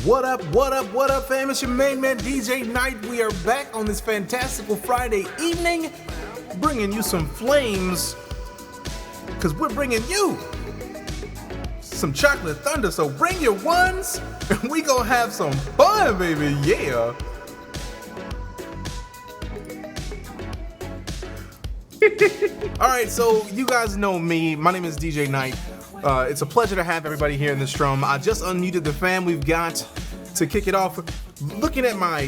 What up, fam? It's your main man, DJ Knight. We are back on this fantastical Friday evening, bringing you some flames, because we're bringing you some chocolate thunder. So bring your ones, and we gonna have some fun, baby. Yeah. All right, so you guys know me. My name is DJ Knight. It's a pleasure to have everybody here in this room. I just unmuted the fam. We've got to kick it off. Looking at my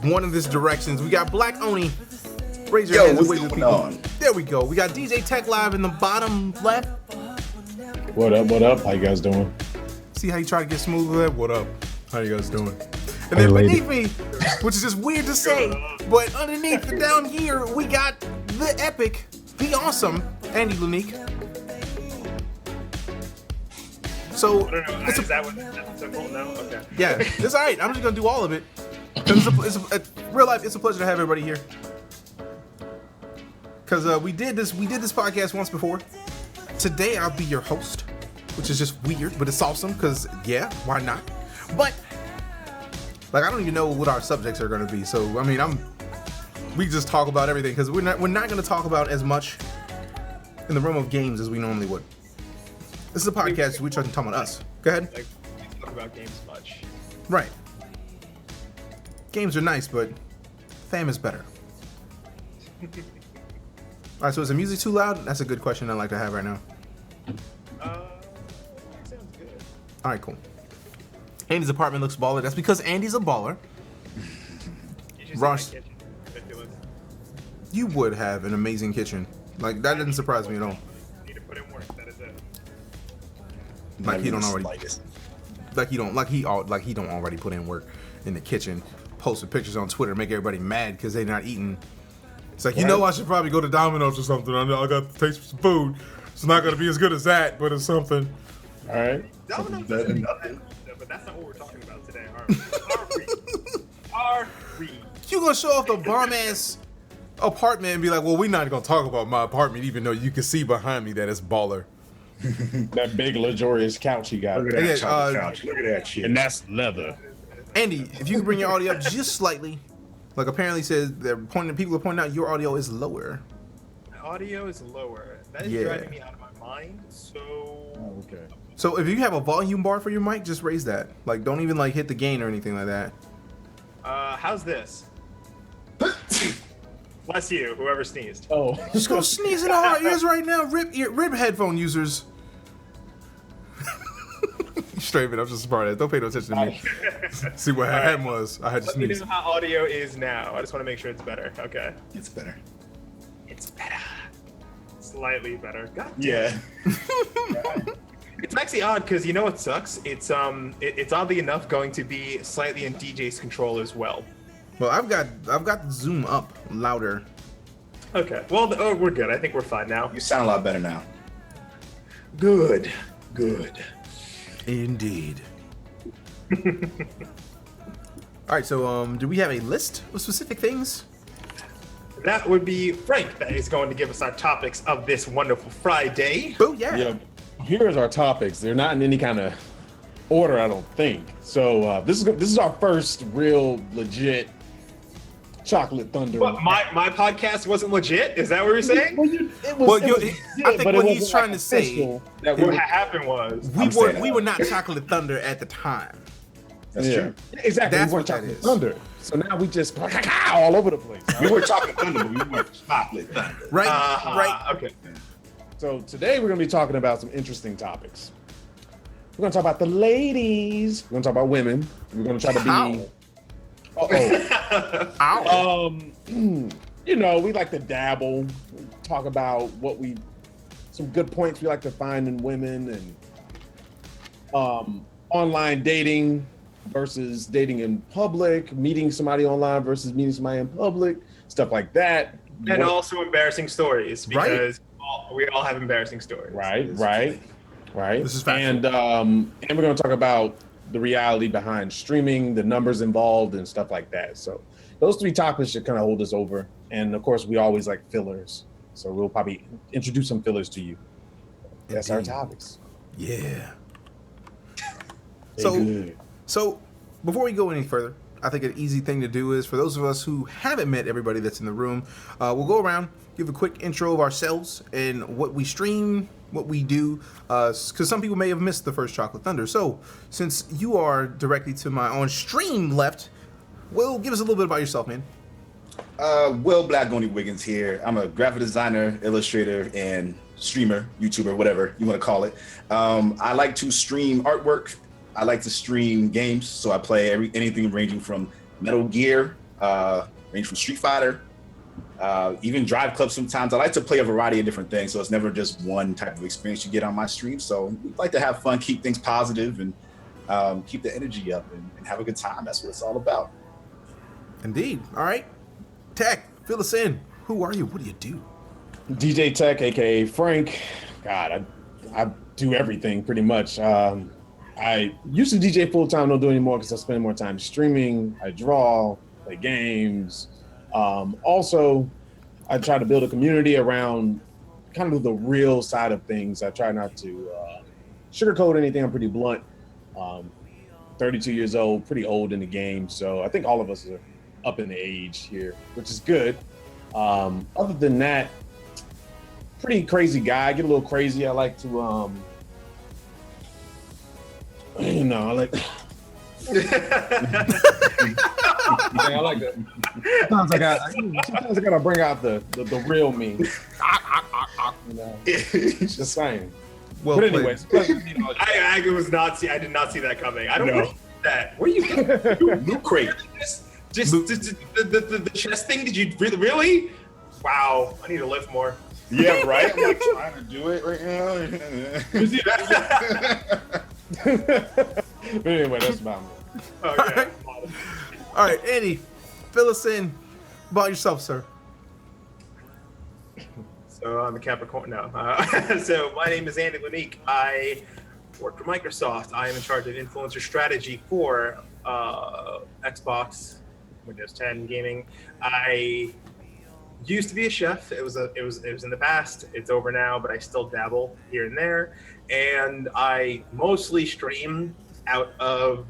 one of this directions, we got BlackOni. Raise your hands and wave to the people. There we go. We got DjTechlive in the bottom left. What up? What up? How you guys doing? See how you try to get smooth with that? What up? How you guys doing? And then beneath me, which is just weird to say, but underneath down here, we got the epic, the awesome Andy Lunique. So, is that what's simple? No? Okay. Yeah, it's all right. I'm just gonna do all of it. It's real life. It's a pleasure to have everybody here. Cause we did this podcast once before. Today I'll be your host, which is just weird, but it's awesome. Cause yeah, why not? But like I don't even know what our subjects are gonna be. So I mean, we just talk about everything because we're not gonna talk about as much in the realm of games as we normally would. This is a podcast. We're talking about us. Go ahead. Like, we talk about games much. Right. Games are nice, but fam is better. All right. So is the music too loud? That's a good question I'd like to have right now. Sounds good. All right. Cool. Andy's apartment looks baller. That's because Andy's a baller. Ross, you would have an amazing kitchen. Like that didn't surprise me at all. Need to put in work. That is it. Like he don't already put in work in the kitchen, posting pictures on Twitter, make everybody mad because they're not eating. It's like, I should probably go to Domino's or something. I know I got to taste some food. It's not gonna be as good as that, but it's something. All right. Domino's is nothing. But that's not what we're talking about today. Are we? You gonna show off the bomb ass apartment and be like, well, we're not gonna talk about my apartment, even though you can see behind me that it's baller. That big luxurious couch you got. Look at that couch. Look at that shit. And that's leather. Andy, if you can bring your audio up just slightly, like apparently says people are pointing out your audio is lower. My audio is lower. That is driving me out of my mind. So. Oh, okay. So if you have a volume bar for your mic, just raise that. Like don't even like hit the gain or anything like that. How's this? Bless you, whoever sneezed. Oh. Just go sneeze in our ears right now, rip headphone users. Straight it, I'm just smart ass. Don't pay no attention to me. See what happened was I had to sneeze. Let me know how audio is now. I just want to make sure it's better. Okay. It's better. It's better. Slightly better. God damn. Yeah. It's actually odd because you know what sucks? It's oddly enough going to be slightly in DJ's control as well. Well, I've got the zoom up louder. Okay. Well, we're good. I think we're fine now. You sound a lot better now. Good. Indeed. All right, so do we have a list of specific things? That would be Frank that is going to give us our topics of this wonderful Friday. Oh yeah. Yeah. Here's our topics. They're not in any kind of order, I don't think. So this is our first real legit chocolate thunder. What, my podcast wasn't legit? Is that what you're saying? I think what he's trying to say that what happened was we were not chocolate thunder at the time. That's true. Exactly. That's we what weren't that chocolate is. thunder. So now we just all over the place. We were chocolate thunder, but we weren't chocolate thunder. Right. Right. Okay. So today we're going to be talking about some interesting topics. We're going to talk about the ladies. We're going to talk about women. We're going to try to be. Ow. You know, we like to dabble, talk about some good points we like to find in women, and online dating versus dating in public, meeting somebody online versus meeting somebody in public, stuff like that. And also embarrassing stories because we all have embarrassing stories. Right. This is factual. And we're going to talk about the reality behind streaming, the numbers involved, and stuff like that. So those three topics should kind of hold us over. And of course, we always like fillers. So we'll probably introduce some fillers to you. That's our topics. Yeah. So So, before we go any further, I think an easy thing to do is, for those of us who haven't met everybody that's in the room, we'll go around, give a quick intro of ourselves and what we stream, what we do, because some people may have missed the first Chocolate Thunder. So, since you are directly to my on-stream left, Will, give us a little bit about yourself, man. Will BlackOni Wiggins here. I'm a graphic designer, illustrator, and streamer, YouTuber, whatever you want to call it. I like to stream artwork. I like to stream games, so I play anything ranging from Metal Gear, ranging from Street Fighter, even Drive Club sometimes. I like to play a variety of different things, so it's never just one type of experience you get on my stream. So we like to have fun, keep things positive, and keep the energy up and have a good time. That's what it's all about. Indeed. All right. Tech, fill us in. Who are you? What do you do? DJ Tech, aka Frank. God, I do everything pretty much. I used to DJ full time, don't do anymore because I spend more time streaming. I draw, play games. Also, I try to build a community around kind of the real side of things. I try not to sugarcoat anything. I'm pretty blunt. 32 years old, pretty old in the game. So I think all of us are up in the age here, which is good. Other than that, pretty crazy guy. I get a little crazy. I like to, I like. I like that. Sometimes I gotta bring out the real me. Just saying. Well, but anyways, I did not see that coming. I don't know that. Where you Loot crate. just the chest thing? Did you really? Wow, I need to lift more. Yeah, right. I'm like trying to do it right now. But anyway, that's about me. Okay. All right, Andy, fill us in about yourself, sir. So I'm a Capricorn. No. So my name is Andy Lanique. I work for Microsoft. I am in charge of influencer strategy for Xbox, Windows 10 gaming. I used to be a chef. It was in the past. It's over now, but I still dabble here and there. And I mostly stream out of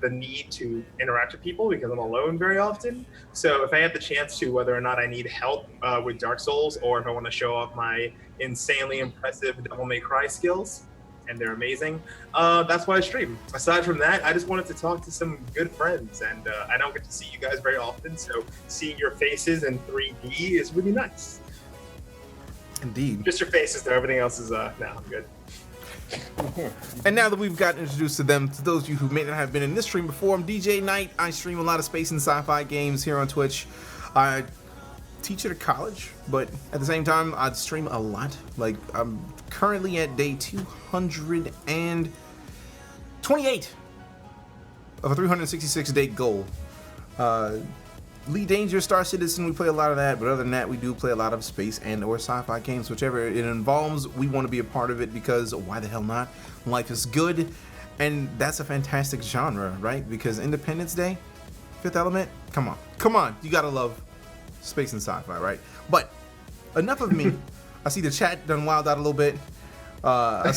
the need to interact with people because I'm alone very often. So if I have the chance to, whether or not I need help with Dark Souls, or if I want to show off my insanely impressive Devil May Cry skills, and they're amazing, that's why I stream. Aside from that, I just wanted to talk to some good friends, and I don't get to see you guys very often, so seeing your faces in 3D is really nice. Indeed. Just your faces though, everything else is, no, I'm good. And now that we've gotten introduced to them, to those of you who may not have been in this stream before, I'm DJ Knight. I stream a lot of space and sci-fi games here on Twitch. I teach at a college, but at the same time, I stream a lot. Like, I'm currently at day 228 of a 366-day goal. Elite Dangerous, Star Citizen, we play a lot of that, but other than that, we do play a lot of space and or sci-fi games. Whichever it involves, we want to be a part of it because why the hell not? Life is good, and that's a fantastic genre, right? Because Independence Day, Fifth Element, come on, you gotta love space and sci-fi, right? But enough of me. I see the chat done wild out a little bit. I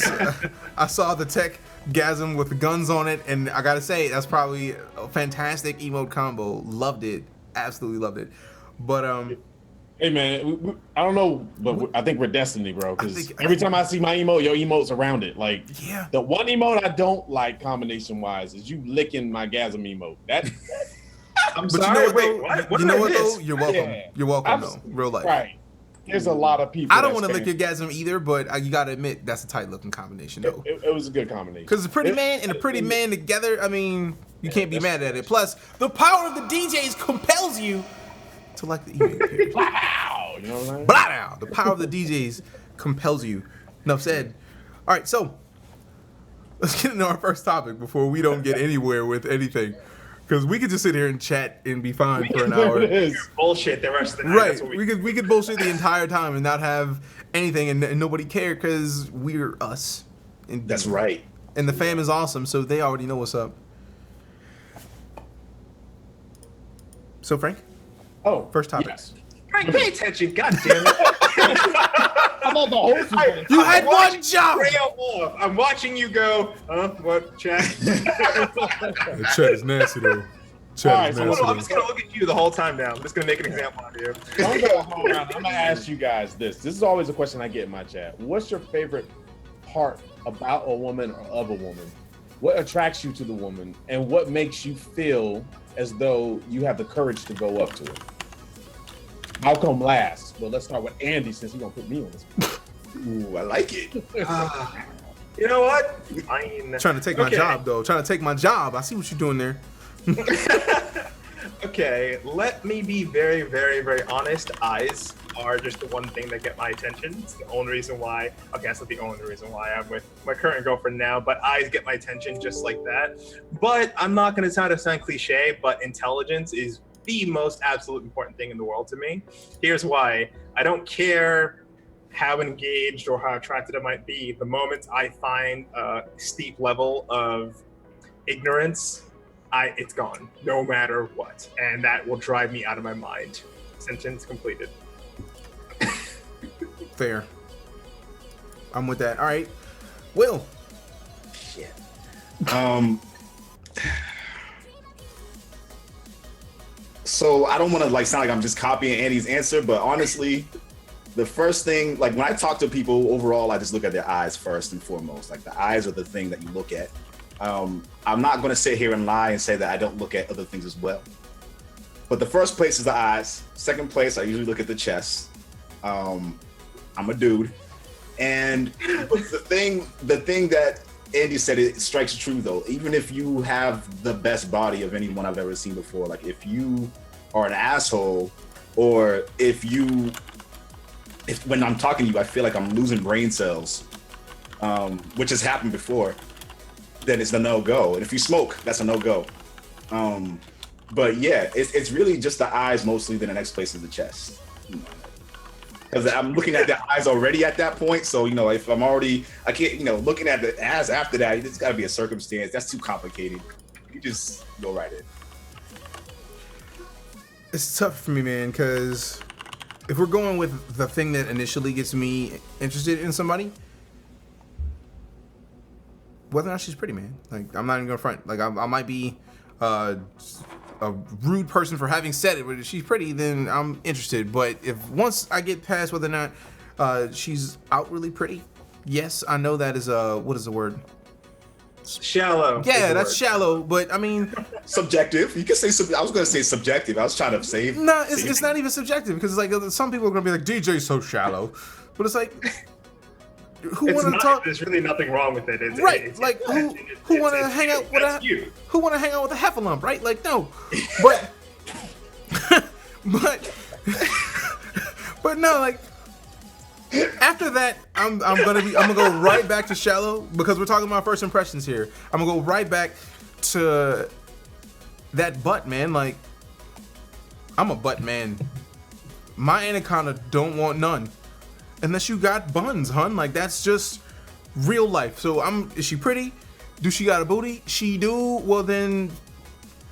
saw the tech gasm with the guns on it, and I gotta say, that's probably a fantastic emote combo. Loved it. Absolutely loved it. But hey man, I don't know, but I think we're destiny, bro. Because every time I see my emote, your emote's around it. Like, yeah. The one emote I don't like combination wise is you licking my gasm emote. That I'm but sorry. you know what, Wait, though? what You did know I what miss? though? You're welcome. Yeah. You're welcome though. Real life. Right. There's a lot of people. I don't want to lick your gasm either, but you gotta admit that's a tight looking combination though. It was a good combination. Because a pretty man and a pretty man together, I mean, you can't be mad at it. Plus, the power of the DJs compels you to like the email period. Wow, you know what I'm saying? Blah, the power of the DJs compels you. Enough said. All right, so let's get into our first topic before we don't get anywhere with anything. Because we could just sit here and chat and be fine for an hour. Bullshit the rest of the night. Right, That's what we could bullshit the entire time and not have anything, and nobody care because we're us. And, That's right. And the fam is awesome, so they already know what's up. So Frank, Oh, first topic. yes. Frank, pay attention. God damn it. I thought the host was going You had one job. I'm watching you go, what, chat? The chat is nasty, though. All right, so I'm just going to look at you the whole time now. I'm just going to make an example out of you. I'm going to ask you guys this. This is always a question I get in my chat. What's your favorite part about a woman or of a woman? What attracts you to the woman, and what makes you feel as though you have the courage to go up to her? I'll come last. Well, let's start with Andy, since he's going to put me on this. Ooh, I like it. You know what? I mean, Trying to take my job, though. Trying to take my job. I see what you're doing there. Okay, let me be very, very, very honest. Eyes are just the one thing that get my attention. It's the only reason why. Okay, that's not the only reason why I'm with my current girlfriend now, but eyes get my attention just like that. But I'm not going to try to sound cliche, but intelligence is the most absolute important thing in the world to me. Here's why. I don't care how engaged or how attracted I might be. The moment I find a steep level of ignorance, it's gone, no matter what. And that will drive me out of my mind. Sentence completed. Fair. I'm with that. All right. Will. Shit. So I don't want to sound like I'm just copying Andy's answer, but honestly, the first thing, when I talk to people overall, I just look at their eyes first and foremost. The eyes are the thing that you look at. I'm not going to sit here and lie and say that I don't look at other things as well. But the first place is the eyes. Second place, I usually look at the chest. I'm a dude. And the thing that Andy said, it strikes true though. Even if you have the best body of anyone I've ever seen before, if you are an asshole, or if when I'm talking to you, I feel like I'm losing brain cells, which has happened before, then it's a no-go. And if you smoke, that's a no-go. But yeah, it's really just the eyes mostly, then the next place is the chest. Because I'm looking at the eyes already at that point. So, if I'm already, I can't, looking at the ass after that, it's got to be a circumstance. That's too complicated. You just go right in. It's tough for me, man, because if we're going with the thing that initially gets me interested in somebody, whether or not she's pretty, man. I'm not even gonna front. I might be a rude person for having said it, but if she's pretty, then I'm interested. But if once I get past whether or not she's outwardly pretty, yes, I know that is what is the word? Shallow. Yeah, that's shallow. But I mean, subjective. You can say. I was gonna say subjective. I was trying to save. No, it's not even subjective, because some people are gonna be like, DJ's so shallow, but it's like. Who want to talk? There's really nothing wrong with it. Who want to hang out with who want to hang out with a heffalump, right? No, but but no, after that, I'm gonna go right back to shallow, because we're talking about first impressions here. I'm gonna go right back to that butt, man. I'm a butt man. My anaconda don't want none. Unless you got buns, hun. That's just real life. So is she pretty? Do she got a booty? She do. Well, then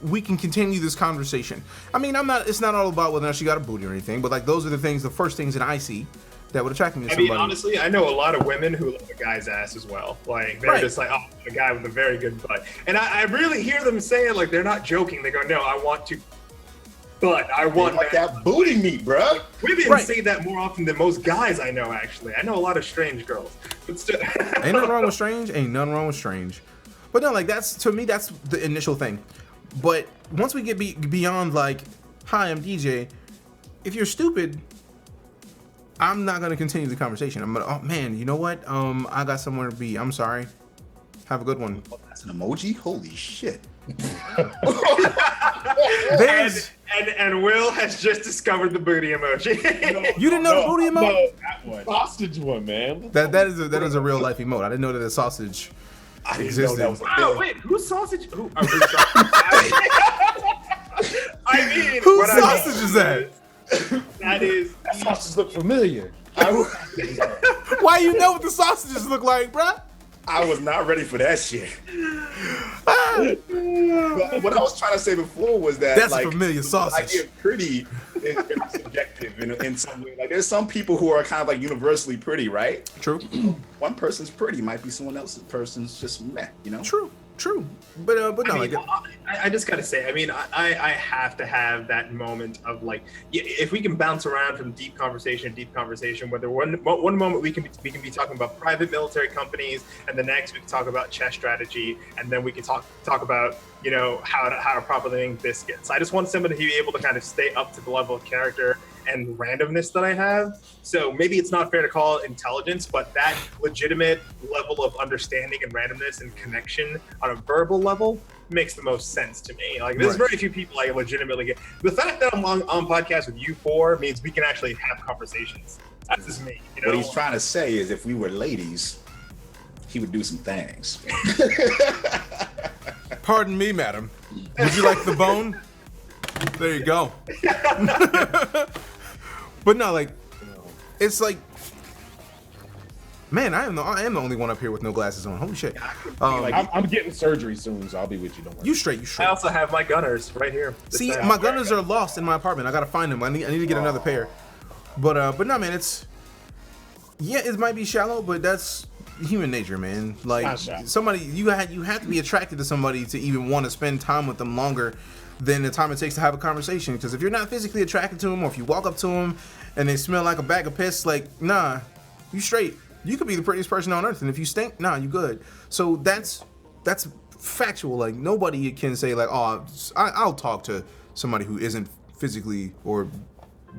we can continue this conversation. I mean, it's not all about whether or not she got a booty or anything, but those are the first things that I see that would attract me to somebody. I mean, honestly, I know a lot of women who love a guy's ass as well. They're just oh, a guy with a very good butt. And I really hear them saying, they're not joking. They go, no, I want to. But I want that booty meat, bro. Women say that more often than most guys I know, actually. I know a lot of strange girls. But still. Ain't nothing wrong with strange. Ain't nothing wrong with strange. But no, to me, that's the initial thing. But once we get beyond hi, I'm DJ, if you're stupid, I'm not going to continue the conversation. I'm going to, oh man, you know what? I got somewhere to be. I'm sorry. Have a good one. Oh, that's an emoji? Holy shit. And Will has just discovered the booty emoji. You didn't know the booty emoji? No, that one. Sausage one, man. That is a real life emote. I didn't know that a sausage existed. Wait, whose sausage? Whose sausage is that? That sausage look familiar. Why you know what the sausages look like, bruh? I was not ready for that shit. What I was trying to say before was that That's like a familiar the sausage. idea of pretty is very subjective in some way. Like there's some people who are kind of like universally pretty, right? True. One person's pretty might be someone else's person's just meh, you know? True. But no, I like mean, I just gotta say, I mean, I have to have that moment of like, if we can bounce around from deep conversation to deep conversation, whether one moment we can be talking about private military companies, and the next we can talk about chess strategy, and then we can talk about how to properly make biscuits. I just want somebody to be able to kind of stay up to the level of character and randomness that I have. So maybe it's not fair to call it intelligence, but that legitimate level of understanding and randomness and connection on a verbal level makes the most sense to me. Like there's very few people I legitimately get. The fact that I'm on podcast with you four means we can actually have conversations. That's just me. What he's trying to say is if we were ladies, he would do some things. pardon me, madam. Would you like the bone? There you go. But no, like, it's like, man, I am the only one up here with no glasses on. Holy shit. I'm getting surgery soon, so I'll be with you. Don't worry. You straight. I also have my gunners right here. See, my gunners are lost in my apartment. I gotta find them. I need to get another pair. But no, man, it might be shallow, but that's human nature, man. Like somebody, you have to be attracted to somebody to even want to spend time with them longer than the time it takes to have a conversation. Because if you're not physically attracted to them, or if you walk up to them and they smell like a bag of piss, like, nah, you straight. You could be the prettiest person on earth, and if you stink, nah, you good. So that's factual. Like nobody can say like, oh, I'll talk to somebody who isn't physically or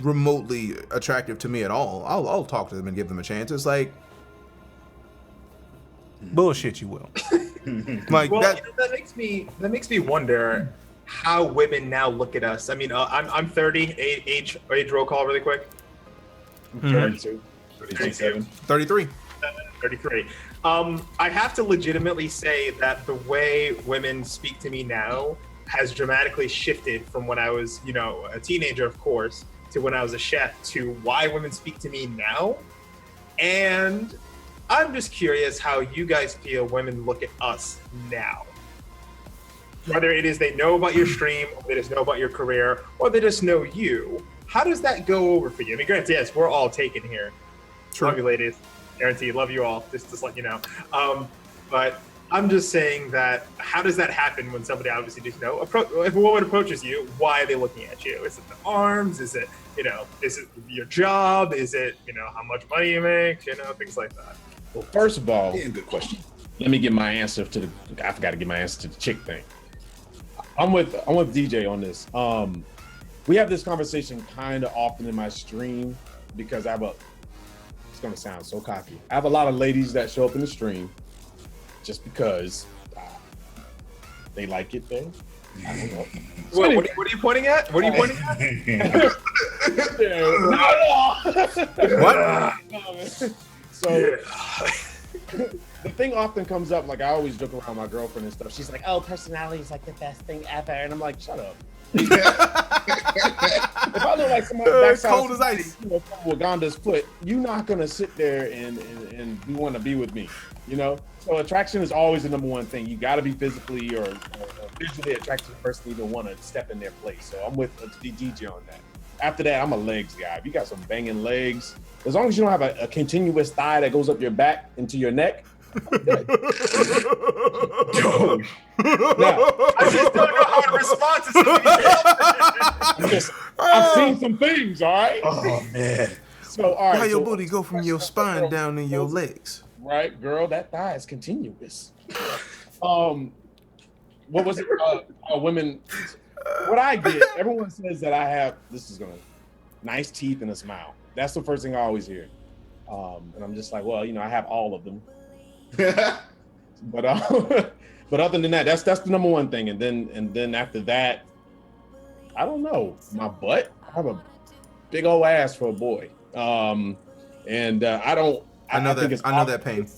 remotely attractive to me at all. I'll talk to them and give them a chance. It's like bullshit, you will. Like well, that. That makes me wonder how women now look at us. I mean, I'm 30. Age roll call really quick. 32, 37, 33. 33. I have to legitimately say that the way women speak to me now has dramatically shifted from when I was, a teenager, of course, to when I was a chef, to why women speak to me now. And I'm just curious how you guys feel women look at us now. Whether it is they know about your stream, or they just know about your career, or they just know you. How does that go over for you? I mean, granted, yes, we're all taken here. True. Love you, ladies. Guarantee, love you all. Just let you know. But I'm just saying that how does that happen when somebody obviously just if a woman approaches you, why are they looking at you? Is it the arms? Is it is it your job? Is it how much money you make? Things like that. Well, first of all, Good question. let me get my answer to I forgot to get my answer to the chick thing. I'm with DJ on this. We have this conversation kind of often in my stream because it's gonna sound so cocky. I have a lot of ladies that show up in the stream just because they like it there. I don't know. What are you pointing at? What are you pointing at? What? So the thing often comes up, like I always joke around with my girlfriend and stuff. She's like, "Oh, personality is like the best thing ever," and I'm like, "Shut up." If I look like somebody cold as ice, from Waganda's foot, you're not gonna sit there and you want to be with me, So attraction is always the number one thing. You got to be physically or visually attracted to the person to even want to step in their place. So I'm with the DJ on that. After that, I'm a legs guy. If you got some banging legs, as long as you don't have a continuous thigh that goes up your back into your neck. Good. Yo. Now, I just don't know how to respond to something. I've seen some things, all right? Oh man. So, all right. Why your booty go from your spine down in your legs? Right, girl, that thigh is continuous. What was it? Women. What I get, everyone says that I have, nice teeth and a smile. That's the first thing I always hear. And I'm just like, well, I have all of them. But other than that, that's the number one thing. And then after that, I don't know. My butt. I have a big old ass for a boy. I know that pain.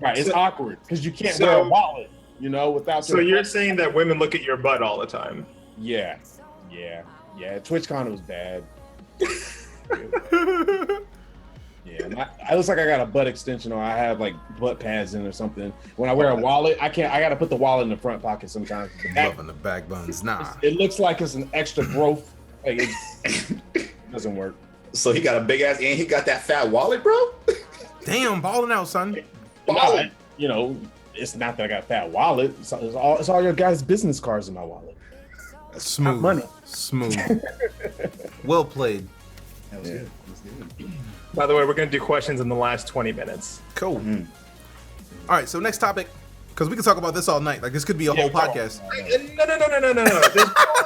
Right, it's awkward because you can't wear a wallet, without. So you're saying that women look at your butt all the time? Yeah. TwitchCon was bad. Yeah, I looks like I got a butt extension or I have like butt pads in or something. When I wear a wallet, I got to put the wallet in the front pocket sometimes. Loving the back buns. Nah. It looks like it's an extra growth. Like it doesn't work. So he got a big ass, and he got that fat wallet, bro. Damn, balling out, son. No, you know, it's not that I got a fat wallet. It's all your guys' business cards in my wallet. Smooth. Money. Smooth. Well played. That was good. By the way, we're going to do questions in the last 20 minutes. Cool. All right, so next topic, because we can talk about this all night. Like, this could be a whole podcast. No.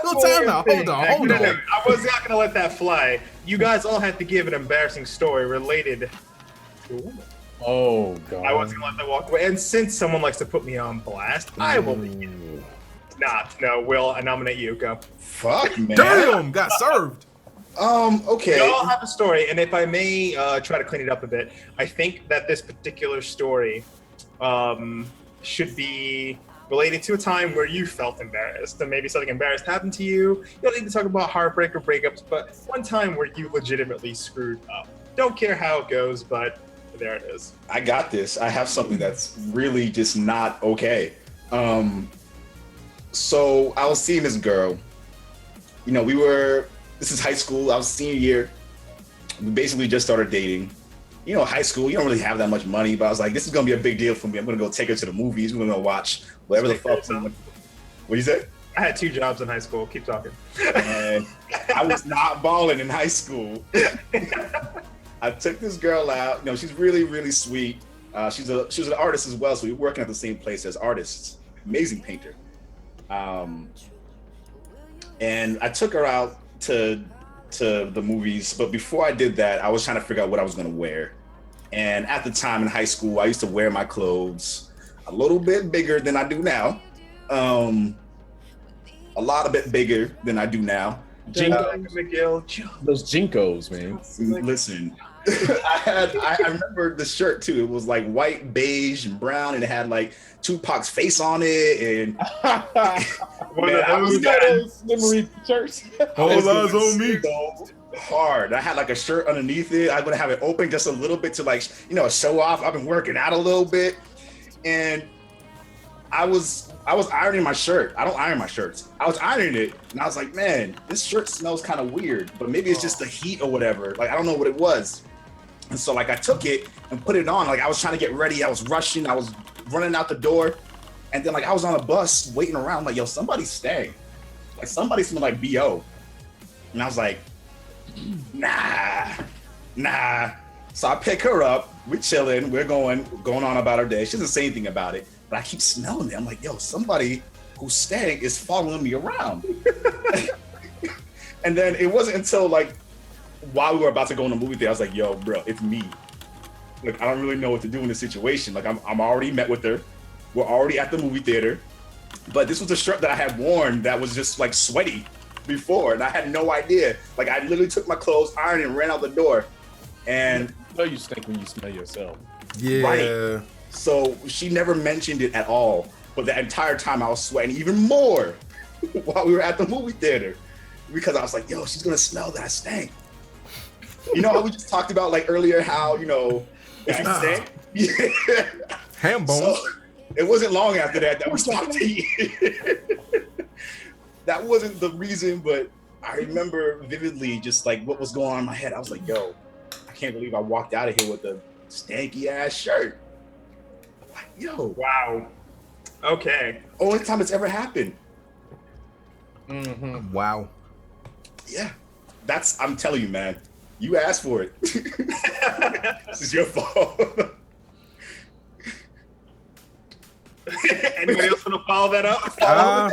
No time out. Hold on. No. I was not going to let that fly. You guys all had to give an embarrassing story related to a woman. Oh, God. I wasn't going to let that walk away. And since someone likes to put me on blast, I will begin. No, Will, I nominate you. Go. Fuck, man. Damn, got served. Okay. We all have a story, and if I may try to clean it up a bit, I think that this particular story should be related to a time where you felt embarrassed, and maybe something embarrassed happened to you. You don't need to talk about heartbreak or breakups, but one time where you legitimately screwed up. Don't care how it goes, but there it is. I got this. I have something that's really just not okay. So I was seeing this girl. You know, this is high school. I was senior year. We basically just started dating. You know, high school, you don't really have that much money, but I was like, this is going to be a big deal for me. I'm going to go take her to the movies. We're going to go watch whatever the fuck. What you say? I had 2 jobs in high school. Keep talking. And I was not balling in high school. I took this girl out. You know, she's really, really sweet. She was an artist as well, so we were working at the same place as artists. Amazing painter. And I took her out to the movies, but before I did that, I was trying to figure out what I was going to wear. And at the time in high school, I used to wear my clothes a little bit bigger than I do now. A lot a bit bigger than I do now. Those Jinkos, man. Listen, I remember the shirt too. It was like white, beige, and brown, and it had like Tupac's face on it. And man, I was those memory shirts. All eyes on me. So hard. I had like a shirt underneath it. I would have it open just a little bit to like, you know, show off. I've been working out a little bit, and I was ironing my shirt. I don't iron my shirts. I was ironing it, and I was like, man, this shirt smells kind of weird, but maybe it's just the heat or whatever. Like, I don't know what it was. And so like I took it and put it on. Like I was trying to get ready. I was rushing. I was running out the door. And then like I was on a bus waiting around like, yo, somebody's staying. Like somebody smelled like BO. And I was like, nah. So I pick her up. We're chilling. We're going on about our day. She doesn't say anything about it. But I keep smelling it. I'm like, yo, somebody who's staying is following me around. And then it wasn't until like while we were about to go on the movie theater, I was like, yo, bro, it's me. Like, I don't really know what to do in this situation. Like, I'm already met with her. We're already at the movie theater. But this was a shirt that I had worn that was just like sweaty before. And I had no idea. Like, I literally took my clothes, ironed, and ran out the door. And you know you stink when you smell yourself. Yeah. Right. So she never mentioned it at all. But the entire time I was sweating even more while we were at the movie theater. Because I was like, yo, she's going to smell that I stank. You know how we just talked about like earlier how, you know, if you stank? Yeah. Ham bones. So it wasn't long after that we stopped eating. That wasn't the reason, but I remember vividly just like what was going on in my head. I was like, yo, I can't believe I walked out of here with a stanky ass shirt. Like, yo. Wow. Okay. Only time it's ever happened. Mm-hmm. Wow. Yeah. I'm telling you, man. You asked for it. This is your fault. Anybody else want to follow that up?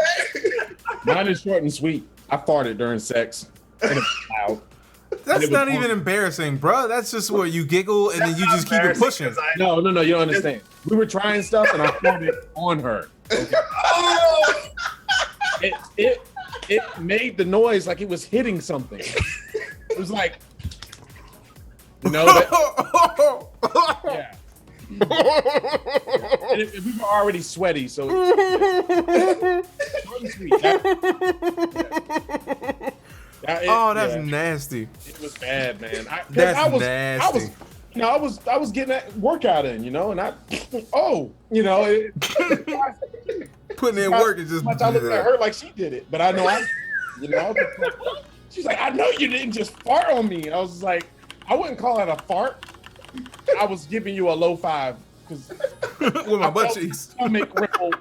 Mine is short and sweet. I farted during sex. And it's loud. That's not even embarrassing, bro. That's just where you giggle and then you just keep it pushing. No, you don't understand. We were trying stuff and I farted on her. Okay. Oh! It made the noise like it was hitting something. It was like, you know, yeah. And we were already sweaty, so that's nasty. It was bad, man. That's nasty. I was getting that workout in, and I, Putting in work is just. much I looked at her like she did it, but I know she's like, I know you didn't just fart on me. And I was just like, I wouldn't call it a fart. I was giving you a low five because with my butt cheeks. Stomach ripple,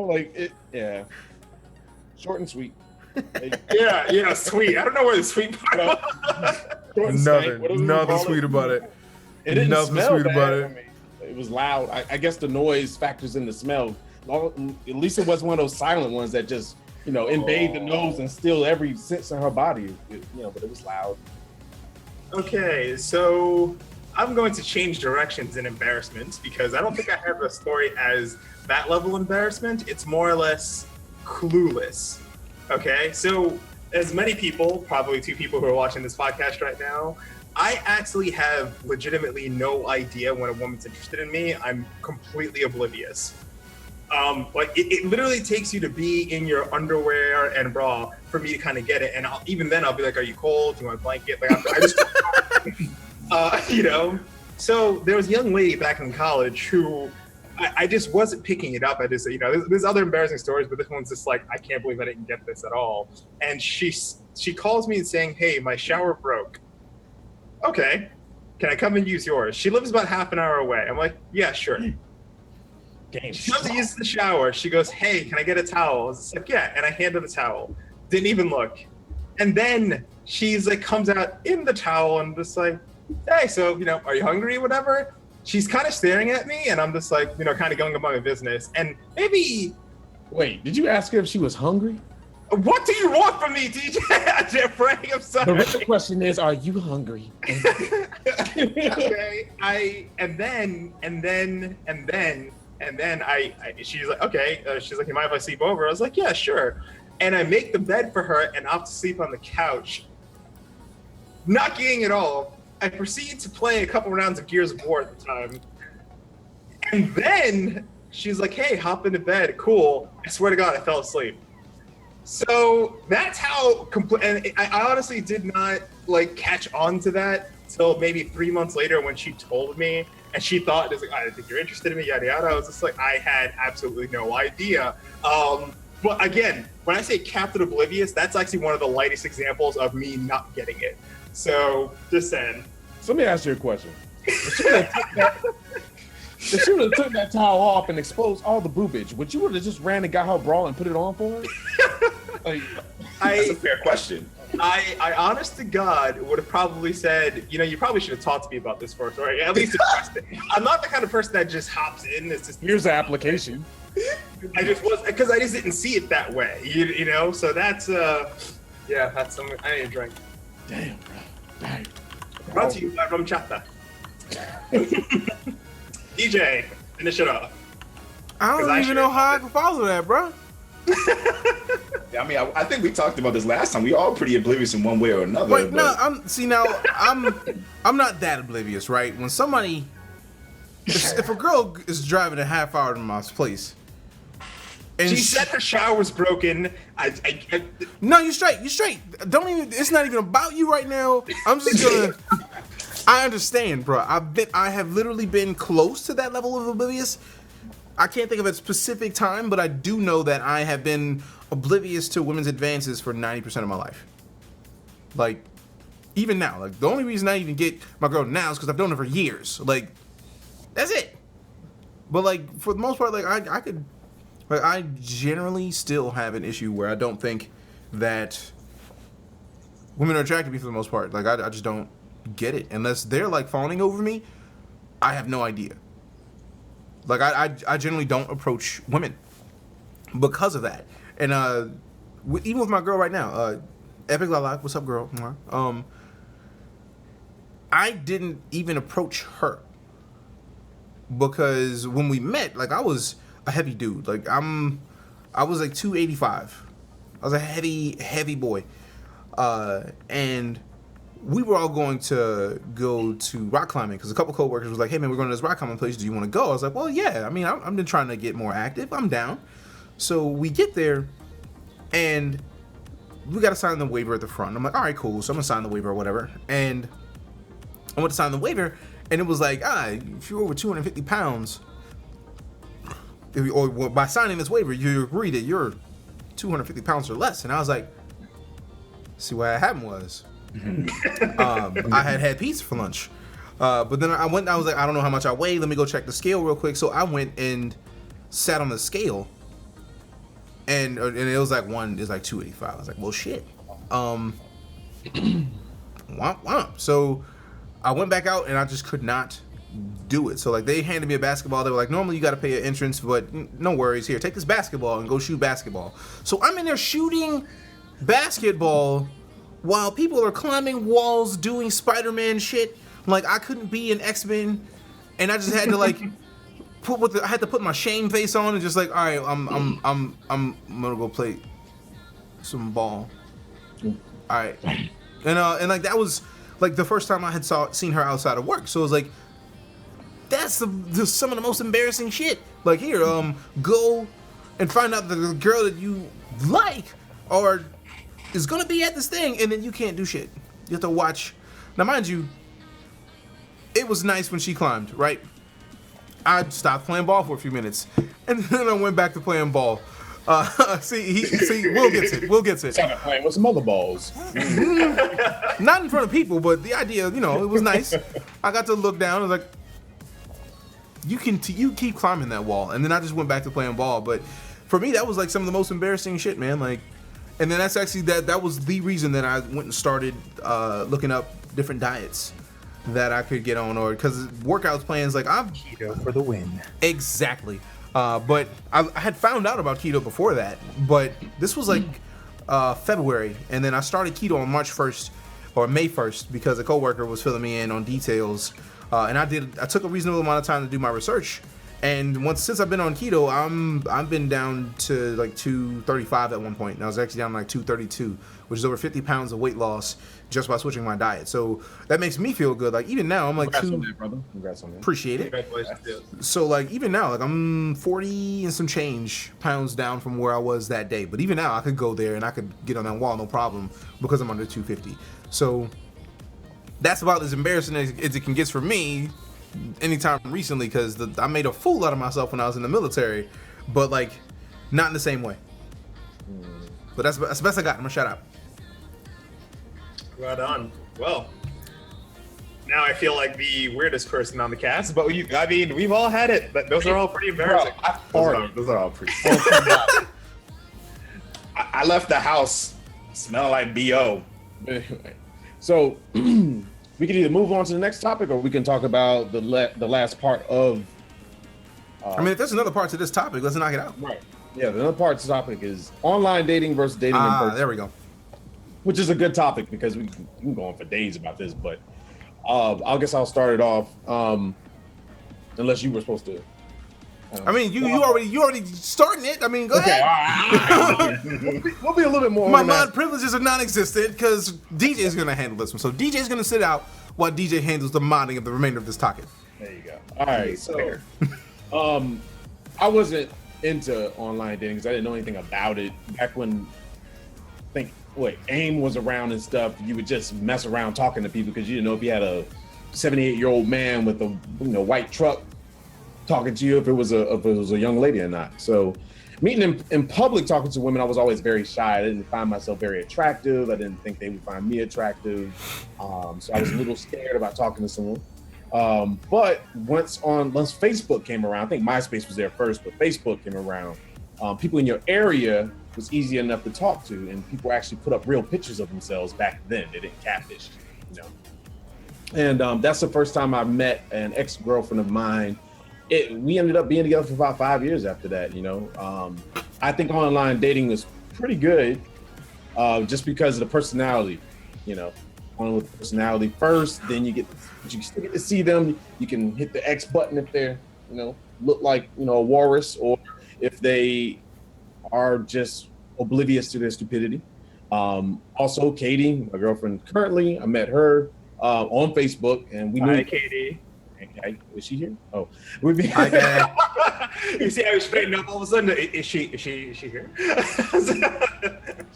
like it. Yeah, short and sweet. Yeah, sweet. I don't know where the sweet part was. Short and stank, Nothing sweet about it. It didn't Nothing smell sweet bad about for it. me. It was loud. I guess the noise factors in the smell. At least it wasn't one of those silent ones that just, invade the nose and steal every sense in her body. But it was loud. Okay, so I'm going to change directions in embarrassment because I don't think I have a story as that level embarrassment. It's more or less clueless. Okay, so as many people, probably 2 people who are watching this podcast right now, I actually have legitimately no idea when a woman's interested in me. I'm completely oblivious. Like it literally takes you to be in your underwear and bra for me to kind of get it. And even then I'll be like, are you cold? Do you want a blanket? Like I just, So there was a young lady back in college who I just wasn't picking it up. I just, there's other embarrassing stories, but this one's just like, I can't believe I didn't get this at all. And she calls me and saying, hey, my shower broke. Okay, can I come and use yours? She lives about half an hour away. I'm like, yeah, sure. She goes to use the shower. She goes, hey, can I get a towel? I was like, yeah, and I hand her the towel. Didn't even look. And then she's like, comes out in the towel and just like, hey, so, are you hungry, whatever? She's kind of staring at me and I'm just like, kind of going about my business. And maybe... Wait, did you ask her if she was hungry? What do you want from me, DJ? Frank, I'm sorry. The real question is, are you hungry? Okay, and then she's like, okay. She's like, you mind if I sleep over? I was like, yeah, sure. And I make the bed for her and opt to sleep on the couch. Not getting it all. I proceed to play a couple rounds of Gears of War at the time. And then she's like, hey, hop into bed. Cool. I swear to God, I fell asleep. So that's how and I honestly did not catch on to that till maybe 3 months later when she told me, and she thought, I think you're interested in me, yada yada. I was just like, I had absolutely no idea. But again, when I say Captain Oblivious, that's actually one of the lightest examples of me not getting it. So just saying. So let me ask you a question. If she would have took that towel off and exposed all the boobage, would you would have just ran and got her bra and put it on for her? That's a fair question. I honest to God would have probably said, you probably should have talked to me about this first, or at least addressed it. I'm not the kind of person that just hops in. It's just, here's the application. I just was, because I just didn't see it that way, So that's that's something I need a drink. Damn, bro. Damn. Brought to you by Rum Chata. DJ, finish it off. I don't even know how I can follow that, bro. I mean, I think we talked about this last time. We all pretty oblivious in one way or another. Wait, no, I'm not that oblivious, right? When somebody, if a girl is driving a half hour to my place, and she said her shower was broken. No, you straight. Don't even. It's not even about you right now. I'm just gonna. I understand, bro. I have literally been close to that level of oblivious. I can't think of a specific time, but I do know that I have been oblivious to women's advances for 90% of my life. Like, even now. Like, the only reason I even get my girl now is because I've known her for years. Like, that's it. But, like, for the most part, like, I generally still have an issue where I don't think that women are attracted to me for the most part. Like, I just don't get it. Unless they're, like, fawning over me, I have no idea. Like, I generally don't approach women because of that. And even with my girl right now, Epic Live, what's up, girl? I didn't even approach her because when we met, like, I was a heavy dude. Like, I was like 285. I was a heavy boy. And we were all going to go to rock climbing because a couple coworkers was like, hey man, we're going to this rock climbing place. Do you want to go? I was like, well, yeah. I mean, I've been trying to get more active. I'm down. So we get there and we got to sign the waiver at the front. I'm like, all right, cool. So I'm going to sign the waiver or whatever. And I went to sign the waiver and it was like, if you're over 250 pounds, or by signing this waiver, you agree that you're 250 pounds or less. And I was like, see, what happened was, I had pizza for lunch. But then I was like, I don't know how much I weigh. Let me go check the scale real quick. So I went and sat on the scale, and it was like 285. I was like, well, shit. Womp womp. So I went back out and I just could not do it. So like they handed me a basketball. They were like, normally you got to pay an entrance, but no worries. Here, take this basketball and go shoot basketball. So I'm in there shooting basketball while people are climbing walls doing Spider-Man shit. Like I couldn't be an X-Men, and I just had to like I had to put my shame face on and just like, all right, I'm gonna go play some ball. All right, and like that was like the first time I had seen her outside of work. So it was like, that's some of the most embarrassing shit. Like here, go and find out that the girl that you like is gonna be at this thing, and then you can't do shit. You have to watch. Now, mind you, it was nice when she climbed, right? I stopped playing ball for a few minutes, and then I went back to playing ball. See, Will gets it. Will gets it. Started playing with some other balls. Not in front of people, but the idea, it was nice. I got to look down. I was like, you keep climbing that wall, and then I just went back to playing ball. But for me, that was like some of the most embarrassing shit, man. Like, and then that's actually that was the reason that I went and started looking up different diets that I could get on, or because workouts plans like keto for the win. Exactly. But I had found out about keto before that, but this was like February, and then I started keto on March 1st or May 1st because a coworker was filling me in on details, and I took a reasonable amount of time to do my research, and since I've been on keto, I've been down to like 235 at one point, and I was actually down to like 232, which is over 50 pounds of weight loss just by switching my diet. So that makes me feel good. Like even now, I'm like, Congrats on that, brother. Congrats on that. Appreciate it. Congratulations. So like even now, like I'm 40 and some change pounds down from where I was that day. But even now, I could go there and I could get on that wall no problem because I'm under 250. So that's about as embarrassing as it can get for me anytime recently, because I made a fool out of myself when I was in the military, but like not in the same way. But that's the best I got. I'm gonna shout out. Right on. Well, now I feel like the weirdest person on the cast, but we've all had it. But those are all pretty embarrassing. Those are all pretty. I left the house smelling like BO. So we can either move on to the next topic, or we can talk about the last part of. I mean, if there's another part to this topic, let's knock it out. Right. Yeah, the other part of the topic is online dating versus dating in person. There we go. Which is a good topic because we can go on for days about this, but I guess I'll start it off. Unless you were supposed to. I mean, you already starting it. I mean, go ahead. We'll be a little bit more. My mod privileges are non-existent because DJ is going to handle this one. So DJ is going to sit out while DJ handles the modding of the remainder of this topic. There you go. All right. So, I wasn't into online dating because I didn't know anything about it back when. AIM was around and stuff. You would just mess around talking to people because you didn't know if you had a 78-year-old man with a white truck talking to you, if it was a young lady or not. So meeting in public, talking to women, I was always very shy. I didn't find myself very attractive. I didn't think they would find me attractive. So I was a little scared about talking to someone. But once Facebook came around, I think MySpace was there first, but Facebook came around. People in your area was easy enough to talk to, and people actually put up real pictures of themselves back then. They didn't catfish, And that's the first time I met an ex-girlfriend of mine. We ended up being together for about 5 years after that. I think online dating was pretty good, just because of the personality. On with the personality first, then you still get to see them. You can hit the X button if they're look like a walrus, or if they are just oblivious to their stupidity. Also, Katie, my girlfriend currently, I met her on Facebook, and we knew. Hi, Katie. Is she here? Oh, you see how we straightened up all of a sudden? Is she here?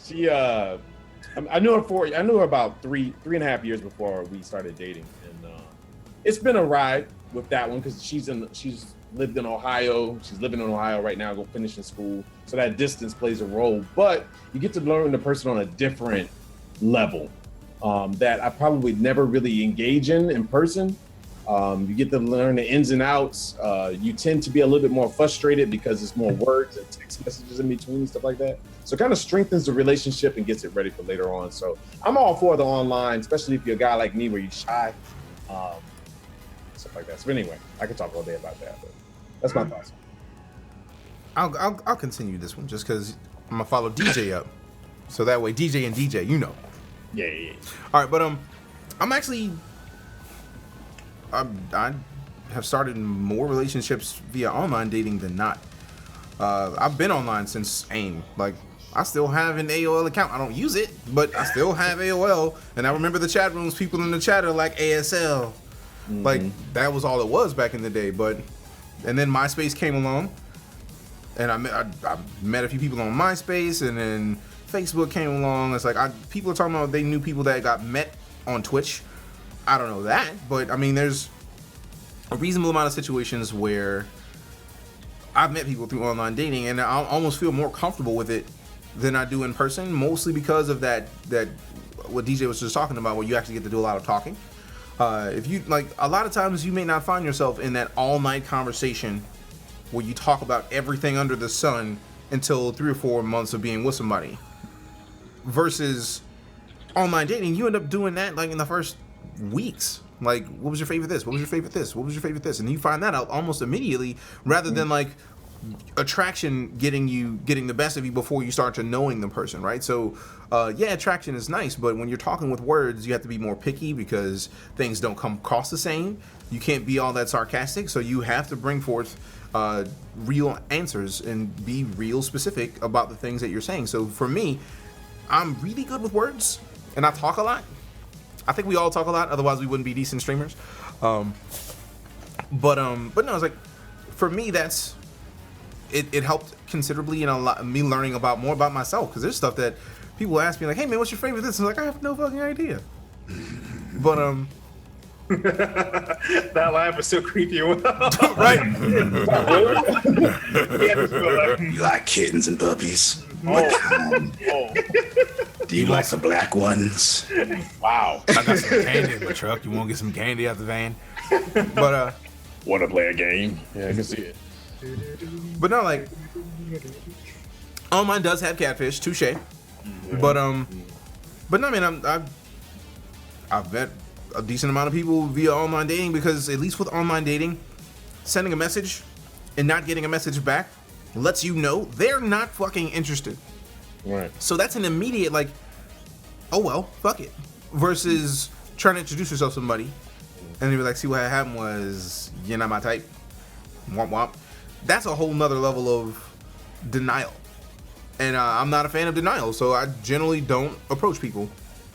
She I knew her about three and a half years before we started dating, and it's been a ride with that one because she's lived in Ohio. She's living in Ohio right now, finishing school. So that distance plays a role, but you get to learn the person on a different level that I probably never really engage in person. You get to learn the ins and outs. You tend to be a little bit more frustrated because there's more words and text messages in between and stuff like that. So it kind of strengthens the relationship and gets it ready for later on. So I'm all for the online, especially if you're a guy like me where you're shy, stuff like that. So anyway, I could talk all day about that, but that's my thoughts. I'll continue this one just because I'm gonna follow DJ up, so that way DJ and DJ, you know. Yeah. All right, but I'm actually. I have started more relationships via online dating than not. I've been online since AIM. Like, I still have an AOL account. I don't use it, but I still have AOL. And I remember the chat rooms, people in the chat are like ASL. Mm-hmm. Like, that was all it was back in the day. And then MySpace came along. And I met a few people on MySpace. And then Facebook came along. It's like, people are talking about they knew people that got met on Twitch. I don't know that, but I mean, there's a reasonable amount of situations where I've met people through online dating, and I almost feel more comfortable with it than I do in person, mostly because of that what DJ was just talking about, where you actually get to do a lot of talking. If you like, a lot of times you may not find yourself in that all-night conversation where you talk about everything under the sun until 3 or 4 months of being with somebody. Versus online dating, you end up doing that like in the first weeks. Like, what was your favorite this? What was your favorite this? What was your favorite this? And you find that out almost immediately, rather than like attraction getting the best of you before you start to knowing the person, right? So yeah, attraction is nice, but when you're talking with words, you have to be more picky because things don't come across the same. You can't be all that sarcastic, so you have to bring forth real answers and be real specific about the things that you're saying. So for me, I'm really good with words, and I talk a lot. I think we all talk a lot, otherwise we wouldn't be decent streamers. But no, it's like, for me, that's it helped considerably in me learning more about myself, because there's stuff that people ask me like, hey man, what's your favorite this? I'm like, I have no fucking idea. But that laugh was so creepy. Right? You like kittens and puppies? Oh. Do you like the black ones? Wow. I got some candy in my truck. You want to get some candy out the van? But want to play a game? Yeah, I can see it. But no, like, online does have catfish, touche. Mm-hmm. But no, man, I've met a decent amount of people via online dating, because at least with online dating, sending a message and not getting a message back lets you know they're not fucking interested. Right. So that's an immediate like, oh well, fuck it. Versus trying to introduce yourself to somebody and they be like, see, what happened was you're not my type. Womp womp. That's a whole nother level of denial. And I'm not a fan of denial, so I generally don't approach people.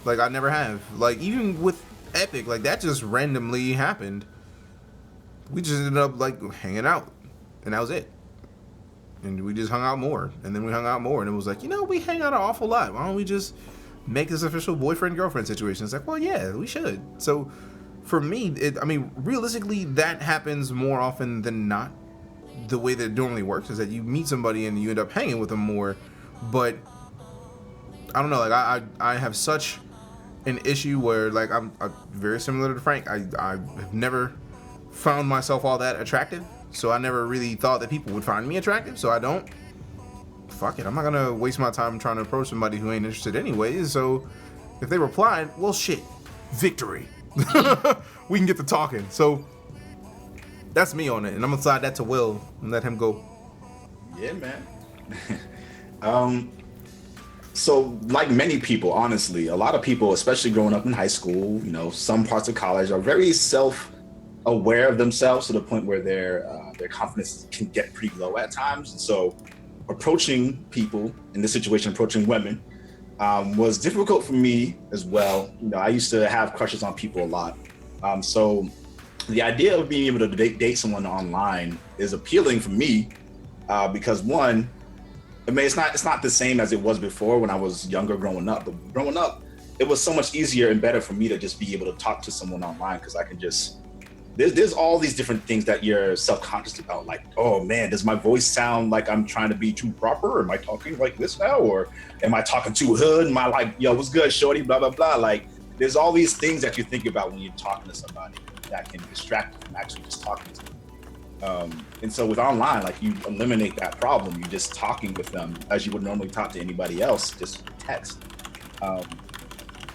Like, I never have. Like, even with Epic, like, that just randomly happened. We just ended up like hanging out, and that was it. And we just hung out more, and then we hung out more, and it was like, we hang out an awful lot. Why don't we just make this official boyfriend-girlfriend situation? It's like, well, yeah, we should. So for me, realistically, that happens more often than not. The way that it normally works is that you meet somebody and you end up hanging with them more. But I don't know, like I have such an issue where, like, I'm very similar to Frank. I've never found myself all that attractive. So I never really thought that people would find me attractive, so I don't. Fuck it, I'm not gonna waste my time trying to approach somebody who ain't interested anyways. So if they replied, well, shit, victory. We can get to talking. So that's me on it, and I'm gonna slide that to Will and let him go. Yeah, man. So like many people, honestly, a lot of people, especially growing up in high school, some parts of college, are very self-aware of themselves to the point where their confidence can get pretty low at times. And so approaching people, in this situation, approaching women, was difficult for me as well. I used to have crushes on people a lot. So the idea of being able to date someone online is appealing for me because, one, it's not the same as it was before when I was younger growing up. But growing up, it was so much easier and better for me to just be able to talk to someone online, because I can just there's all these different things that you're self-conscious about, like, oh man, does my voice sound like I'm trying to be too proper? Am I talking like this now? Or am I talking too hood? Am I like, yo, what's good, shorty, blah, blah, blah. Like, there's all these things that you think about when you're talking to somebody that can distract you from actually just talking to them. And so with online, like, you eliminate that problem. You're just talking with them as you would normally talk to anybody else, just text. You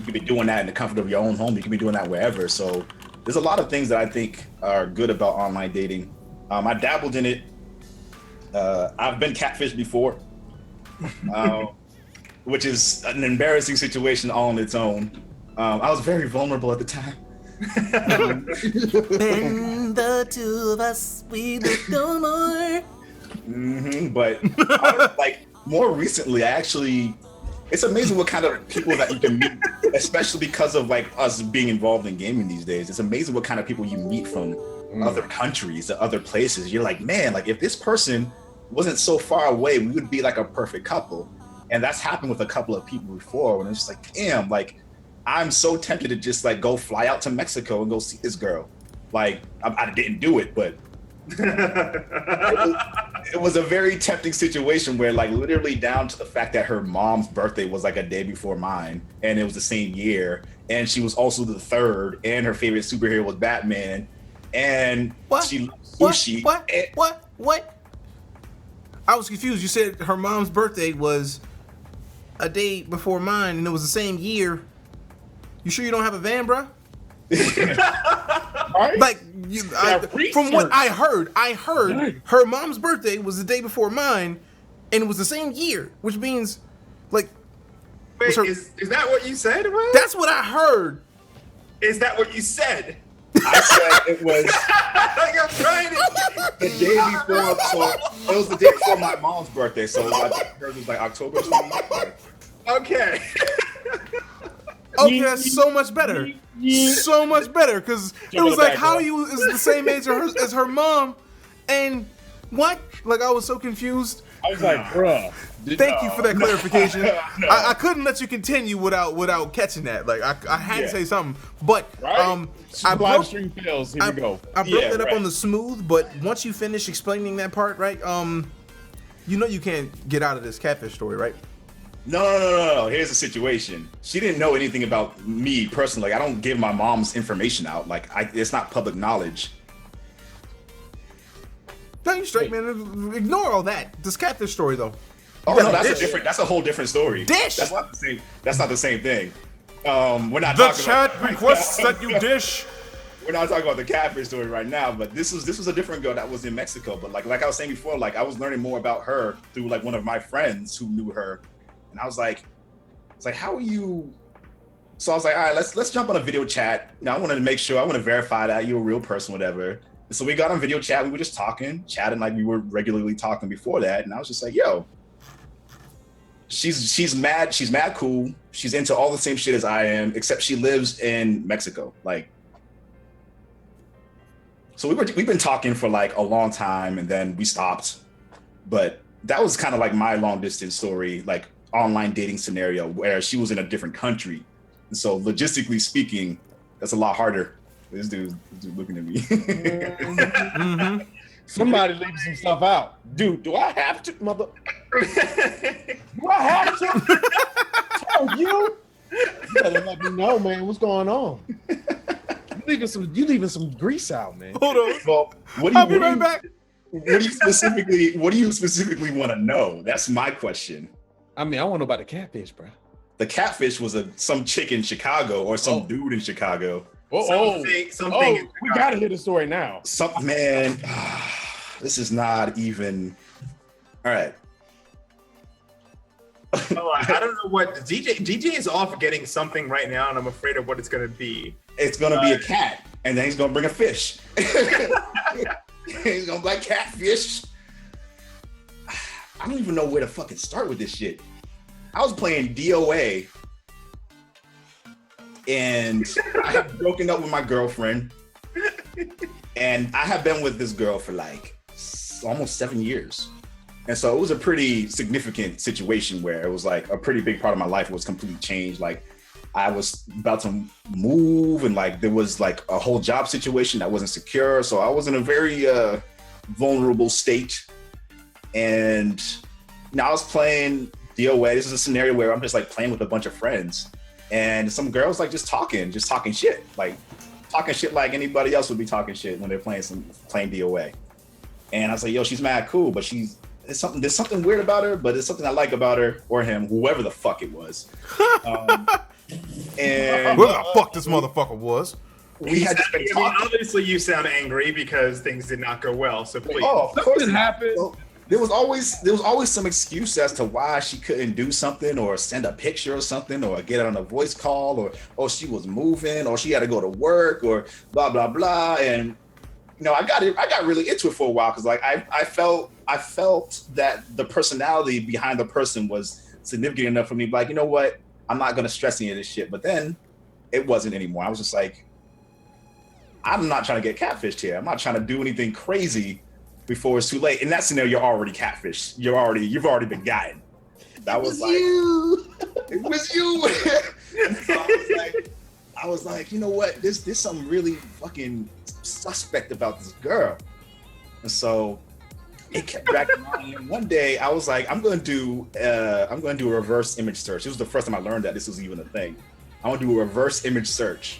could be doing that in the comfort of your own home. You can be doing that wherever. So there's a lot of things that I think are good about online dating. I dabbled in it. I've been catfished before, which is an embarrassing situation all on its own. I was very vulnerable at the time. When the two of us, we look no more. But like more recently, it's amazing what kind of people that you can meet, especially because of like us being involved in gaming these days. It's amazing what kind of people you meet from other countries, other places. You're like, man, like if this person wasn't so far away, we would be like a perfect couple. And that's happened with a couple of people before when it's just like, damn, like I'm so tempted to just like go fly out to Mexico and go see this girl. Like I didn't do it, but it was a very tempting situation where like literally down to the fact that her mom's birthday was like a day before mine and it was the same year, and she was also the third, and her favorite superhero was Batman, and she loved sushi. What? I was confused. You said her mom's birthday was a day before mine and it was the same year. You sure you don't have a van, bro? Right? Like from what I heard her mom's birthday was the day before mine and it was the same year, which means like wait, is that what you said, bro? That's what I heard. Is that what you said? I said it was Like I'm trying to the day before, so it was the day before my mom's birthday, so I think hers was like October or something. Okay. Okay, that's so much better. So much better, because it was like, how you is the same age as her mom, and what? Like I was so confused. I was like, bruh. Thank you for that clarification. I couldn't let you continue without catching that. Like I had to say something, but live stream fails. Here we go. I broke that up on the smooth, but once you finish explaining that part, right? You know you can't get out of this catfish story, right? No. Here's the situation. She didn't know anything about me personally. Like, I don't give my mom's information out. Like, it's not public knowledge. No, you straight, man. Ignore all that. This catfish story, though. Oh no, that's a whole different story. Dish. That's not the same. That's not the same thing. We're not The talking chat about requests that you dish. We're not talking about the catfish story right now, but this was a different girl that was in Mexico. But like I was saying before, like I was learning more about her through like one of my friends who knew her. And I was like, how are you? So I was like, all right, let's jump on a video chat. You know, I wanted to make sure, I want to verify that you're a real person, whatever. And so we got on video chat. We were just chatting like we were regularly talking before that. And I was just like, yo, she's mad cool. She's into all the same shit as I am, except she lives in Mexico. Like, so we've been talking for like a long time, and then we stopped. But that was kind of like my long distance story, like online dating scenario where she was in a different country. And so logistically speaking, that's a lot harder. This dude looking at me. Mm-hmm. Somebody leave some stuff out. Dude, do I have to, mother? Do I have to tell you? You better let me know, man. What's going on? You leaving some grease out, man. Hold on. Well, I'll be right back. What do you specifically want to know? That's my question. I mean, I want to know about the catfish, bro. The catfish was some chick in Chicago or some dude in Chicago. Something we gotta hear the story now. Man, this is not even. All right. I don't know what DJ is off getting something right now, and I'm afraid of what it's gonna be. It's gonna be a cat, and then he's gonna bring a fish. He's gonna be like catfish. I don't even know where to fucking start with this shit. I was playing DOA, and I had broken up with my girlfriend, and I have been with this girl for like almost 7 years. And so it was a pretty significant situation where it was like a pretty big part of my life was completely changed. Like I was about to move, and like there was like a whole job situation that wasn't secure, so I was in a very vulnerable state. And now I was playing DOA. This is a scenario where I'm just like playing with a bunch of friends, and some girls like just talking shit, like anybody else would be talking shit when they're playing DOA. And I was like, yo, she's mad cool, but there's something weird about her, but it's something I like about her, or him, whoever the fuck it was. And whoever the fuck this motherfucker was. We had just been talking. Obviously, you sound angry because things did not go well. So please. Oh, of course it happened. Well, there was always some excuse as to why she couldn't do something, or send a picture or something, or get on a voice call, or she was moving, or she had to go to work, or blah blah blah. And I got really into it for a while, because like I felt that the personality behind the person was significant enough for me. Like, you know what? I'm not gonna stress any of this shit. But then it wasn't anymore. I was just like, I'm not trying to get catfished here. I'm not trying to do anything crazy before it's too late. In that scenario, you're already catfished. You've already been gotten. That was like, it was you. So I was like, you know what? There's something really fucking suspect about this girl. And so it kept dragging on. And one day I was like, I'm going to do a reverse image search. It was the first time I learned that this was even a thing. I want to do a reverse image search.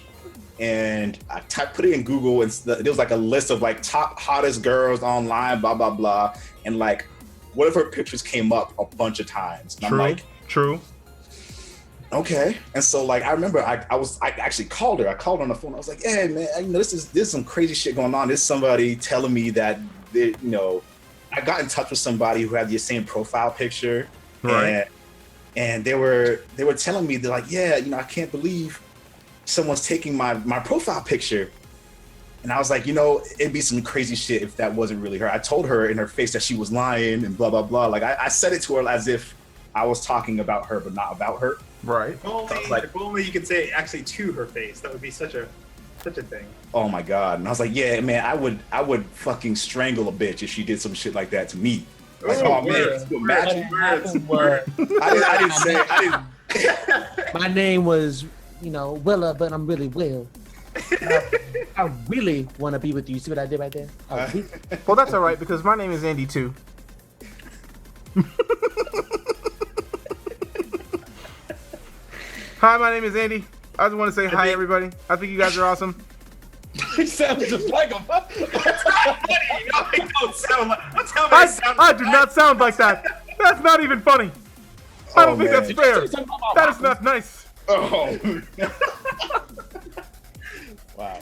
And I put it in Google, and there was like a list of like top hottest girls online, blah, blah, blah. And like, one of her pictures came up a bunch of times. And I'm like, true. Okay. And so like, I remember I actually called her. I called her on the phone. I was like, hey man, this is some crazy shit going on. There's somebody telling me that, I got in touch with somebody who had the same profile picture. Right. And they were telling me, they're like, yeah, I can't believe someone's taking my profile picture. And I was like, it'd be some crazy shit if that wasn't really her. I told her in her face that she was lying and blah, blah, blah. Like I said it to her as if I was talking about her, but not about her. Right. If only you could say it actually to her face. That would be such a thing. Oh my God. And I was like, yeah, man, I would fucking strangle a bitch if she did some shit like that to me. Like, oh man, can you imagine? I didn't. My name was, Willa, but I'm really Will. I really want to be with you. You see what I did right there? Well, that's all right, because my name is Andy too. Hi, my name is Andy. I just want to say hi, everybody. I think you guys are awesome. He sounds just like him. I don't sound like. Don't tell me I sound I do not sound like that. That's not even funny. I don't think that's fair. That is not nice. Oh. Wow.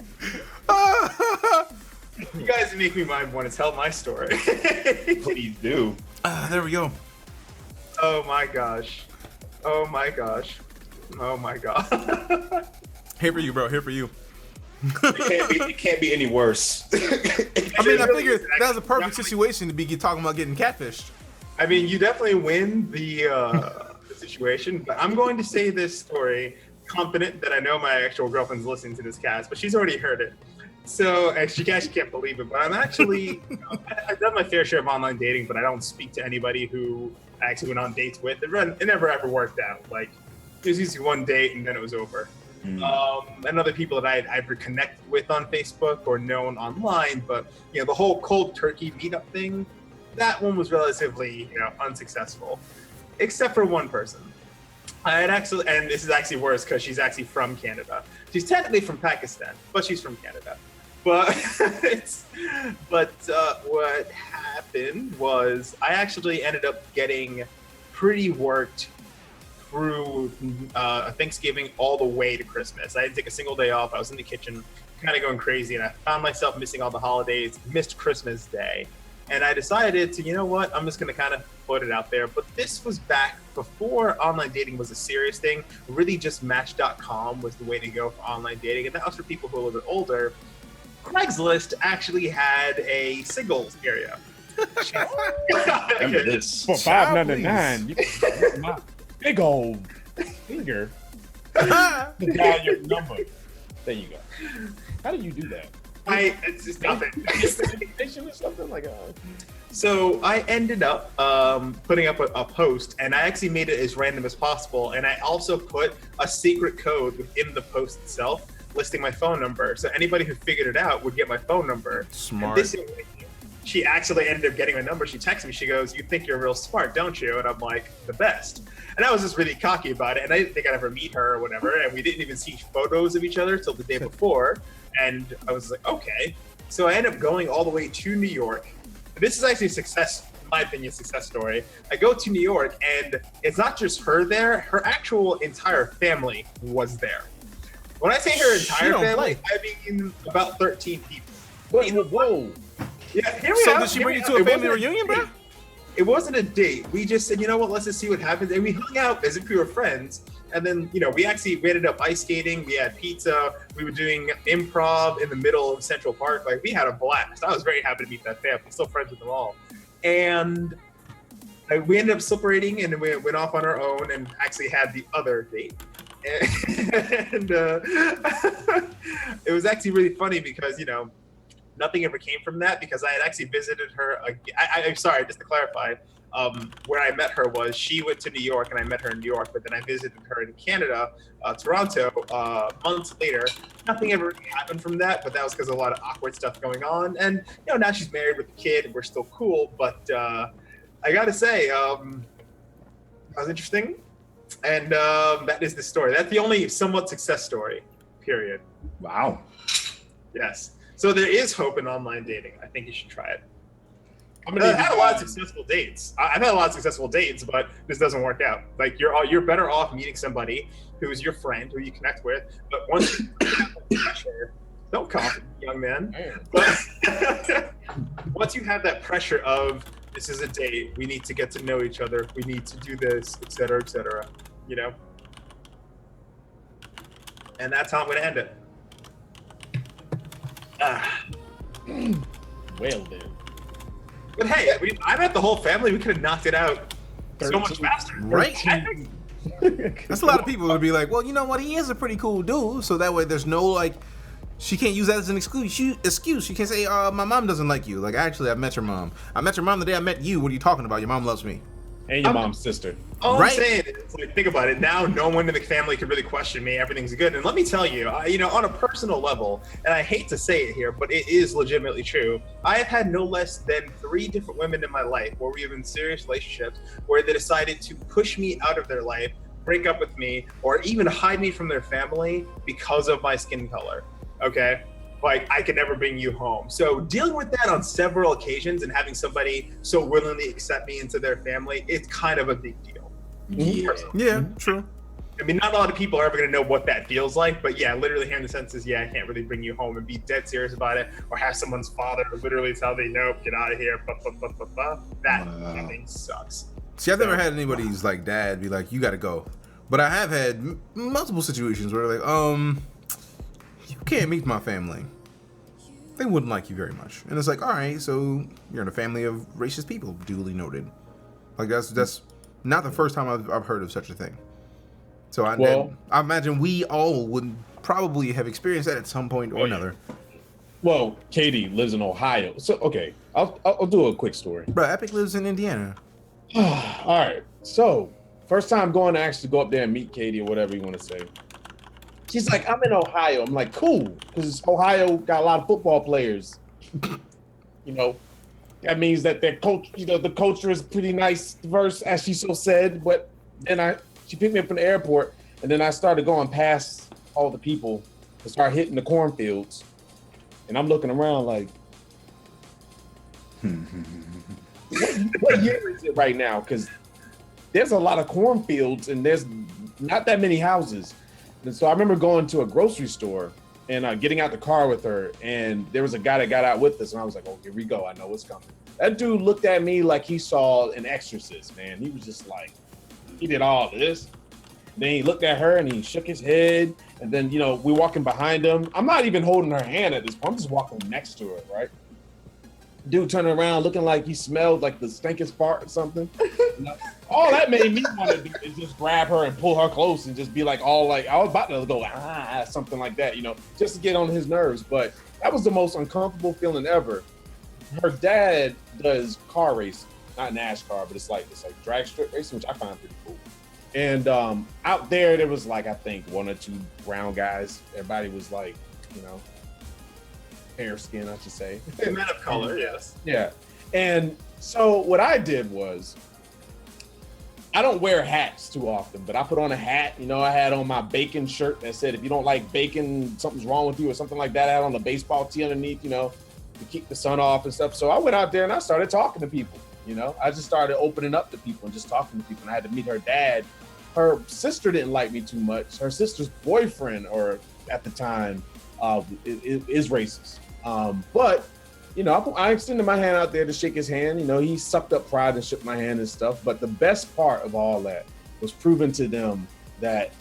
You guys make me want to tell my story. Please do. There we go. Oh my gosh. Oh my gosh. Oh my god. Here for you, bro. Here for you. It can't be any worse. I mean, I figured that was a perfect situation to be talking about getting catfished. I mean, you definitely win the situation, but I'm going to say this story confident that I know my actual girlfriend's listening to this cast, but she's already heard it. So, and she can't believe it, but I'm actually, I've done my fair share of online dating, but I don't speak to anybody who I actually went on dates with. It never ever worked out. Like, it was usually one date and then it was over. And other people that I had either connected with on Facebook or known online, but the whole cold turkey meetup thing, that one was relatively unsuccessful, except for one person. I had actually, and this is actually worse because she's actually from Canada. She's technically from Pakistan, but she's from Canada. But what happened was I actually ended up getting pretty worked through Thanksgiving all the way to Christmas. I didn't take a single day off. I was in the kitchen kind of going crazy, and I found myself missing all the holidays, missed Christmas Day. And I decided to, I'm just going to kind of put it out there. But this was back before online dating was a serious thing. Really just Match.com was the way to go for online dating. And that was for people who are a little bit older. Craigslist actually had a singles area. Remember this. For $5.99, you can my big old finger to dial your number. There you go. How do you do that? It's just nothing. Or something like So I ended up putting up a post, and I actually made it as random as possible. And I also put a secret code within the post itself, listing my phone number. So anybody who figured it out would get my phone number. Smart. And she actually ended up getting my number. She texted me. She goes, "You think you're real smart, don't you?" And I'm like, "The best." And I was just really cocky about it. And I didn't think I'd ever meet her or whatever. And we didn't even see photos of each other till the day before. And I was like, okay. So I ended up going all the way to New York. This is actually a success, in my opinion, success story. I go to New York, and it's not just her there. Her actual entire family was there. When I say her entire family, I mean about 13 people. whoa. Yeah, here we So are. did she Here bring we you are. to a It family wasn't reunion, bro? It wasn't a date. We just said, you know what, let's just see what happens. And we hung out as if we were friends. And then, we ended up ice skating. We had pizza. We were doing improv in the middle of Central Park. Like, we had a blast. I was very happy to meet that family. I'm still friends with them all. And we ended up separating, and we went off on our own and actually had the other date. And it was actually really funny because, nothing ever came from that, because I had actually visited her. I'm sorry, just to clarify, where I met her was she went to New York and I met her in New York, but then I visited her in Canada, Toronto, months later. Nothing ever happened from that, but that was because of a lot of awkward stuff going on. And now she's married with a kid and we're still cool. But I gotta say, that was interesting. And that is the story. That's the only somewhat success story, period. Wow. Yes. So there is hope in online dating. I think you should try it. I've had a lot of successful dates. I've had a lot of successful dates, but this doesn't work out. Like, you're better off meeting somebody who is your friend, who you connect with. But once you have that pressure, don't cough, young man. But once you have that pressure of, this is a date, we need to get to know each other, we need to do this, et cetera, and that's how I'm going to end it. Well, then. But hey, I met the whole family. We could have knocked it out so much faster. Right? That's a lot of people would be like, well, you know what? He is a pretty cool dude. So that way there's no, she can't use that as an excuse. She can't say, my mom doesn't like you. Like, actually, I met your mom. I met your mom the day I met you. What are you talking about? Your mom loves me. And your mom's sister. All I'm saying is, think about it. Now, no one in the family could really question me. Everything's good. And let me tell you, on a personal level, and I hate to say it here, but it is legitimately true. I have had no less than 3 different women in my life where we have been in serious relationships where they decided to push me out of their life, break up with me, or even hide me from their family because of my skin color. Okay? Like, I could never bring you home. So dealing with that on several occasions and having somebody so willingly accept me into their family, it's kind of a big deal. Yeah, true. I mean, not a lot of people are ever going to know what that feels like, but yeah, literally hearing the sentences, I can't really bring you home, and be dead serious about it, or have someone's father literally tell me, nope, get out of here, that thing sucks. See, I've never had anybody's dad be like, you got to go. But I have had multiple situations where they're like, you can't meet my family. They wouldn't like you very much. And it's like, all right, so you're in a family of racist people, duly noted. Like, that's not the first time I've heard of such a thing. So I imagine we all would probably have experienced that at some point or another. Well, Katie lives in Ohio. So, okay, I'll do a quick story. Bro, Epic lives in Indiana. All right, so first time going to actually go up there and meet Katie, or whatever you want to say. She's like, I'm in Ohio. I'm like, cool, because Ohio got a lot of football players. That means that their culture, the culture is pretty nice, diverse, as she so said. But then she picked me up from the airport, and then I started going past all the people and start hitting the cornfields. And I'm looking around like, what year is it right now? Because there's a lot of cornfields and there's not that many houses. And so I remember going to a grocery store and getting out the car with her, and there was a guy that got out with us, and I was like, oh, here we go. I know what's coming. That dude looked at me like he saw an exorcist, man. He was just like, he did all this. Then he looked at her and he shook his head. And then, we're walking behind him. I'm not even holding her hand at this point. I'm just walking next to her, right? dude turning around looking like he smelled like the stinkest fart or something. All that made me want to do is just grab her and pull her close and just be like, all like, I was about to go, something like that, just to get on his nerves. But that was the most uncomfortable feeling ever. Her dad does car racing, not NASCAR, but it's like drag strip racing, which I find pretty cool. And out there was like, I think 1 or 2 brown guys. Everybody was like, fair skin, I should say. Men of color, yes. Yeah. And so what I did was, I don't wear hats too often, but I put on a hat. I had on my bacon shirt that said, if you don't like bacon, something's wrong with you or something like that. I had on a baseball tee underneath, to keep the sun off and stuff. So I went out there and I started talking to people, I just started opening up to people and just talking to people. And I had to meet her dad. Her sister didn't like me too much. Her sister's boyfriend, or at the time, is racist. But I extended my hand out there to shake his hand. He sucked up pride and shook my hand and stuff. But the best part of all that was proving to them that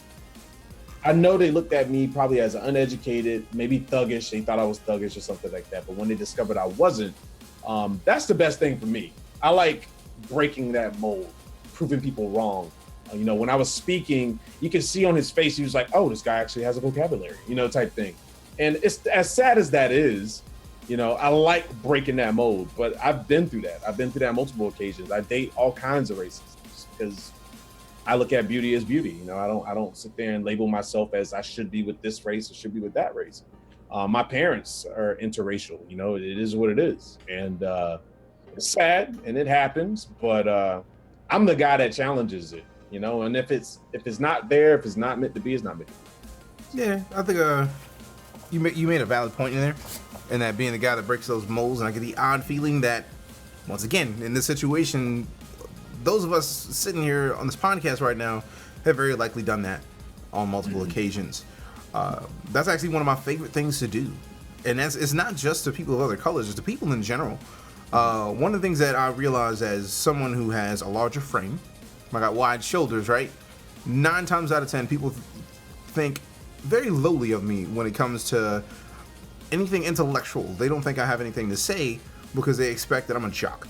I know they looked at me probably as an uneducated, maybe thuggish. They thought I was thuggish or something like that. But when they discovered I wasn't, that's the best thing for me. I like breaking that mold, proving people wrong. When I was speaking, you could see on his face, he was like, oh, this guy actually has a vocabulary, type thing. And it's as sad as that is, I like breaking that mold, but I've been through that. I've been through that on multiple occasions. I date all kinds of races because I look at beauty as beauty. I don't sit there and label myself as I should be with this race or should be with that race. My parents are interracial. It is what it is. And it's sad and it happens, but I'm the guy that challenges it. And if it's not there, if it's not meant to be, it's not meant to be. Yeah, I think you made a valid point in there, and that being the guy that breaks those molds, and I get the odd feeling that, once again, in this situation, those of us sitting here on this podcast right now have very likely done that on multiple occasions. That's actually one of my favorite things to do, and it's not just to people of other colors, it's to people in general. One of the things that I realize as someone who has a larger frame, I got wide shoulders, right? 9 times out of 10, people think very lowly of me when it comes to anything intellectual. They don't think I have anything to say because they expect that I'm a jock.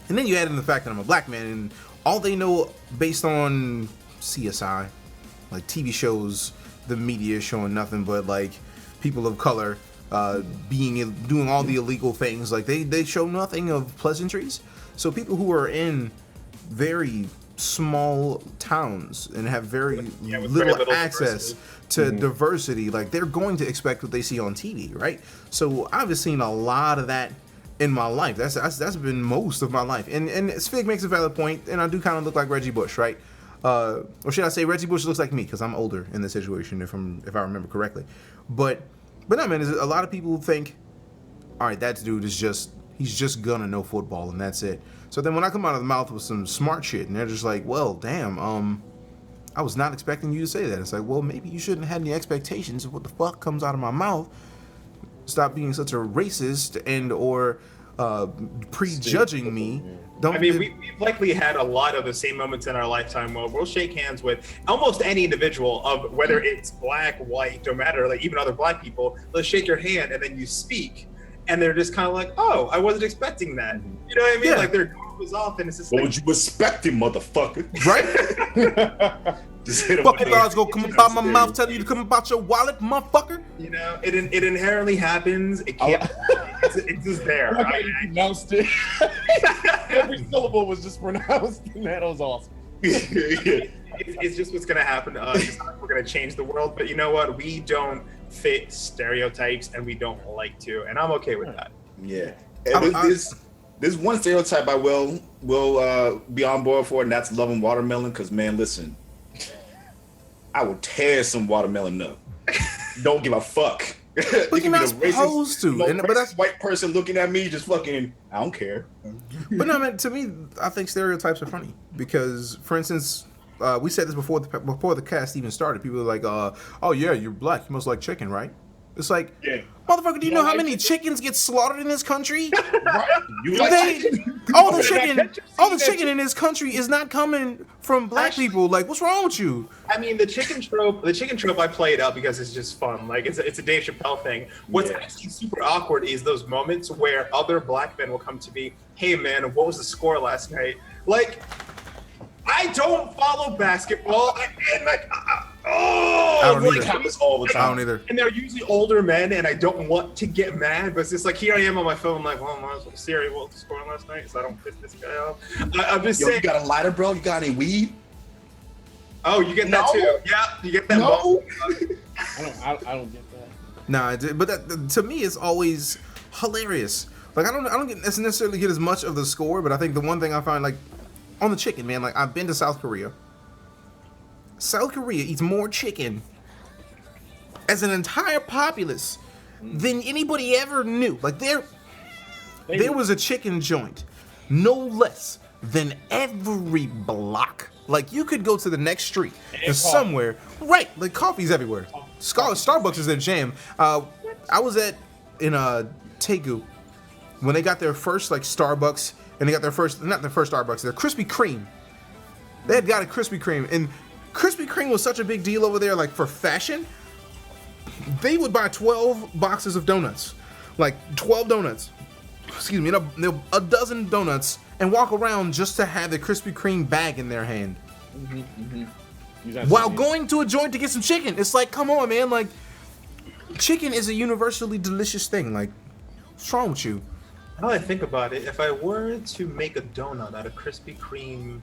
And then you add in the fact that I'm a black man, and all they know based on CSI, like TV shows, the media showing nothing but like people of color doing all the illegal things. Like they show nothing of pleasantries. So people who are in very small towns and have very little access to diversity, like they're going to expect what they see on TV, right? So I've just seen a lot of that in my life. That's been most of my life. And Svig makes a valid point, and I do kind of look like Reggie Bush, right? Or should I say Reggie Bush looks like me because I'm older in this situation, if I remember correctly. But no, man, a lot of people think, all right, that dude he's just gonna know football and that's it. So then when I come out of the mouth with some smart shit, and they're just like, well, damn, I was not expecting you to say that. It's like, well, maybe you shouldn't have any expectations of what the fuck comes out of my mouth. Stop being such a racist and or prejudging me. We've likely had a lot of the same moments in our lifetime where we'll shake hands with almost any individual, of whether it's black, white, no matter, like even other black people. They'll shake your hand and then you speak, and they're just kind of like, oh, I wasn't expecting that. You know what I mean? Yeah. Like their guard was off, and it's just What like, would you expect him, motherfucker? Right? Just hit him Fuck with you guys the- gonna come about my mouth telling you to come about your wallet, motherfucker. it inherently happens. It can't. it's just there. Like how you pronounced it. Every syllable was just pronounced, and that was awesome. It's just what's gonna happen to us. It's not like we're gonna change the world, but you know what? We don't fit stereotypes, and we don't like to, and I'm okay with that. Yeah. And there's one stereotype I will be on board for, and that's loving watermelon. Because man, listen, I will tear some watermelon up. Don't give a fuck. But you're not supposed to. But that's white person looking at me, just fucking. I don't care. But no, man. To me, I think stereotypes are funny because, for instance, we said this before the cast even started. People are like, "Oh yeah, you're black. You must like chicken, right?" It's like, Yeah. motherfucker, do you know how many chickens get slaughtered in this country? Right? You like chicken? all the chicken in this country is not coming from black people. Like, what's wrong with you? I mean, the chicken trope I play it out because it's just fun. Like, it's a Dave Chappelle thing. What's actually super awkward is those moments where other black men will come to me, hey man, what was the score last night? Like, I don't follow basketball, and like, I don't like, either. happens all the time. I don't either. And they're usually older men, and I don't want to get mad, but it's just like, here I am on my phone, like, well, I was Siri, what was the score last night, so I don't piss this guy off. I'm just saying. You got a lighter, bro? You got any weed? Oh, you get that too? Yeah, you get that. No. I don't get that. Nah, but that, to me, it's always hilarious. Like, I don't necessarily get as much of the score, but I think the one thing I find, like, on the chicken, man, like, I've been to South Korea. South Korea eats more chicken as an entire populace than anybody ever knew. Like, there was a chicken joint, no less than every block. Like, you could go to the next street and somewhere, right? Like, coffee's everywhere. Starbucks is their jam. I was in Daegu when they got their first like Starbucks, and they got their first Starbucks, their Krispy Kreme. They had got a Krispy Kreme, and Krispy Kreme was such a big deal over there, like for fashion. They would buy 12 boxes of donuts, like 12 donuts, excuse me, a dozen donuts, and walk around just to have the Krispy Kreme bag in their hand. While going to a joint to get some chicken. It's like, come on, man, like, chicken is a universally delicious thing. Like, what's wrong with you? Now that I think about it, if I were to make a donut out of Krispy Kreme,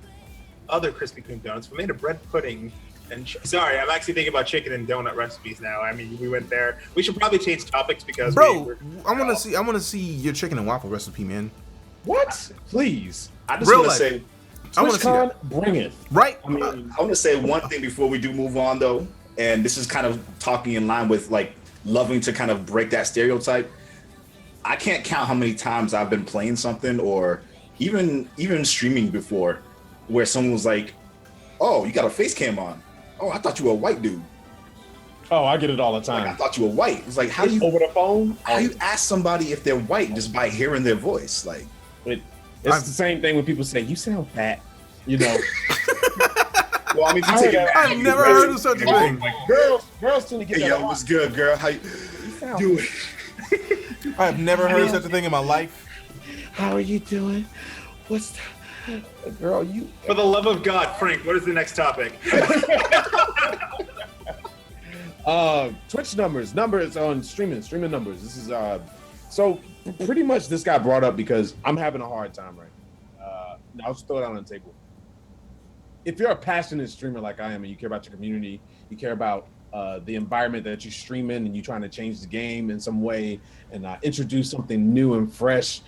other Krispy Kreme donuts, if I made a bread pudding, and sorry, I'm actually thinking about chicken and donut recipes now. I mean, we went there. We should probably change topics because bro, I want to see your chicken and waffle recipe, man. What? Please. I just want to say, I want to see that. Bring it. Right. I want to say one thing before we do move on, though, and this is kind of talking in line with like loving to kind of break that stereotype. I can't count how many times I've been playing something or even streaming before where someone was like, "Oh, you got a face cam on. Oh, I thought you were a white dude." Oh, I get it all the time. Like, I thought you were white. It's like, how do you over the phone? How do you ask somebody if they're white just by hearing their voice? Like, it's the same thing when people say, "You sound fat," you know. Well, I mean, I've never heard of such a thing. Like, girls tend to get that. Yo, what's good, girl? How you doing? I've never heard of such a thing in my life. How are you doing? What's girl? You. For the love of God, Frank, what is the next topic? Twitch numbers on streaming numbers. This is so pretty much this got brought up because I'm having a hard time right now. I'll just throw it out on the table. If you're a passionate streamer like I am, and you care about your community, you care about the environment that you stream in, and you're trying to change the game in some way and introduce something new and fresh.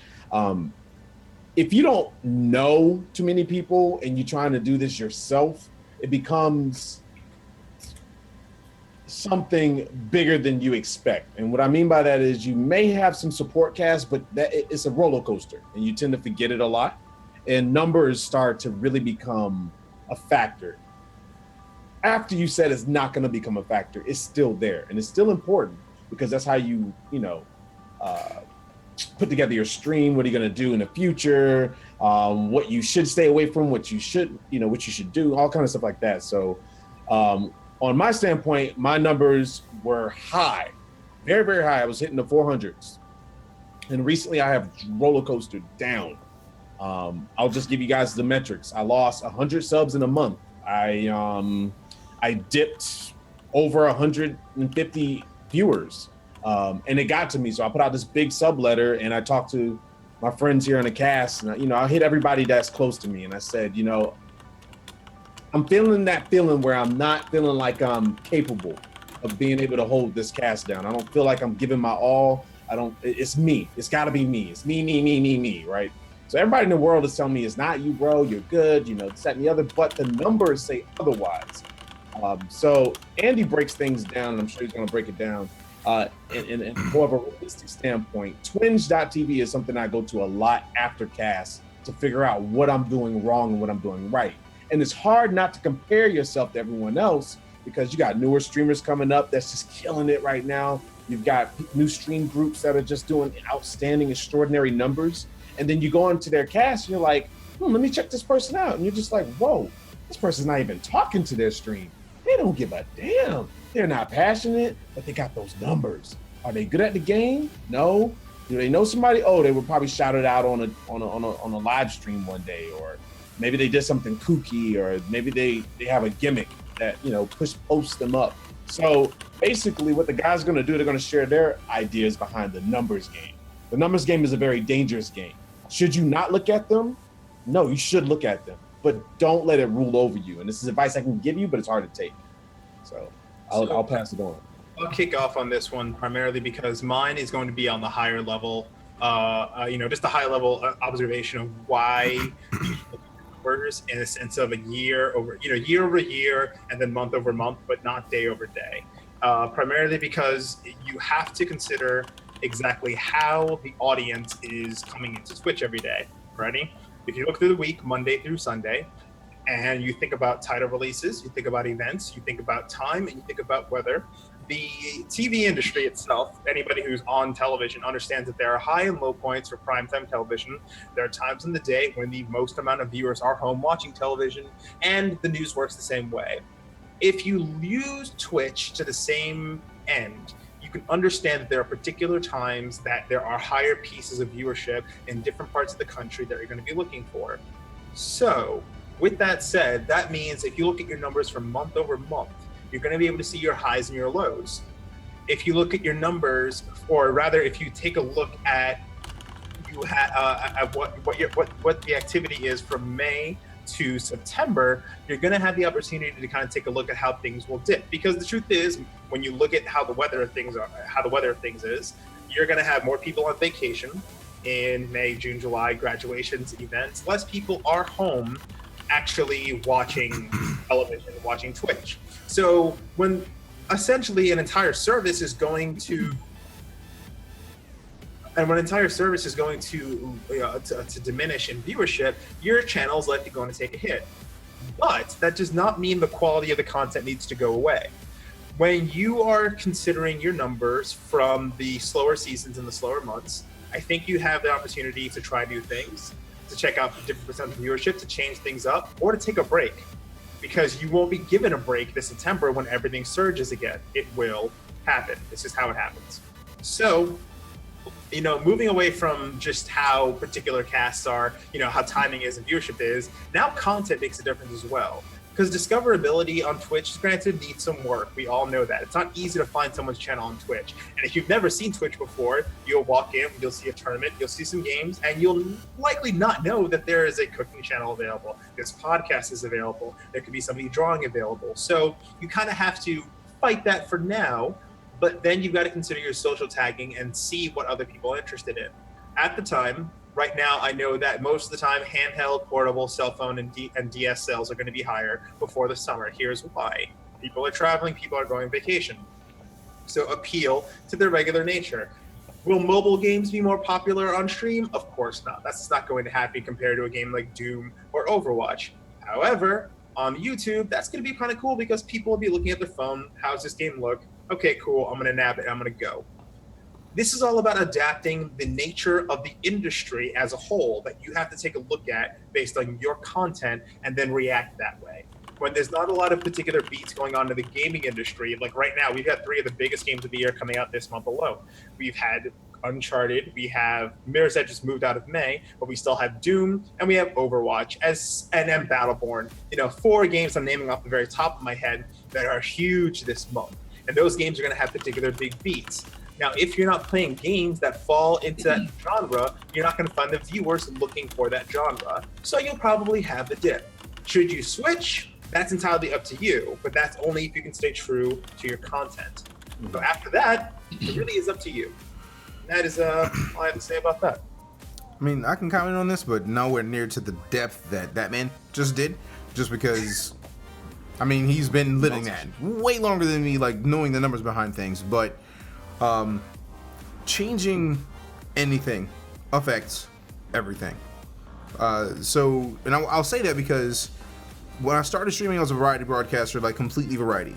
If you don't know too many people and you're trying to do this yourself, it becomes something bigger than you expect. And what I mean by that is you may have some support cast, but it's a roller coaster and you tend to forget it a lot. And numbers start to really become a factor. After you said it's not going to become a factor, it's still there and it's still important because that's how you put together your stream. What are you going to do in the future? What you should stay away from, what you should do, all kind of stuff like that. So on my standpoint, my numbers were high, very, very high. I was hitting the 400s. And recently I have roller coastered down. I'll just give you guys the metrics. I lost 100 subs in a month. I dipped over 150 viewers. And it got to me. So I put out this big sub letter and I talked to my friends here on the cast. And, I hit everybody that's close to me. And I said, I'm feeling that feeling where I'm not feeling like I'm capable of being able to hold this cast down. I don't feel like I'm giving my all. It's me. It's got to be me. It's me, right? So everybody in the world is telling me it's not you, bro. You're good, this, that, and the other. But the numbers say otherwise. So Andy breaks things down, and I'm sure he's going to break it down in more of a realistic standpoint. Twinge.tv is something I go to a lot after cast to figure out what I'm doing wrong and what I'm doing right. And it's hard not to compare yourself to everyone else because you got newer streamers coming up that's just killing it right now. You've got new stream groups that are just doing outstanding, extraordinary numbers. And then you go into their cast and you're like, let me check this person out. And you're just like, whoa, this person's not even talking to their stream. They don't give a damn. They're not passionate, but they got those numbers. Are they good at the game? No. Do they know somebody? Oh, they were probably shouted out on a live stream one day, or maybe they did something kooky, or maybe they have a gimmick that, posts them up. So basically what the guys are going to do, they're going to share their ideas behind the numbers game. The numbers game is a very dangerous game. Should you not look at them? No, you should look at them, but don't let it rule over you. And this is advice I can give you, but it's hard to take. So I'll pass it on. I'll kick off on this one primarily because mine is going to be on the higher level, just a high level observation of why numbers in a sense of year over year and then month over month, but not day over day. Primarily because you have to consider exactly how the audience is coming into Twitch every day. Ready? If you look through the week, Monday through Sunday, and you think about title releases, you think about events, you think about time, and you think about weather, the TV industry itself, anybody who's on television understands that there are high and low points for primetime television. There are times in the day when the most amount of viewers are home watching television, and the news works the same way. If you use Twitch to the same end, you can understand that there are particular times that there are higher pieces of viewership in different parts of the country that you're going to be looking for. So, with that said, that means if you look at your numbers from month over month, you're going to be able to see your highs and your lows. If you look at your numbers, or rather, if you take a look at what the activity is from May to September, you're going to have the opportunity to kind of take a look at how things will dip. Because the truth is, when you look at how the weather of things is, you're going to have more people on vacation in May, June, July, graduations, events. Less people are home actually watching television, watching Twitch. So when essentially an entire service is going to diminish in viewership, your channel is likely going to take a hit. But that does not mean the quality of the content needs to go away. When you are considering your numbers from the slower seasons and the slower months, I think you have the opportunity to try new things, to check out the different percent of viewership, to change things up, or to take a break. Because you won't be given a break this September when everything surges again. It will happen. This is how it happens. So, moving away from just how particular casts are, how timing is and viewership is, now content makes a difference as well. Because discoverability on Twitch, granted, needs some work. We all know that. It's not easy to find someone's channel on Twitch. And if you've never seen Twitch before, you'll walk in, you'll see a tournament, you'll see some games, and you'll likely not know that there is a cooking channel available. This podcast is available. There could be somebody drawing available. So you kind of have to fight that for now, but then you've got to consider your social tagging and see what other people are interested in. At the time, right now, I know that most of the time, handheld, portable, cell phone, and DS sales are going to be higher before the summer. Here's why. People are traveling, people are going on vacation. So appeal to their regular nature. Will mobile games be more popular on stream? Of course not. That's not going to happen compared to a game like Doom or Overwatch. However, on YouTube, that's going to be kind of cool because people will be looking at their phone. How's this game look? Okay, cool. I'm going to nab it. I'm going to go. This is all about adapting the nature of the industry as a whole that you have to take a look at based on your content and then react that way. When there's not a lot of particular beats going on in the gaming industry, like right now, we've had 3 of the biggest games of the year coming out this month alone. We've had Uncharted, we have Mirror's Edge just moved out of May, but we still have Doom, and we have Overwatch, and then Battleborn. 4 games I'm naming off the very top of my head that are huge this month. And those games are going to have particular big beats. Now, if you're not playing games that fall into that genre, you're not going to find the viewers looking for that genre. So you'll probably have the dip. Should you switch? That's entirely up to you, but that's only if you can stay true to your content. So after that, it really is up to you. That is all I have to say about that. I mean, I can comment on this, but nowhere near to the depth that man just did, just because, I mean, he's been living that way longer than me, like knowing the numbers behind things, but changing anything affects everything. So, and I'll say that because when I started streaming, I was a variety broadcaster, like completely variety.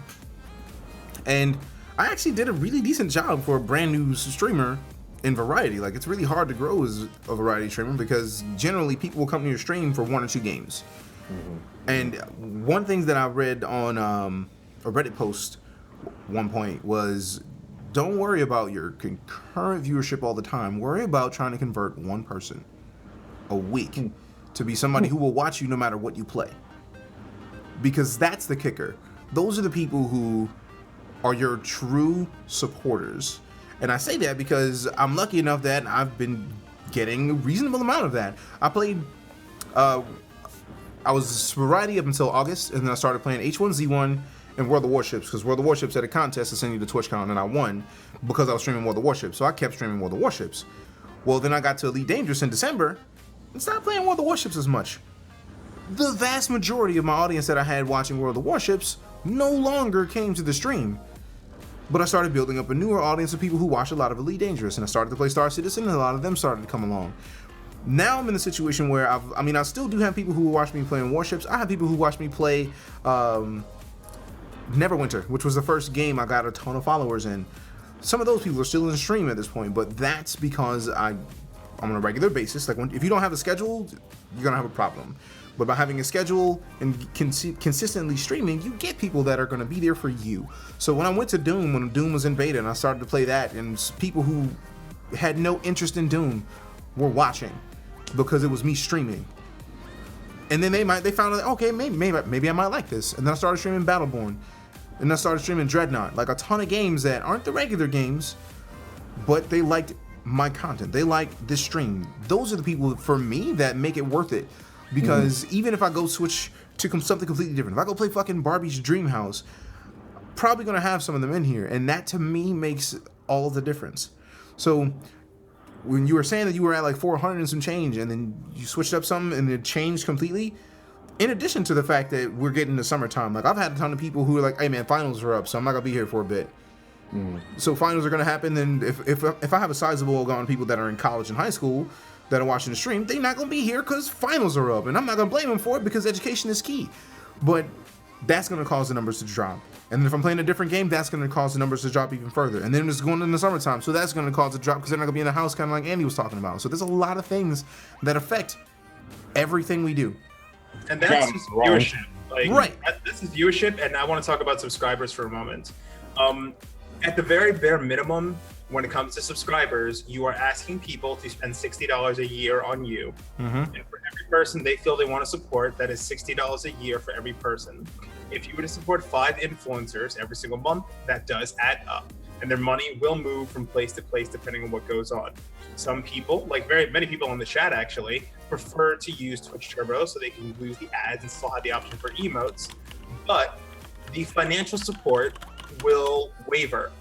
And I actually did a really decent job for a brand new streamer in variety. Like, it's really hard to grow as a variety streamer because generally people will come to your stream for 1 or 2 games. And one thing that I read on a Reddit post one point was, don't worry about your concurrent viewership all the time. Worry about trying to convert one person a week to be somebody who will watch you no matter what you play. Because that's the kicker. Those are the people who are your true supporters. And I say that because I'm lucky enough that I've been getting a reasonable amount of that. I played, I was variety up until August, and then I started playing H1Z1 and World of Warships, because World of Warships had a contest to send you the Twitch count, and I won because I was streaming World of Warships. So I kept streaming World of Warships. Well, then I got to Elite Dangerous in December and stopped playing World of Warships as much. The vast majority of my audience that I had watching World of Warships no longer came to the stream. But I started building up a newer audience of people who watch a lot of Elite Dangerous, and I started to play Star Citizen, and a lot of them started to come along. Now I'm in a situation where I still do have people who watch me playing Warships. I have people who watch me play Neverwinter, which was the first game I got a ton of followers in. Some of those people are still in the stream at this point, but that's because I'm on a regular basis. Like, if you don't have a schedule, you're gonna have a problem. But by having a schedule and consistently streaming, you get people that are going to be there for you. So when I went to Doom, when Doom was in beta, and I started to play that, and people who had no interest in Doom were watching because it was me streaming. And then they found out, okay, maybe I might like this. And then I started streaming Battleborn, and then I started streaming Dreadnought, like a ton of games that aren't the regular games, but they liked my content. They liked this stream. Those are the people for me that make it worth it. Because even if I go switch to something completely different, if I go play fucking Barbie's Dream House, probably gonna have some of them in here, and that to me makes all of the difference. So when you were saying that you were at like 400 and some change, and then you switched up something and it changed completely, in addition to the fact that we're getting to summertime, like I've had a ton of people who are like, hey man, finals are up, so I'm not gonna be here for a bit. So finals are gonna happen, and if I have a sizable amount of people that are in college and high school that are watching the stream, they're not gonna be here because finals are up, and I'm not gonna blame them for it because education is key. But that's gonna cause the numbers to drop. And then if I'm playing a different game, that's gonna cause the numbers to drop even further. And then it's going in the summertime, so that's gonna cause a drop because they're not gonna be in the house, kind of like Andy was talking about. So there's a lot of things that affect everything we do. And that's just viewership. Like, right. This is viewership, and I want to talk about subscribers for a moment. At the very bare minimum, when it comes to subscribers, you are asking people to spend $60 a year on you. And for every person they feel they want to support, that is $60 a year for every person. If you were to support 5 influencers every single month, that does add up. And their money will move from place to place depending on what goes on. Some people, like very many people in the chat actually, prefer to use Twitch Turbo so they can lose the ads and still have the option for emotes. But the financial support will waver.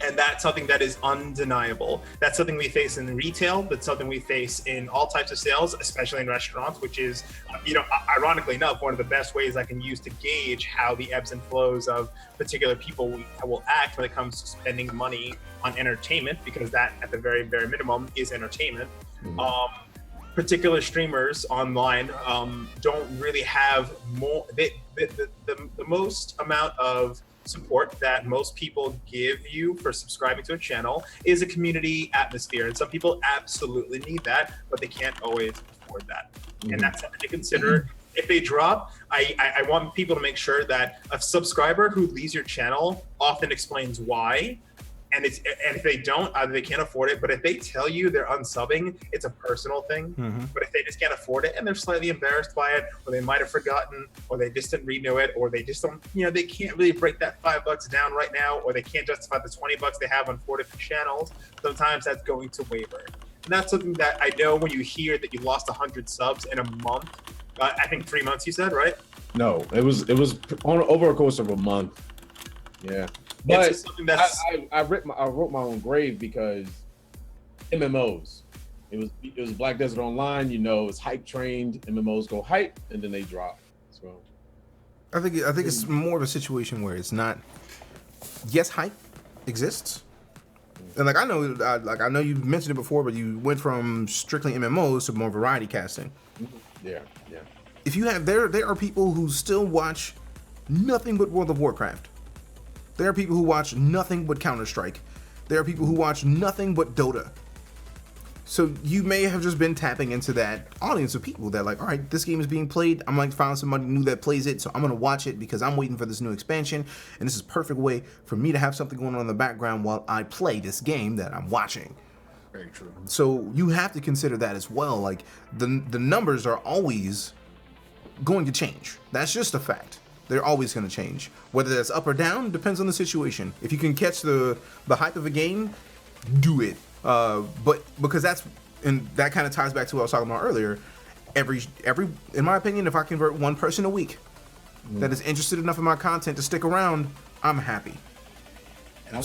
And that's something that is undeniable. That's something we face in retail. That's something we face in all types of sales, especially in restaurants, which is, ironically enough, one of the best ways I can use to gauge how the ebbs and flows of particular people will act when it comes to spending money on entertainment, because that, at the very, very minimum, is entertainment. Particular streamers online don't really have more. The most amount of support that most people give you for subscribing to a channel is a community atmosphere, and some people absolutely need that, but they can't always afford that. And that's something to consider. If they drop, I want people to make sure that a subscriber who leaves your channel often explains why. And if they don't, either they can't afford it, but if they tell you they're unsubbing, it's a personal thing. But if they just can't afford it and they're slightly embarrassed by it, or they might have forgotten, or they just didn't renew it, or they just don't, they can't really break that $5 down right now, or they can't justify the $20 they have on 4 different channels, sometimes that's going to waver. And that's something that I know when you hear that you lost 100 subs in a month. I think 3 months you said, right? No, it was over a course of a month. Yeah. But it's something that's I wrote my own grave because MMOs. It was Black Desert Online. It's hype trained. MMOs go hype and then they drop. So I think it's more of a situation where it's not. Yes, hype exists, and I know you mentioned it before, but you went from strictly MMOs to more variety casting. Yeah. If you have there are people who still watch nothing but World of Warcraft. There are people who watch nothing but Counter-Strike. There are people who watch nothing but Dota. So you may have just been tapping into that audience of people that like, all right, this game is being played. I'm going to find somebody new that plays it, so I'm going to watch it because I'm waiting for this new expansion, and this is a perfect way for me to have something going on in the background while I play this game that I'm watching. Very true. So you have to consider that as well. Like the numbers are always going to change. That's just a fact. They're always going to change. Whether that's up or down depends on the situation. If you can catch the hype of a game, do it. But because that kind of ties back to what I was talking about earlier. Every in my opinion, if I convert one person a week that is interested enough in my content to stick around, I'm happy. And I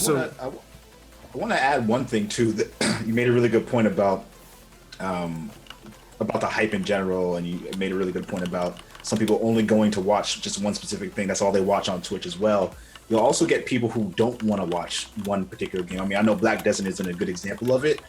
want to add one thing too. That you made a really good point about the hype in general, and you made a really good point about some people only going to watch just one specific thing. That's all they watch on Twitch as well. You'll also get people who don't want to watch one particular game. I mean, I know Black Desert isn't a good example of it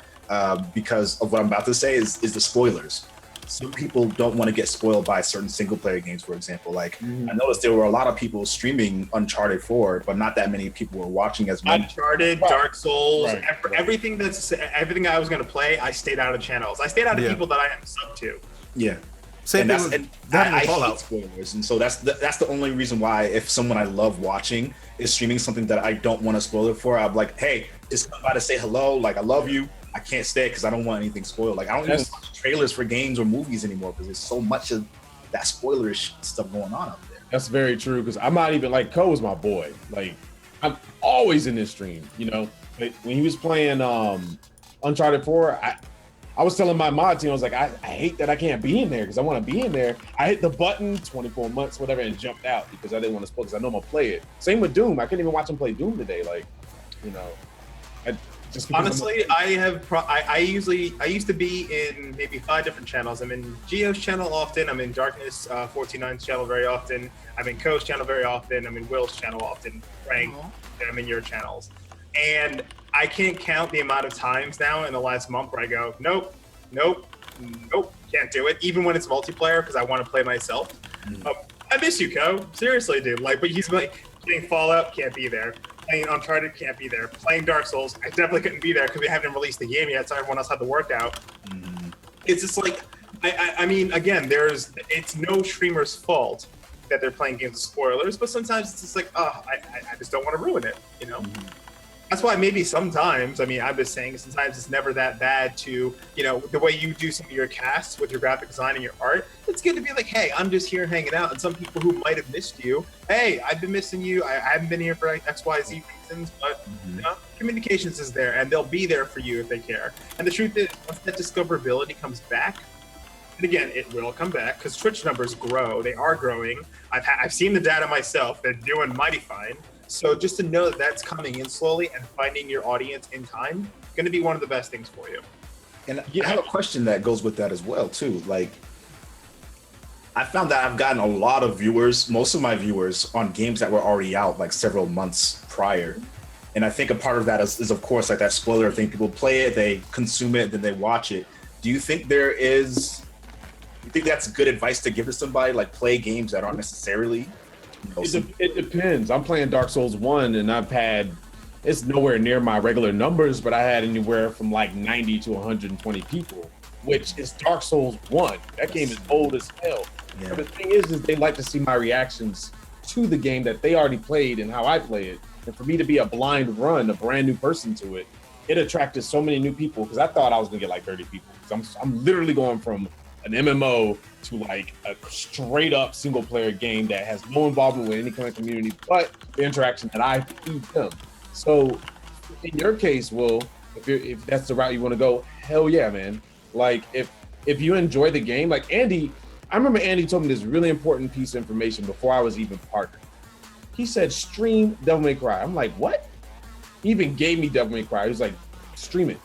because of what I'm about to say is the spoilers. Some people don't want to get spoiled by certain single player games, for example. Like I noticed there were a lot of people streaming Uncharted 4, but not that many people were watching as much. Uncharted, Dark Souls, everything I was going to play, I stayed out of channels. I stayed out of people that I am sub to. Yeah. Same thing with I hate spoilers, and so that's the only reason why if someone I love watching is streaming something that I don't want to spoil it for, I'm like, hey, just come by to say hello. Like, I love you. I can't stay because I don't want anything spoiled. Like, I don't even watch trailers for games or movies anymore because there's so much of that spoilerish stuff going on out there. That's very true because I'm not even like Ko is my boy. Like, I'm always in this stream. You know, like, when he was playing Uncharted 4, I was telling my mod team, I was like, I hate that I can't be in there because I want to be in there. I hit the button 24 months, whatever, and jumped out because I didn't want to spoil because I know I'm going to play it. Same with Doom. I couldn't even watch him play Doom today. Like, you know, honestly, I used to be in maybe 5 different channels. I'm in Geo's channel often. I'm in Darkness 49's channel very often. I'm in Ko's channel very often. I'm in Will's channel often. Frank, I'm in your channels. And I can't count the amount of times now in the last month where I go, nope, can't do it. Even when it's multiplayer because I want to play myself. I miss you, Ko. Seriously, dude. Like, but he's like playing Fallout, can't be there. Playing Uncharted, can't be there. Playing Dark Souls, I definitely couldn't be there because we haven't released the game yet, so everyone else had to work out. It's just like, I mean, again, it's no streamer's fault that they're playing games with spoilers, but sometimes it's just like, I just don't want to ruin it, you know? That's why maybe sometimes, I mean, I'm just saying sometimes it's never that bad to, you know, the way you do some of your casts with your graphic design and your art, it's good to be like, hey, I'm just here hanging out. And some people who might have missed you, hey, I've been missing you. I haven't been here for like X, Y, Z reasons, but you know, communications is there and they'll be there for you if they care. And the truth is, once that discoverability comes back, and again, it will come back because Twitch numbers grow. They are growing. I've seen the data myself. They're doing mighty fine. So just to know that that's coming in slowly and finding your audience in time, going to be one of the best things for you. And I have a question that goes with that as well, too. Like, I found that I've gotten a lot of viewers, most of my viewers, on games that were already out like several months prior. And I think a part of that is of course, like that spoiler thing. People play it, they consume it, then they watch it. Do you think that's good advice to give to somebody? Like, play games that aren't necessarily... It depends. I'm playing Dark Souls 1 and it's nowhere near my regular numbers, but I had anywhere from like 90 to 120 people, which is Dark Souls 1. That game is old as hell. Yeah. But the thing is they like to see my reactions to the game that they already played and how I play it. And for me to be a brand new person to it, it attracted so many new people because I thought I was gonna get like 30 people. I'm literally going from an MMO to like a straight up single player game that has no involvement with any kind of community, but the interaction that I feed them. So in your case, Will, if that's the route you want to go, hell yeah, man. Like if you enjoy the game, like Andy, I remember Andy told me this really important piece of information before I was even partnered. He said, stream Devil May Cry. I'm like, what? He even gave me Devil May Cry. He was like, stream it.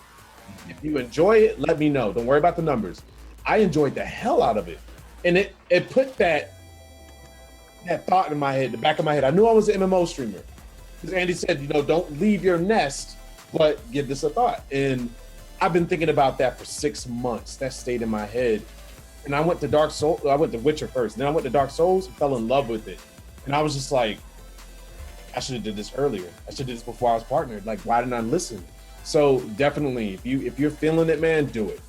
If you enjoy it, let me know. Don't worry about the numbers. I enjoyed the hell out of it. And it put that thought in my head, the back of my head. I knew I was an MMO streamer. Because Andy said, you know, don't leave your nest, but give this a thought. And I've been thinking about that for 6 months. That stayed in my head. And I went to Witcher first. Then I went to Dark Souls, fell in love with it. And I was just like, I should have did this earlier. I should have did this before I was partnered. Like, why didn't I listen? So definitely, if you're feeling it, man, do it.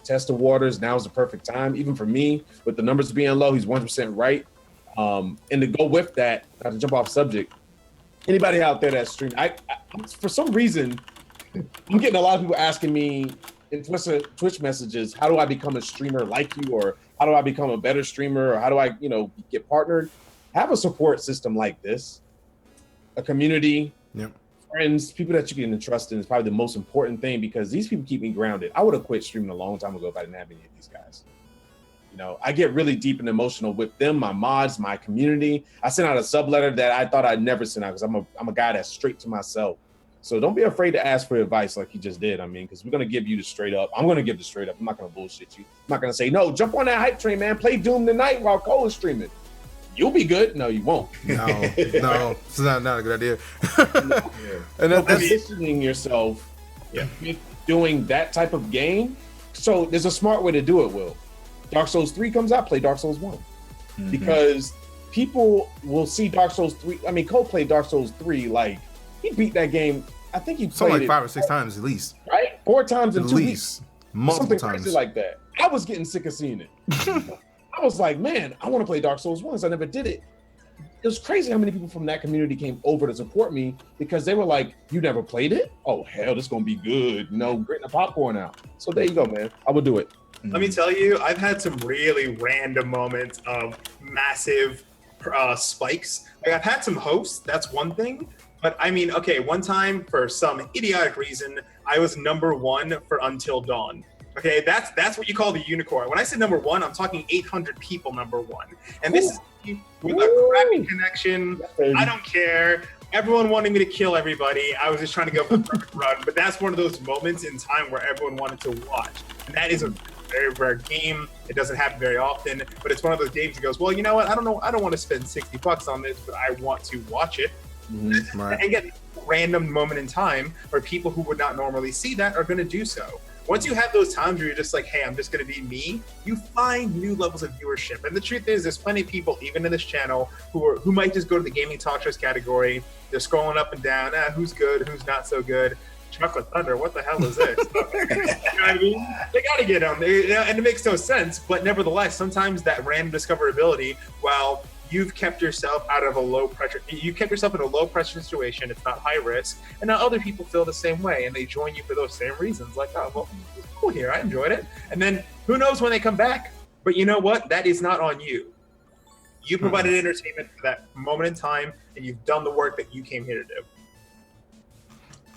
Test the waters. Now is the perfect time. Even for me, with the numbers being low, he's 100% right. And to go with that, not to jump off subject, anybody out there that's streaming, I for some reason, I'm getting a lot of people asking me in Twitch messages, how do I become a streamer like you? Or how do I become a better streamer? Or how do I, get partnered? Have a support system like this, a community, friends, people that you can trust in is probably the most important thing, because these people keep me grounded. I would have quit streaming a long time ago if I didn't have any of these guys. I get really deep and emotional with them, my mods, my community. I sent out a sub letter that I thought I'd never send out because I'm a guy that's straight to myself. So don't be afraid to ask for advice like you just did. I mean, because we're going to give you the straight up. I'm going to give the straight up. I'm not going to bullshit you. I'm not going to say, no, jump on that hype train, man. Play Doom tonight while Cole is streaming. You'll be good. No, you won't. No, it's not a good idea. And that's positioning yourself doing that type of game. So there's a smart way to do it, Will. Dark Souls 3 comes out, play Dark Souls 1. Mm-hmm. Because people will see Dark Souls 3. I mean, Cole played Dark Souls 3, like, he beat that game. I think he played like 5 or 6 times at least. Right? 4 times in 2 weeks. Multiple Something times. crazy like that. I was getting sick of seeing it. I was like, man, I want to play Dark Souls 1, so I never did it. It was crazy how many people from that community came over to support me because they were like, you never played it? Oh, hell, this is going to be good. Gritting the popcorn out. So there you go, man. I would do it. Let me tell you, I've had some really random moments of massive spikes. Like, I've had some hosts, that's one thing. But I mean, okay, one time for some idiotic reason, I was #1 for Until Dawn. Okay, that's what you call the unicorn. When I say #1, I'm talking 800 people #1. And this is with a crappy connection. I don't care. Everyone wanted me to kill everybody. I was just trying to go for the perfect run. But that's one of those moments in time where everyone wanted to watch. And that is a very rare game. It doesn't happen very often. But it's one of those games that goes, well, you know what? I don't know. I don't want to spend $60 on this, but I want to watch it. Mm-hmm. Right. And get a random moment in time where people who would not normally see that are going to do so. Once you have those times where you're just like, hey, I'm just going to be me, you find new levels of viewership. And the truth is, there's plenty of people, even in this channel, who might just go to the gaming talk shows category. They're scrolling up and down, who's good, who's not so good. Chocolate Thunder, what the hell is this? You know what I mean? They got to get on there, and it makes no sense. But nevertheless, sometimes that random discoverability, while you've kept yourself out of a low pressure, you kept yourself in a low pressure situation, it's not high risk, and now other people feel the same way, and they join you for those same reasons. Like, oh, well, it's cool here, I enjoyed it. And then who knows when they come back? But you know what? That is not on you. You provided entertainment for that moment in time, and you've done the work that you came here to do.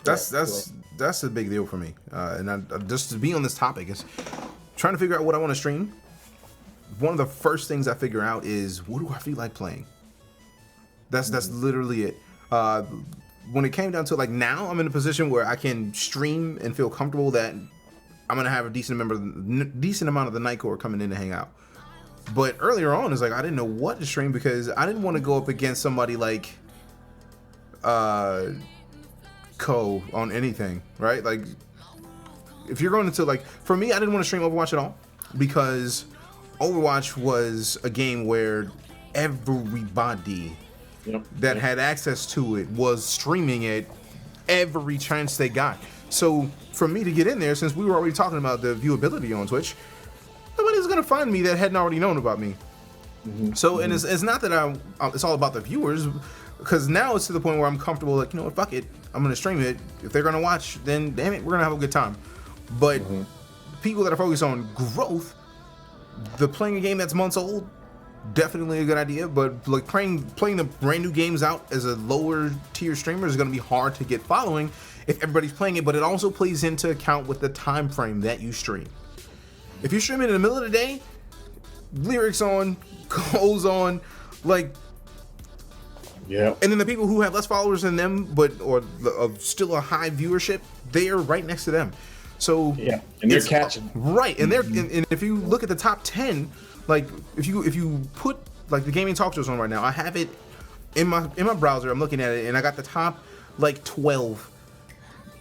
That's a big deal for me. And I, just to be on this topic is trying to figure out what I want to stream. One of the first things I figure out is, what do I feel like playing? That's literally it. When it came down to, like, now I'm in a position where I can stream and feel comfortable that I'm gonna have a decent amount of the night core coming in to hang out. But earlier on, it's like I didn't know what to stream because I didn't want to go up against somebody like Co on anything, right? Like, if you're going into, like, for me, I didn't want to stream Overwatch at all because Overwatch was a game where everybody that had access to it was streaming it every chance they got. So for me to get in there, since we were already talking about the viewability on Twitch, nobody's gonna find me that hadn't already known about me. So and it's not that it's all about the viewers, because now it's to the point where I'm comfortable, like, you know what, fuck it, I'm gonna stream it. If they're gonna watch, then damn it, we're gonna have a good time. But people that are focused on growth, playing a game that's months old, definitely a good idea. But like playing the brand new games out as a lower tier streamer is going to be hard to get following if everybody's playing it. But it also plays into account with the time frame that you stream. If you're streaming in the middle of the day, lyrics on, goes on, like, and then the people who have less followers than them, or still a high viewership, they are right next to them. So and they're catching and they're and if you look at the top 10, like if you put like the gaming talk shows on right now, I have it in my browser. I'm looking at it and I got the top like 12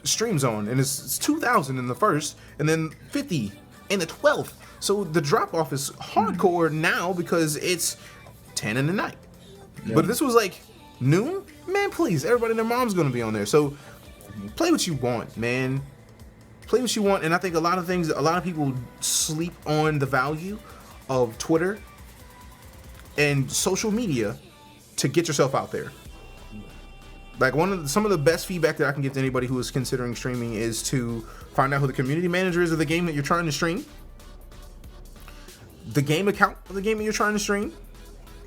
streams on, and it's 2,000 in the first, and then 50 in the 12th. So the drop off is hardcore now because it's 10 in the night. But if this was like noon, man, please, everybody and their mom's gonna be on there. So play what you want, man. Play what you want, and I think a lot of people sleep on the value of Twitter and social media to get yourself out there. Like some of the best feedback that I can give to anybody who is considering streaming is to find out who the community manager is of the game that you're trying to stream, the game account of the game that you're trying to stream.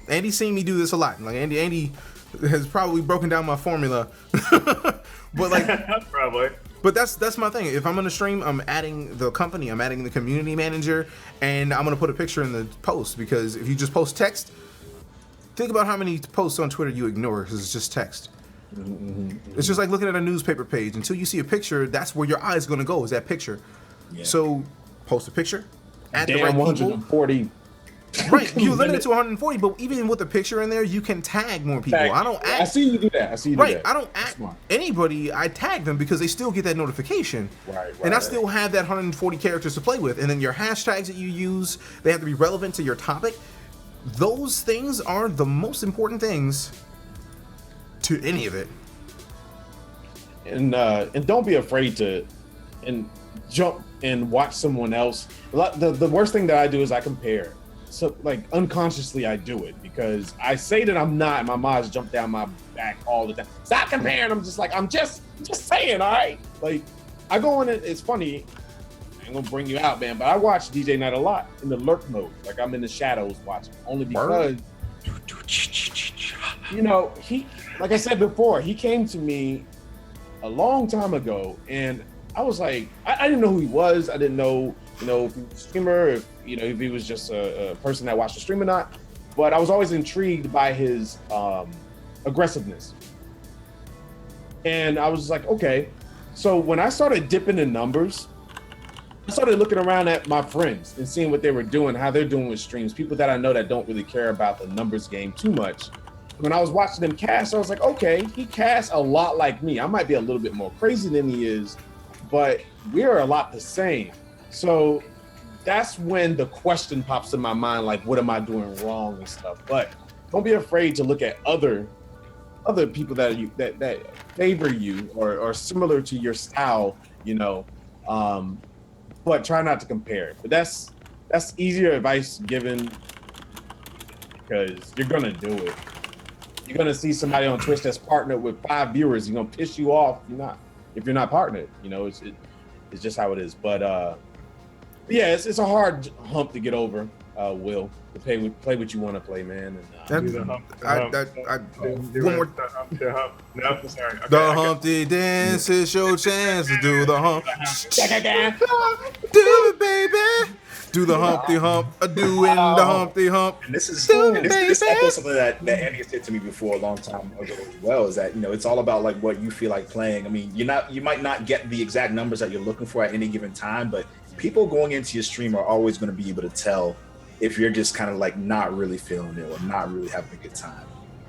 Andy's seen me do this a lot. Like Andy has probably broken down my formula, but like probably. But that's my thing. If I'm gonna stream, I'm adding the company, I'm adding the community manager, and I'm gonna put a picture in the post, because if you just post text, think about how many posts on Twitter you ignore because it's just text. It's just like looking at a newspaper page. Until you see a picture, that's where your eye is gonna go, is that picture. Yeah. So post a picture, add the right people. 140. Right, you limit it to 140, but even with the picture in there, you can tag more people. I see you do that. Right, I don't add anybody. I tag them because they still get that notification. Right. And I still have that 140 characters to play with. And then your hashtags that you use, they have to be relevant to your topic. Those things are the most important things to any of it. And don't be afraid to jump and watch someone else. The worst thing that I do is I compare. So like unconsciously I do it because I say that I'm not, and my minds jump down my back all the time. Stop comparing. I'm just saying, all right? Like I go in it, it's funny, I ain't gonna bring you out, man, but I watch DJ Night a lot in the lurk mode. Like I'm in the shadows watching, only because he, like I said before, he came to me a long time ago and I was like, I didn't know who he was. I didn't know, if he was a streamer, if he was just a person that watched the stream or not. But I was always intrigued by his aggressiveness. And I was just like, okay. So when I started dipping in numbers, I started looking around at my friends and seeing what they were doing, how they're doing with streams, people that I know that don't really care about the numbers game too much. When I was watching them cast, I was like, okay, he casts a lot like me. I might be a little bit more crazy than he is, but we're a lot the same. So that's when the question pops in my mind, like, what am I doing wrong and stuff? But don't be afraid to look at other people that favor you or similar to your style, but try not to compare it. But that's easier advice given because you're gonna do it. You're gonna see somebody on Twitch that's partnered with 5 viewers. You're gonna piss you off if you're not partnered. It's just how it is. But yeah, it's a hard hump to get over. Will to play what you want to play, man. And, do the hump. One more. The hump. No, sorry. Okay, the Humpty Dance is your chance to do the hump. Do it, baby. Do the Humpty Hump. Doing the Humpty Hump. And this echoes something that Andy has said to me before a long time ago as well. Is that it's all about like what you feel like playing. I mean, you might not get the exact numbers that you're looking for at any given time, but people going into your stream are always going to be able to tell if you're just kind of like not really feeling it or not really having a good time.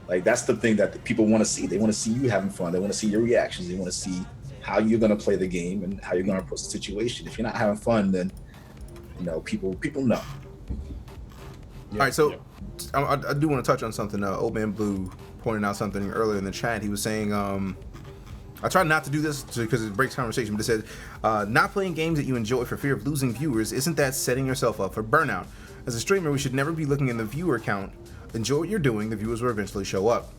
Like that's the thing that the people want to see. They want to see you having fun. They want to see your reactions. They want to see how you're going to play the game and how you're going to approach the situation. If you're not having fun, then people know. All right, so I do want to touch on something. Old Man Blue pointed out something earlier in the chat. He was saying, I try not to do this because it breaks conversation, but it said, not playing games that you enjoy for fear of losing viewers, isn't that setting yourself up for burnout? As a streamer, we should never be looking in the viewer count. Enjoy what you're doing, the viewers will eventually show up.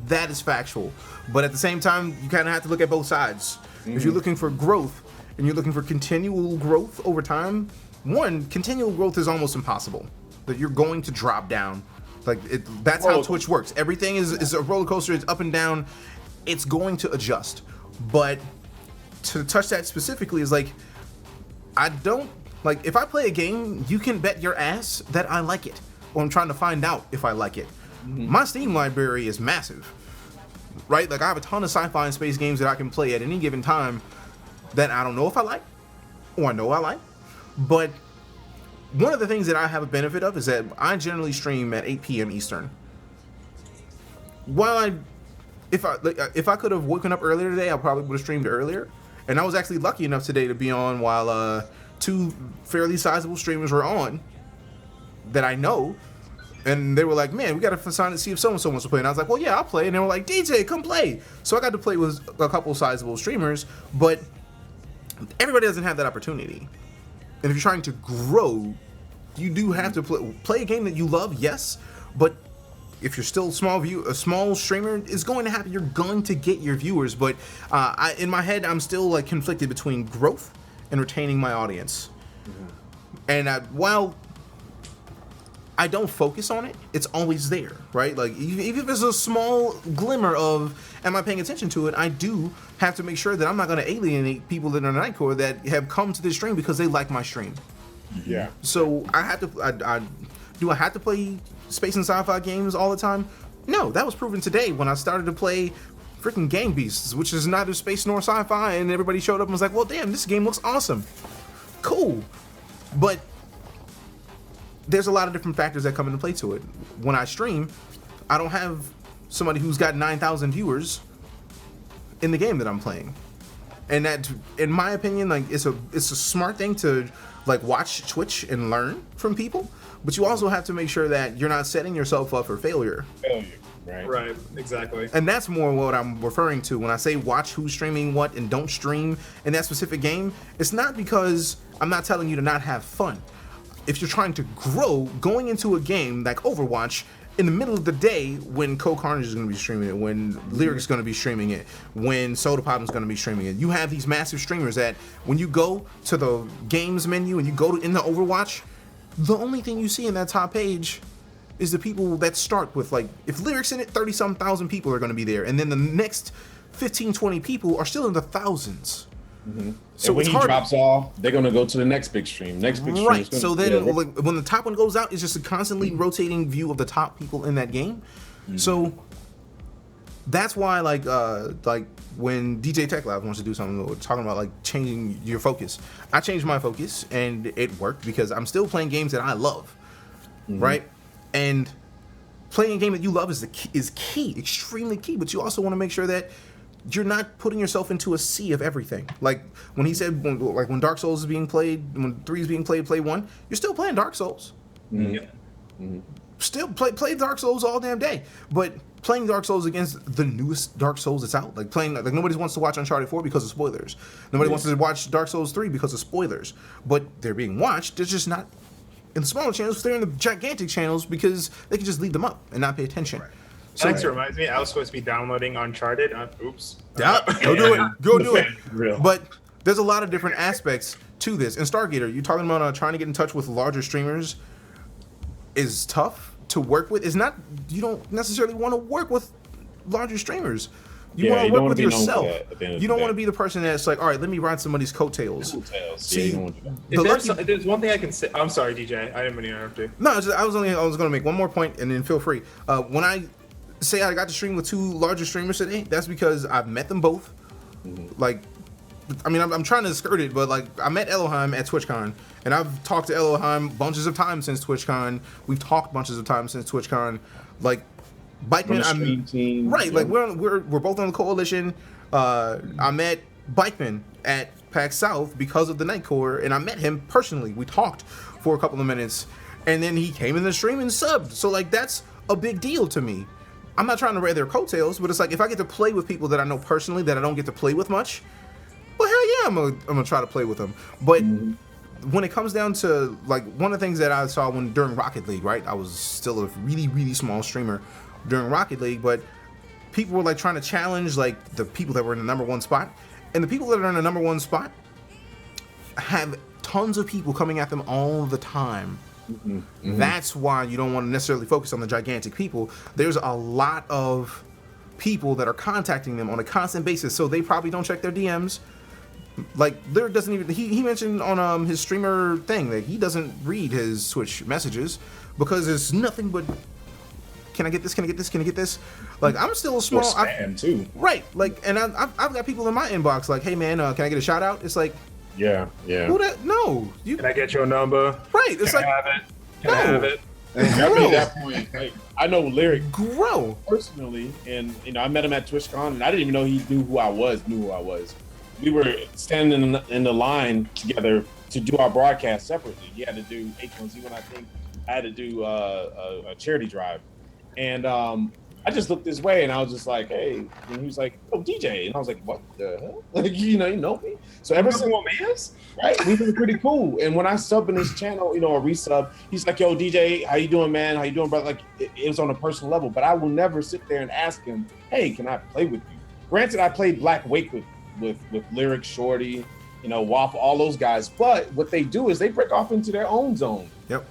That is factual. But at the same time, you kind of have to look at both sides. If you're looking for growth and you're looking for continual growth over time, continual growth is almost impossible. That you're going to drop down. That's how Twitch works. Everything is a roller coaster. It's up and down. It's going to adjust. But to touch that specifically is like, if I play a game, you can bet your ass that I like it. Or I'm trying to find out if I like it. My Steam library is massive. Right? Like I have a ton of sci-fi and space games that I can play at any given time that I don't know if I like. Or I know I like. But one of the things that I have a benefit of is that I generally stream at 8 p.m. Eastern. If I could have woken up earlier today, I probably would have streamed earlier. And I was actually lucky enough today to be on while 2 fairly sizable streamers were on that I know. And they were like, man, we got to sign to see if so-and-so wants to play. And I was like, well, yeah, I'll play. And they were like, DJ, come play. So I got to play with a couple sizable streamers, but everybody doesn't have that opportunity. And if you're trying to grow, you do have to play a game that you love, yes, but if you're still a small streamer, it's going to happen. You're going to get your viewers, but in my head, I'm still like conflicted between growth and retaining my audience. And while I don't focus on it, it's always there, right? Like, even if there's a small glimmer of, am I paying attention to it, I do have to make sure that I'm not going to alienate people that are Nightcore that have come to this stream because they like my stream. Yeah. So I have to, do I have to play space and sci-fi games all the time? No, that was proven today when I started to play freaking Gang Beasts, which is neither space nor sci-fi, and everybody showed up and was like, well, damn, this game looks awesome. Cool. But there's a lot of different factors that come into play to it. When I stream, I don't have somebody who's got 9,000 viewers in the game that I'm playing. And that, in my opinion, like, it's a smart thing to like watch Twitch and learn from people, but you also have to make sure that you're not setting yourself up for failure. Right, exactly. And that's more what I'm referring to when I say watch who's streaming what and don't stream in that specific game. It's not because I'm not telling you to not have fun. If you're trying to grow, going into a game like Overwatch in the middle of the day when Code Carnage is going to be streaming it, when Lyric's going to be streaming it, when Sodapop is going to be streaming it, you have these massive streamers that when you go to the games menu and you go in the Overwatch, the only thing you see in that top page is the people that start with, like, if Lyric's in it, 30-some thousand people are going to be there, and then the next 15, 20 people are still in the thousands. So when he drops off, they're gonna go to the next big stream. Right. So then, like, when the top one goes out, it's just a constantly rotating view of the top people in that game. So that's why, like when DjTechlive wants to do something, we're talking about like changing your focus. I changed my focus, and it worked because I'm still playing games that I love, right? And playing a game that you love is key, extremely key. But you also want to make sure that you're not putting yourself into a sea of everything. Like when he said, when Dark Souls is being played, when 3 is being played, play 1, you're still playing Dark Souls. Still play Dark Souls all damn day. But playing Dark Souls against the newest Dark Souls that's out, like nobody wants to watch Uncharted 4 because of spoilers. Nobody wants to watch Dark Souls 3 because of spoilers. But they're being watched. They're just not in the smaller channels. They're in the gigantic channels because they can just leave them up and not pay attention. So it reminds me, I was supposed to be downloading Uncharted. Oops. Yeah, go do it. Go do it. But there's a lot of different aspects to this. And Stargater, you're talking about trying to get in touch with larger streamers is tough to work with. It's not, you don't necessarily want to work with larger streamers. You want to work with yourself. You don't want to be the person that's like, all right, let me ride somebody's coattails. See, there's one thing I can say. I'm sorry, DJ. I didn't mean to interrupt you. No, I was going to make one more point, and then feel free. When I say I got to stream with 2 larger streamers today, that's because I've met them both. Like, I mean, I'm trying to skirt it, but like, I met Elohim at TwitchCon, and I've talked to Elohim bunches of times since TwitchCon. We've talked bunches of times since TwitchCon. Like, Bikeman, team, right? Like, we're both on the coalition. I met Bikeman at PAX South because of the Nightcore, and I met him personally. We talked for a couple of minutes, and then he came in the stream and subbed. So like, that's a big deal to me. I'm not trying to ride their coattails, but it's like, if I get to play with people that I know personally that I don't get to play with much, well, hell yeah, I'm gonna try to play with them. But when it comes down to, like, one of the things that I saw during Rocket League, right? I was still a really, really small streamer during Rocket League, but people were like trying to challenge like the people that were in the #1 spot, and the people that are in the #1 spot have tons of people coming at them all the time. That's why you don't want to necessarily focus on the gigantic people. There's a lot of people that are contacting them on a constant basis, so they probably don't check their DMs. Like, Lyric doesn't even, he mentioned on his streamer thing that he doesn't read his Twitch messages because it's nothing but, can I get this, can I get this, can I get this? Like, I'm still a small, spam too. Right, like, and I've got people in my inbox like, hey man, can I get a shout out? It's like, yeah. Who that? No. Can I get your number? Right. It's Can like, I have it? Can I have it? I made that point. Like, I know Lyric grow personally, and I met him at TwitchCon, and I didn't even know he knew who I was. We were standing in the line together to do our broadcast separately. He had to do H1Z1, I think, I had to do a charity drive, and I just looked this way, and I was just like, "Hey," and he was like, "Oh, DJ," and I was like, "What the hell?" Like, you know me. So ever since, right, we've been pretty cool. And when I sub in his channel, a resub, he's like, "Yo, DJ, how you doing, man? How you doing, brother?" Like, it was on a personal level, but I will never sit there and ask him, "Hey, can I play with you?" Granted, I played Black Wake with Lyric, Shorty, Waffle, all those guys. But what they do is they break off into their own zone. Yep.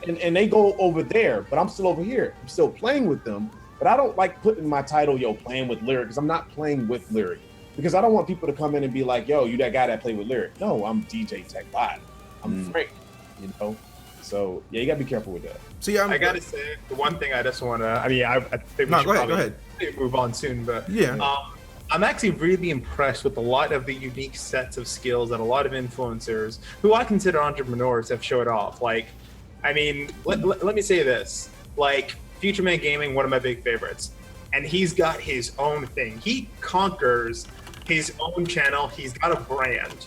And they go over there, but I'm still over here. I'm still playing with them. But I don't like putting my title, playing with Lyric, because I'm not playing with Lyric. Because I don't want people to come in and be like, "Yo, you that guy that played with Lyric." No, I'm DjTechlive. I'm Frank, So, yeah, you got to be careful with that. So, yeah, I got to say, the one thing I just want to, I think we should go probably ahead. move on soon, but yeah. I'm actually really impressed with a lot of the unique sets of skills that a lot of influencers, who I consider entrepreneurs, have showed off. Like, let me say this. Like, Future Man Gaming, one of my big favorites. And he's got his own thing. He conquers his own channel. He's got a brand.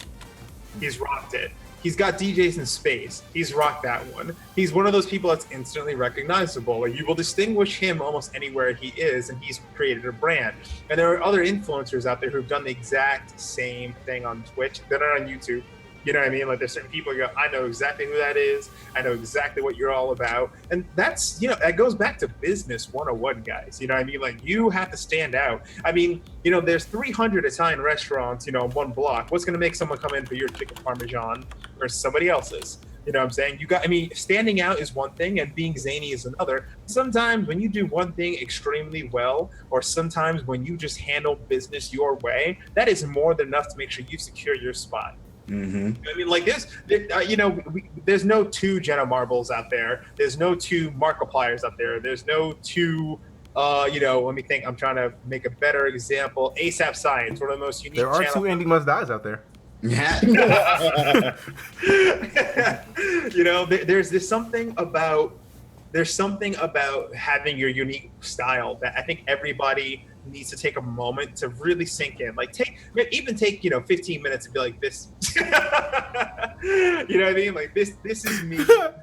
He's rocked it. He's got DJs in space. He's rocked that one. He's one of those people that's instantly recognizable. Like, you will distinguish him almost anywhere he is, and he's created a brand. And there are other influencers out there who've done the exact same thing on Twitch. They're not on YouTube. You know what I mean? Like, there's certain people you go, "I know exactly who that is. I know exactly what you're all about." And that's, that goes back to business 101, guys. You know what I mean? Like, you have to stand out. I mean, there's 300 Italian restaurants, on one block. What's going to make someone come in for your chicken parmesan versus somebody else's? You know what I'm saying? Standing out is one thing and being zany is another. Sometimes when you do one thing extremely well, or sometimes when you just handle business your way, that is more than enough to make sure you secure your spot. Mm-hmm. Like this, there's no two Jenna Marbles out there. There's no two Markipliers out there. There's no two, let me think. I'm trying to make a better example. ASAP Science, one of the most unique. There are two Andy Must Dies out there. There's something about having your unique style that I think everybody needs to take a moment to really sink in. Like, take 15 minutes to be like, this. You know what I mean? Like, this is me. You know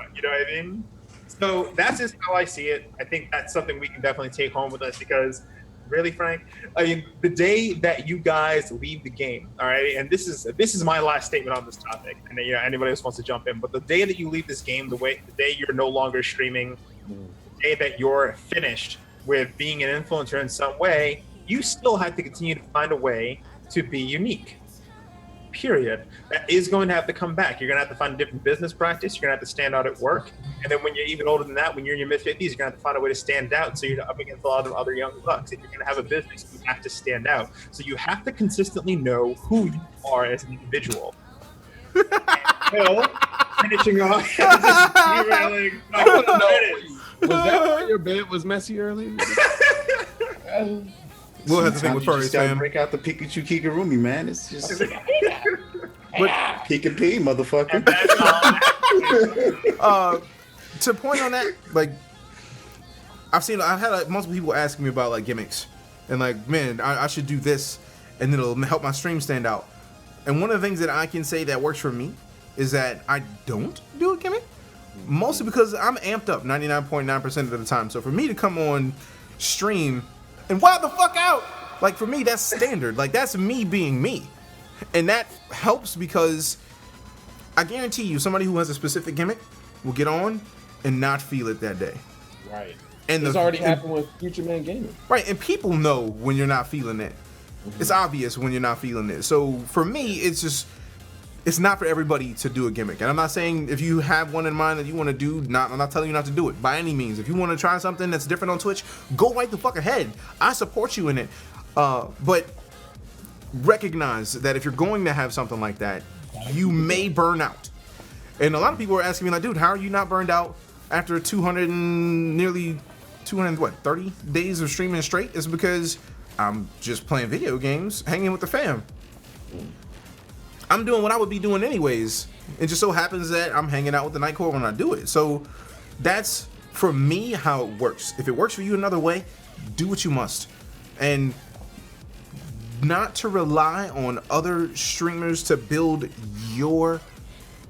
what I mean? So that's just how I see it. I think that's something we can definitely take home with us, because really, Frank, the day that you guys leave the game, all right, and this is my last statement on this topic, and then, anybody else wants to jump in, but the day that you leave this game, the day you're no longer streaming, the day that you're finished with being an influencer in some way, you still have to continue to find a way to be unique. Period. That is going to have to come back. You're going to have to find a different business practice. You're going to have to stand out at work. And then when you're even older than that, when you're in your mid-50s, you're going to have to find a way to stand out. So you're up against a lot of other young bucks. If you're going to have a business, you have to stand out. So you have to consistently know who you are as an individual. Finishing off. Derailing. Was that why your bed was messy earlier? We'll have to think with You furries, just gotta fam. break out the Pikachu Kigurumi, man. It's just But Pika P, motherfucker. to point on that, like, I've had multiple people asking me about like gimmicks, and like, man, I should do this, and it'll help my stream stand out. And one of the things that I can say that works for me is that I don't do a gimmick, mostly because I'm amped up 99.9% of the time. So for me to come on stream and wild the fuck out, like, for me, that's standard. Like, that's me being me. And that helps because I guarantee you somebody who has a specific gimmick will get on and not feel it that day. Right. And It's already happened with Future Man Gaming. Right, and people know when you're not feeling it. It's obvious when you're not feeling it. So for me, it's not for everybody to do a gimmick. And I'm not saying if you have one in mind that you want to do, I'm not telling you not to do it by any means. If you want to try something that's different on Twitch, go right the fuck ahead. I support you in it. But recognize that if you're going to have something like that, you may burn out. And a lot of people are asking me like, dude, how are you not burned out after 30 days of streaming straight? It's because I'm just playing video games, hanging with the fam. I'm doing what I would be doing anyways. It just so happens that I'm hanging out with the Night Core when I do it. So that's, for me, how it works. If it works for you another way, do what you must. And not to rely on other streamers to build your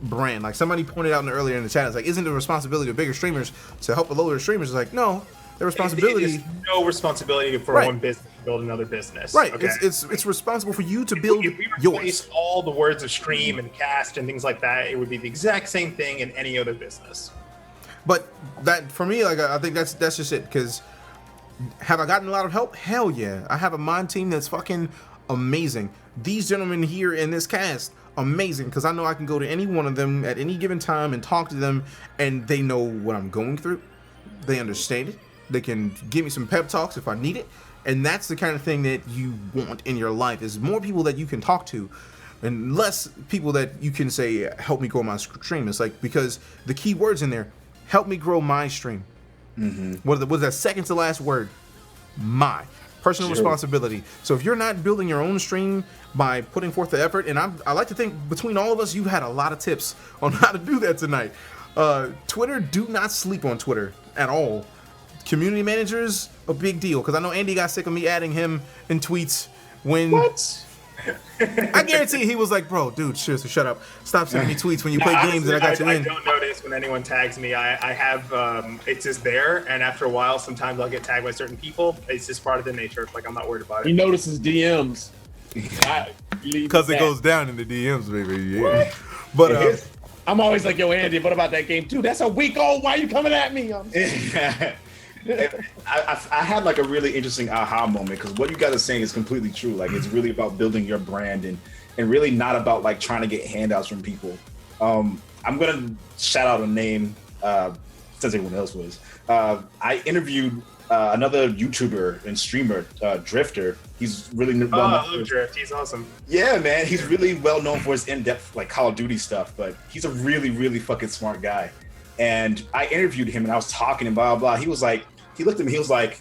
brand. Like somebody pointed out earlier in the chat, it's like, isn't the responsibility of bigger streamers to help the lower streamers? It's like, no, their responsibility. There's no responsibility for one business to build another business. Right. Okay? It's responsible for you to build if we yours. replace all the words of stream and cast and things like that, it would be the exact same thing in any other business. But that for me, like I think that's just it. Because have I gotten a lot of help? Hell yeah. I have a mod team that's fucking amazing. These gentlemen here in this cast, amazing, because I know I can go to any one of them at any given time and talk to them, and they know what I'm going through. They understand it. They can give me some pep talks if I need it. And that's the kind of thing that you want in your life, is more people that you can talk to and less people that you can say, help me grow my stream. It's like, because the key words in there, help me grow my stream. What was that second to last word? My. Personal responsibility. So if you're not building your own stream by putting forth the effort, and I like to think between all of us, you've had a lot of tips on how to do that tonight. Twitter, do not sleep on Twitter at all. Community managers, a big deal, because I know Andy got sick of me adding him in tweets when... What? I guarantee he was like, bro, dude, seriously, shut up. Stop sending me tweets when you play games and I got you in. I don't notice when anyone tags me. I have, it's just there, and after a while, sometimes I'll get tagged by certain people. It's just part of the nature. Like, I'm not worried about it. He notices DMs. Because it goes down in the DMs, baby. Yeah. But I'm always like, yo, Andy, what about that game too? That's a week old. Why are you coming at me? I had like a really interesting aha moment, because what you guys are saying is completely true. Like, it's really about building your brand and really not about like trying to get handouts from people. I'm gonna shout out a name since everyone else was. I interviewed another YouTuber and streamer, Drifter. He's really well known. Oh, Drift. He's awesome. Yeah, man. He's really well known for his in-depth like Call of Duty stuff, but he's a really, really fucking smart guy. And I interviewed him and I was talking and blah, blah, blah. He was like, he looked at me, he was like,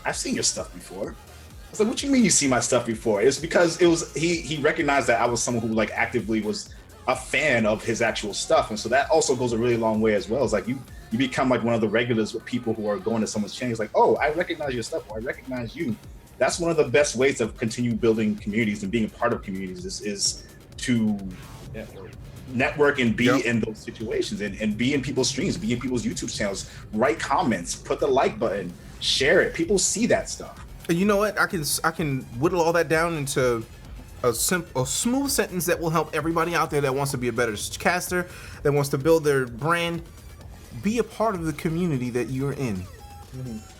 I've seen your stuff before. I was like, what you mean you see my stuff before? It's because it was, he recognized that I was someone who like actively was a fan of his actual stuff. And so that also goes a really long way as well. It's like you become like one of the regulars with people who are going to someone's channel. It's like, oh, I recognize your stuff, or I recognize you. That's one of the best ways to continue building communities and being a part of communities is to network and be in those situations and be in people's streams, be in people's YouTube channels, write comments, put the like button, share it. People see that stuff. And you know what? I can whittle all that down into a smooth sentence that will help everybody out there that wants to be a better caster, that wants to build their brand. Be a part of the community that you're in.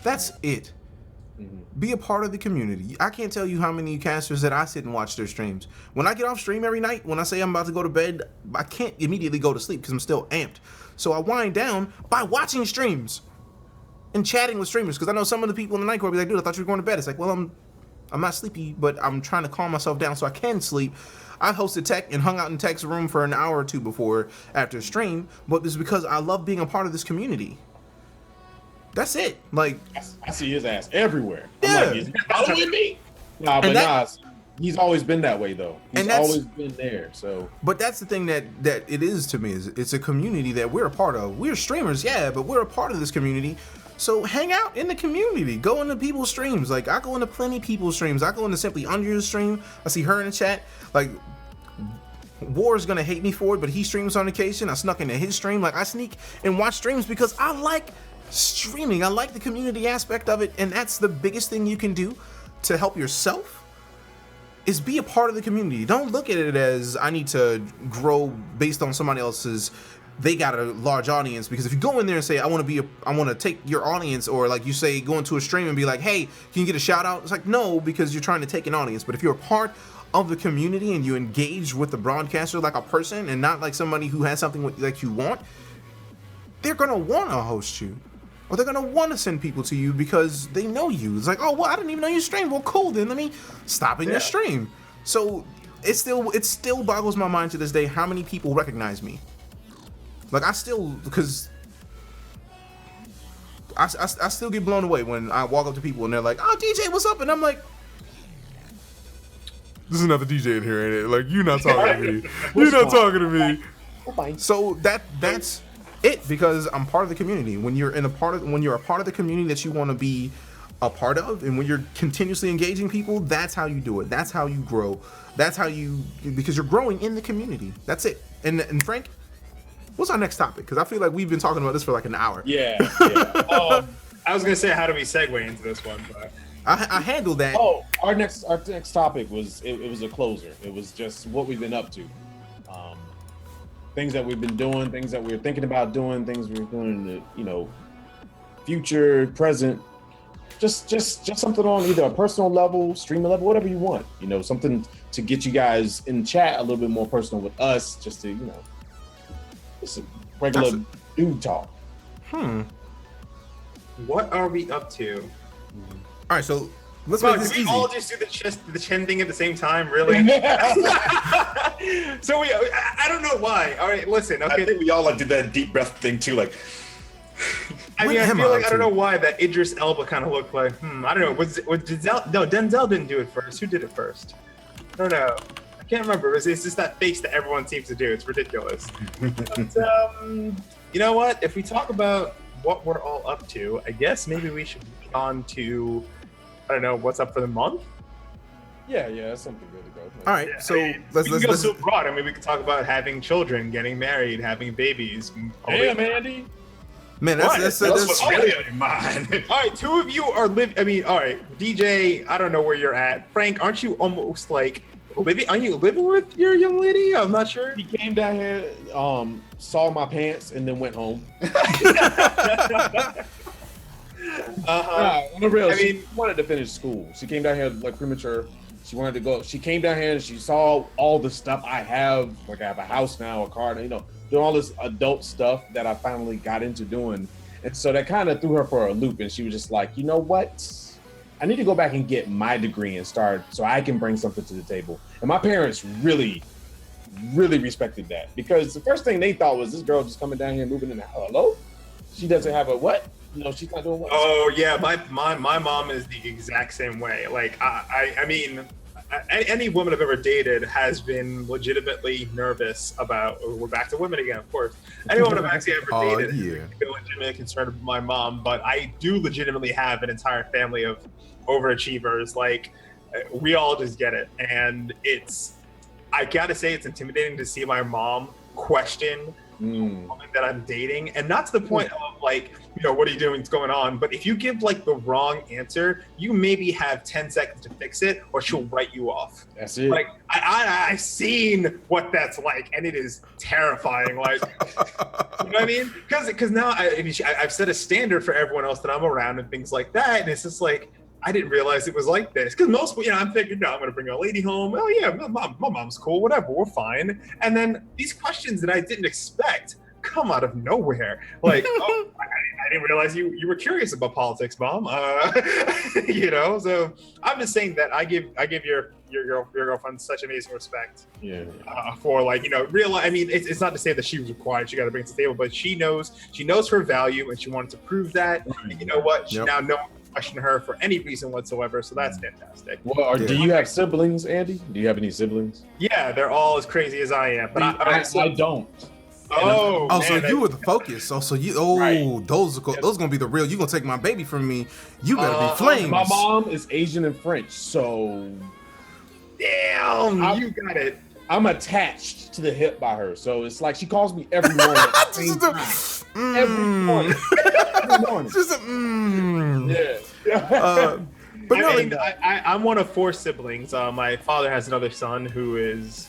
That's it. Be a part of the community. I can't tell you how many casters that I sit and watch their streams. When I get off stream every night, when I say I'm about to go to bed, I can't immediately go to sleep because I'm still amped. So I wind down by watching streams and chatting with streamers, because I know some of the people in the night will be like, dude, I thought you were going to bed. It's like, well, I'm not sleepy, but I'm trying to calm myself down so I can sleep. I hosted tech and hung out in tech's room for an hour or two before after stream, but it's because I love being a part of this community. That's it. Like, I see his ass everywhere. Yeah. I'm like, is he following me? Nah, but he's always been that way though. He's always been there. So, but that's the thing that it is to me, is it's a community that we're a part of. We're streamers, yeah, but we're a part of this community. So hang out in the community. Go into people's streams. Like, I go into plenty people's streams. I go into Simply Under's stream. I see her in the chat. Like, War's gonna hate me for it, but he streams on occasion. I snuck into his stream. Like, I sneak and watch streams because I like streaming. I like the community aspect of it, and that's the biggest thing you can do to help yourself, is be a part of the community. Don't look at it as I need to grow based on somebody else's, they got a large audience. Because if you go in there and say, I want to take your audience, or like you say, go into a stream and be like, hey, can you get a shout out? It's like, no, because you're trying to take an audience. But if you're a part of the community and you engage with the broadcaster like a person and not like somebody who has something like you want, they're gonna want to host you, or they're gonna want to send people to you because they know you. It's like, oh, well, I didn't even know you streamed. Well, cool, then let me stop in your stream. So it still boggles my mind to this day how many people recognize me. Like, because I still get blown away when I walk up to people and they're like, oh, DJ, what's up? And I'm like, there's another DJ in here, ain't it? Like, you're not talking to me. You're not talking to me. So that's it, because I'm part of the community. When you're a part of the community that you want to be a part of, and when you're continuously engaging people, that's how you do it. That's how you grow. That's how because you're growing in the community. That's it. And Frank, what's our next topic? Because I feel like we've been talking about this for like an hour. Yeah. I was gonna say, how do we segue into this one? But I handled that. Oh, our next topic was it was a closer. It was just what we've been up to, things that we've been doing, things that we're thinking about doing, things we're doing in the future, present. Just something on either a personal level, streaming level, whatever you want. Something to get you guys in chat a little bit more personal with us, just to just a regular dude talk. what are we up to? All right, so let's Well, make this did we easy. all just do the chin thing at the same time? Really? So I don't know why. All right, listen. I Okay. think we all did that deep breath thing too. Like, I What mean, I am feel I like up I don't to? know why that Idris Elba kind of looked like. I don't know. Was Denzel? No, Denzel didn't do it first. Who did it first? I don't know. I can't remember. It's just that face that everyone seems to do. It's ridiculous. But you know what? If we talk about what we're all up to, I guess maybe we should move on to, I don't know, what's up for the month. Yeah, that's something good to go. All right, so I mean, let's we can go so broad. I mean, we could talk about having children, getting married, having babies. Damn, Andy. man, What? that's what's really on your mind. All right, two of you are living. I mean, all right, DJ. I don't know where you're at. Frank, aren't you almost like living? Are you living with your young lady? I'm not sure. He came down here, saw my pants, and then went home. On the real, I she mean- wanted to finish school. She came down here like premature. She wanted to go. She came down here and she saw all the stuff I have. Like I have a house now, a car, doing all this adult stuff that I finally got into doing. And so that kind of threw her for a loop. And she was just like, you know what? I need to go back and get my degree and start so I can bring something to the table. And my parents really, really respected that, because the first thing they thought was this girl just coming down here moving in the house. Hello? She doesn't have a what? She's not doing what? Oh yeah, my mom is the exact same way. Like I mean, any woman I've ever dated has been legitimately nervous about. We're back to women again, of course. Any woman I've actually ever Oh, dated yeah. has been legitimately concerned with my mom. But I do legitimately have an entire family of overachievers. Like we all just get it, and I gotta say it's intimidating to see my mom question the woman that I'm dating, and not to the point of like, what are you doing? What's going on? But if you give like the wrong answer, you maybe have 10 seconds to fix it, or she'll write you off. That's it. Like I've seen what that's like, and it is terrifying. Like, you know what I mean? Because now I've set a standard for everyone else that I'm around and things like that, and it's just like, I didn't realize it was like this. Because most, I'm thinking, no, I'm going to bring a lady home. Oh yeah, my mom's cool. Whatever, we're fine. And then these questions that I didn't expect come out of nowhere. Like, oh, I didn't realize you were curious about politics, Mom. So I'm just saying that I give your girlfriend such amazing respect. Yeah. For like, real. I mean, it's not to say that she was required. She got to bring it to the table, but she knows her value, and she wanted to prove that. And you know what? She now no one can question her for any reason whatsoever. So that's fantastic. Well, do you have siblings, Andy? Do you have any siblings? Yeah, they're all as crazy as I am, but I don't. Oh, Oh, so man, you were the focus. Right. Those gonna be the real. You gonna take my baby from me? You better be flames. My mom is Asian and French, so damn, you got it. I'm attached to the hip by her. So it's like she calls me every morning at the same time. Every morning. Every morning. Just a, Yeah. but no, I mean, I'm one of 4 siblings. My father has another son who is,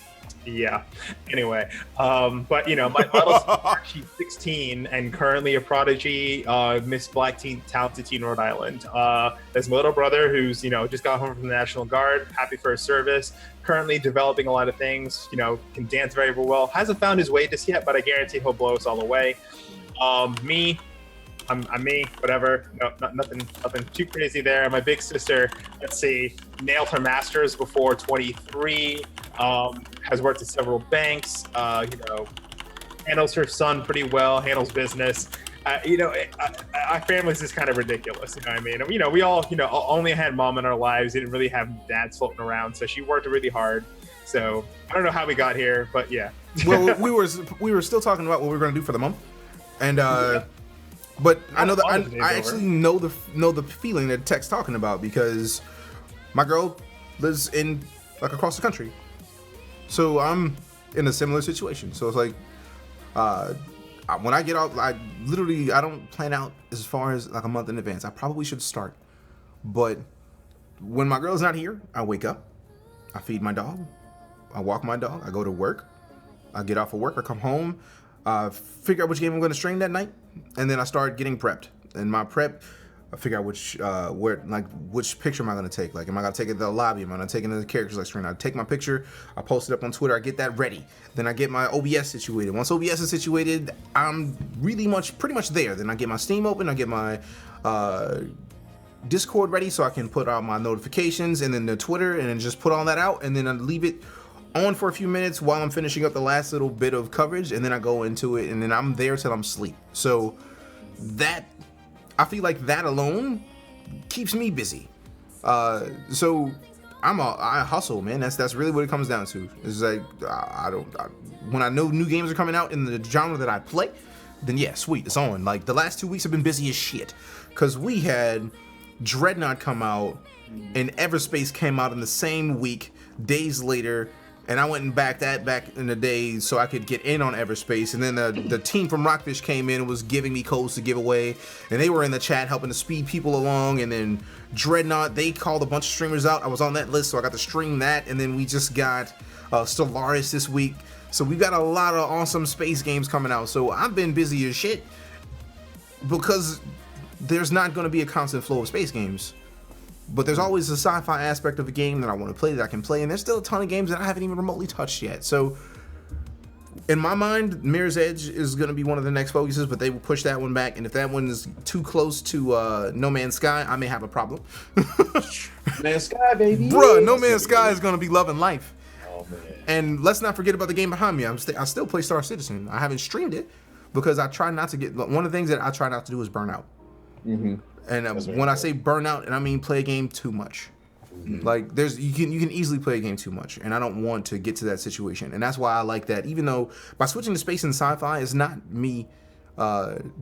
Anyway, but my little sister, she's 16 and currently a prodigy, Miss Black Teen, Talented Teen Rhode Island. There's my little brother who's just got home from the National Guard, happy for his service. Currently developing a lot of things. Can dance very well. Hasn't found his way just yet, but I guarantee he'll blow us all away. Me. I'm me, whatever. No, nothing too crazy there. My big sister, let's see, nailed her master's before 23. Has worked at several banks. Handles her son pretty well. Handles business. Our family's just kind of ridiculous. You know what I mean? We all, only had mom in our lives. Didn't really have dads floating around. So she worked really hard. So I don't know how we got here, but yeah. well, we were still talking about what we were gonna do for the month, and but I know that I actually know the feeling that Tech's talking about, because my girl lives in like across the country, so I'm in a similar situation. So it's like, when I get off, I don't plan out as far as like a month in advance. I probably should start, but when my girl's not here, I wake up, I feed my dog, I walk my dog, I go to work, I get off of work, I come home, figure out which game I'm going to stream that night, and then I start getting prepped. And my prep, I figure out which picture am I going to take. Like, am I going to take it to the lobby? Am I going to take it to the characters like screen? I take my picture, I post it up on Twitter, I get that ready. Then I get my OBS situated. Once OBS is situated, I'm pretty much there. Then I get my Steam open, I get my Discord ready so I can put out my notifications, and then the Twitter, and then just put all that out, and then I leave it on for a few minutes while I'm finishing up the last little bit of coverage, and then I go into it, and then I'm there till I'm asleep. So that, I feel like that alone keeps me busy. So I hustle, man. That's really what it comes down to. It's like when I know new games are coming out in the genre that I play, then yeah, sweet, it's on. Like the last 2 weeks have been busy as shit, cause we had Dreadnought come out and Everspace came out in the same week, days later, and I went and back in the day so I could get in on Everspace. And then the team from Rockfish came in and was giving me codes to give away, and they were in the chat helping to speed people along. And then Dreadnought, they called a bunch of streamers out. I was on that list, so I got to stream that. And then we just got Stellaris this week. So we've got a lot of awesome space games coming out. So I've been busy as shit because there's not going to be a constant flow of space games. But there's always a sci-fi aspect of a game that I want to play, that I can play, and there's still a ton of games that I haven't even remotely touched yet. So, in my mind, Mirror's Edge is going to be one of the next focuses, but they will push that one back, and if that one is too close to No Man's Sky, I may have a problem. Man's Sky, baby. Bruh, No Man's Sky is going to be loving life. Oh, man. And let's not forget about the game behind me. I still play Star Citizen. I haven't streamed it because I try not to get... One of the things that I try not to do is burn out. Mm-hmm. And when I say burnout, and I mean play a game too much. Mm-hmm. Like you can easily play a game too much, and I don't want to get to that situation. And that's why I like that. Even though by switching to space and sci-fi, it's not me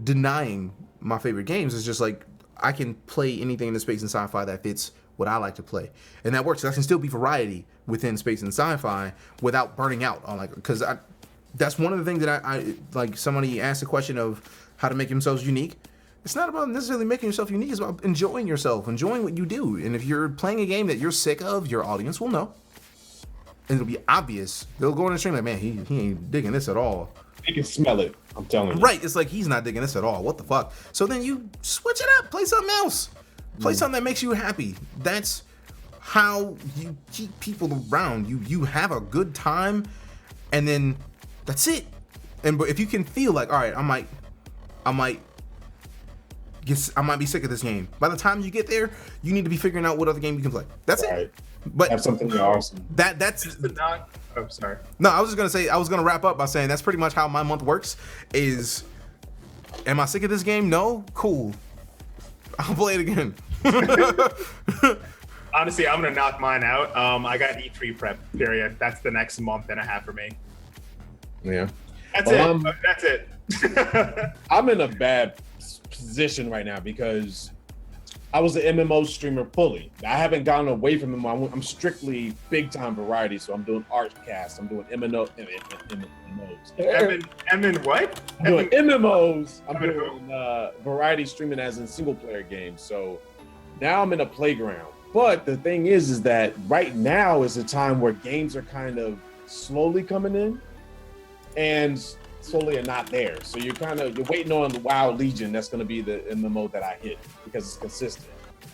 denying my favorite games. It's just like I can play anything in the space and sci-fi that fits what I like to play, and that works. I can still be variety within space and sci-fi without burning out on because that's one of the things that I like. Somebody asked a question of how to make themselves unique. It's not about necessarily making yourself unique. It's about enjoying yourself, enjoying what you do. And if you're playing a game that you're sick of, your audience will know. And it'll be obvious. They'll go on the stream like, man, he ain't digging this at all. You can smell it. I'm telling you. Right. It's like, he's not digging this at all. What the fuck? So then you switch it up. Play something else. Play something that makes you happy. That's how you keep people around. You have a good time, and then that's it. But if you can feel like, all right, I might be sick of this game. By the time you get there, you need to be figuring out what other game you can play. That's right. it. But have something awesome. That's the not. Oh, sorry. No, I was just gonna say. I was gonna wrap up by saying that's pretty much how my month works. Is, am I sick of this game? No. Cool. I'll play it again. Honestly, I'm gonna knock mine out. I got E3 prep. Period. That's the next month and a half for me. Yeah. That's it. That's it. I'm in a bad position right now because I was an MMO streamer fully. I haven't gone away from them. I'm strictly big time variety, so I'm doing art cast. I'm doing MMOs. What? I'm doing MMOs. I'm doing variety streaming as in single player games. So now I'm in a playground. But the thing is that right now is a time where games are kind of slowly coming in and slowly are not there. So you're waiting on the WoW Legion. That's going to be the MMO that I hit because it's consistent.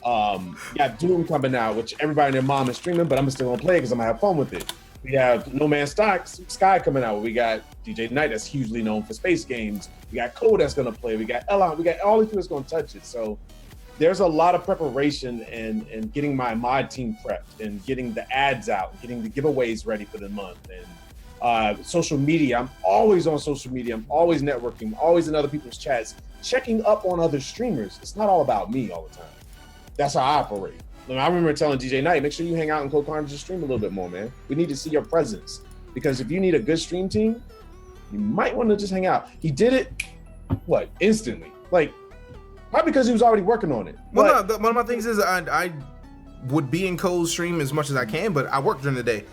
You got Doom coming out, which everybody and their mom is streaming, but I'm still going to play because I'm going to have fun with it. We have No Man's Sky coming out. We got DJ Knight that's hugely known for space games. We got Code that's going to play. We got Elon. We got all these people that's going to touch it. So there's a lot of preparation and getting my mod team prepped and getting the ads out, getting the giveaways ready for the month. And social media, I'm always on social media. I'm always networking, always in other people's chats, checking up on other streamers. It's not all about me all the time. That's how I operate. I remember telling DJ Knight, make sure you hang out in Co-Carnage's stream a little bit more, man. We need to see your presence. Because if you need a good stream team, you might want to just hang out. He did it, instantly. Probably because he was already working on it. Well, one of my things is I would be in Cole's stream as much as I can, but I work during the day.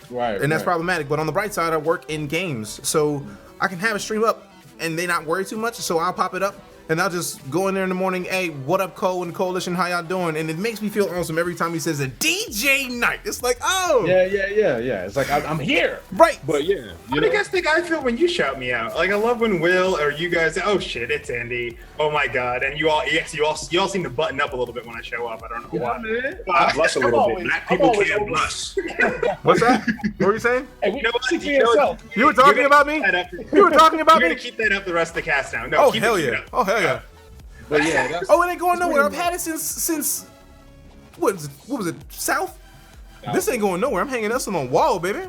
Right. And that's right. problematic. But on the bright side, I work in games, so I can have a stream up and they not worry too much. So I'll pop it up and I'll just go in there in the morning. Hey, what up, Cole and the Coalition? How y'all doing? And it makes me feel awesome every time he says a DJ night. It's like, oh, Yeah. It's like I'm here. right. But yeah, How do you guys think I feel when you shout me out? Like I love when Will or you guys, oh shit, it's Andy. Oh my god, and you all seem to button up a little bit when I show up. I don't know why. man. I blush a little bit. Black people always can't over- blush. What's that? What were you saying? Hey, we You know what? speak for You know what? yourself. You were talking about me? You were talking about You're me? gonna keep that up the rest of the cast now. No, Oh, keep hell it yeah. up. Oh, hell yeah. But yeah, that's Oh, it ain't going nowhere. I've had it since what was it? South? This ain't going nowhere. I'm hanging us on the wall, baby.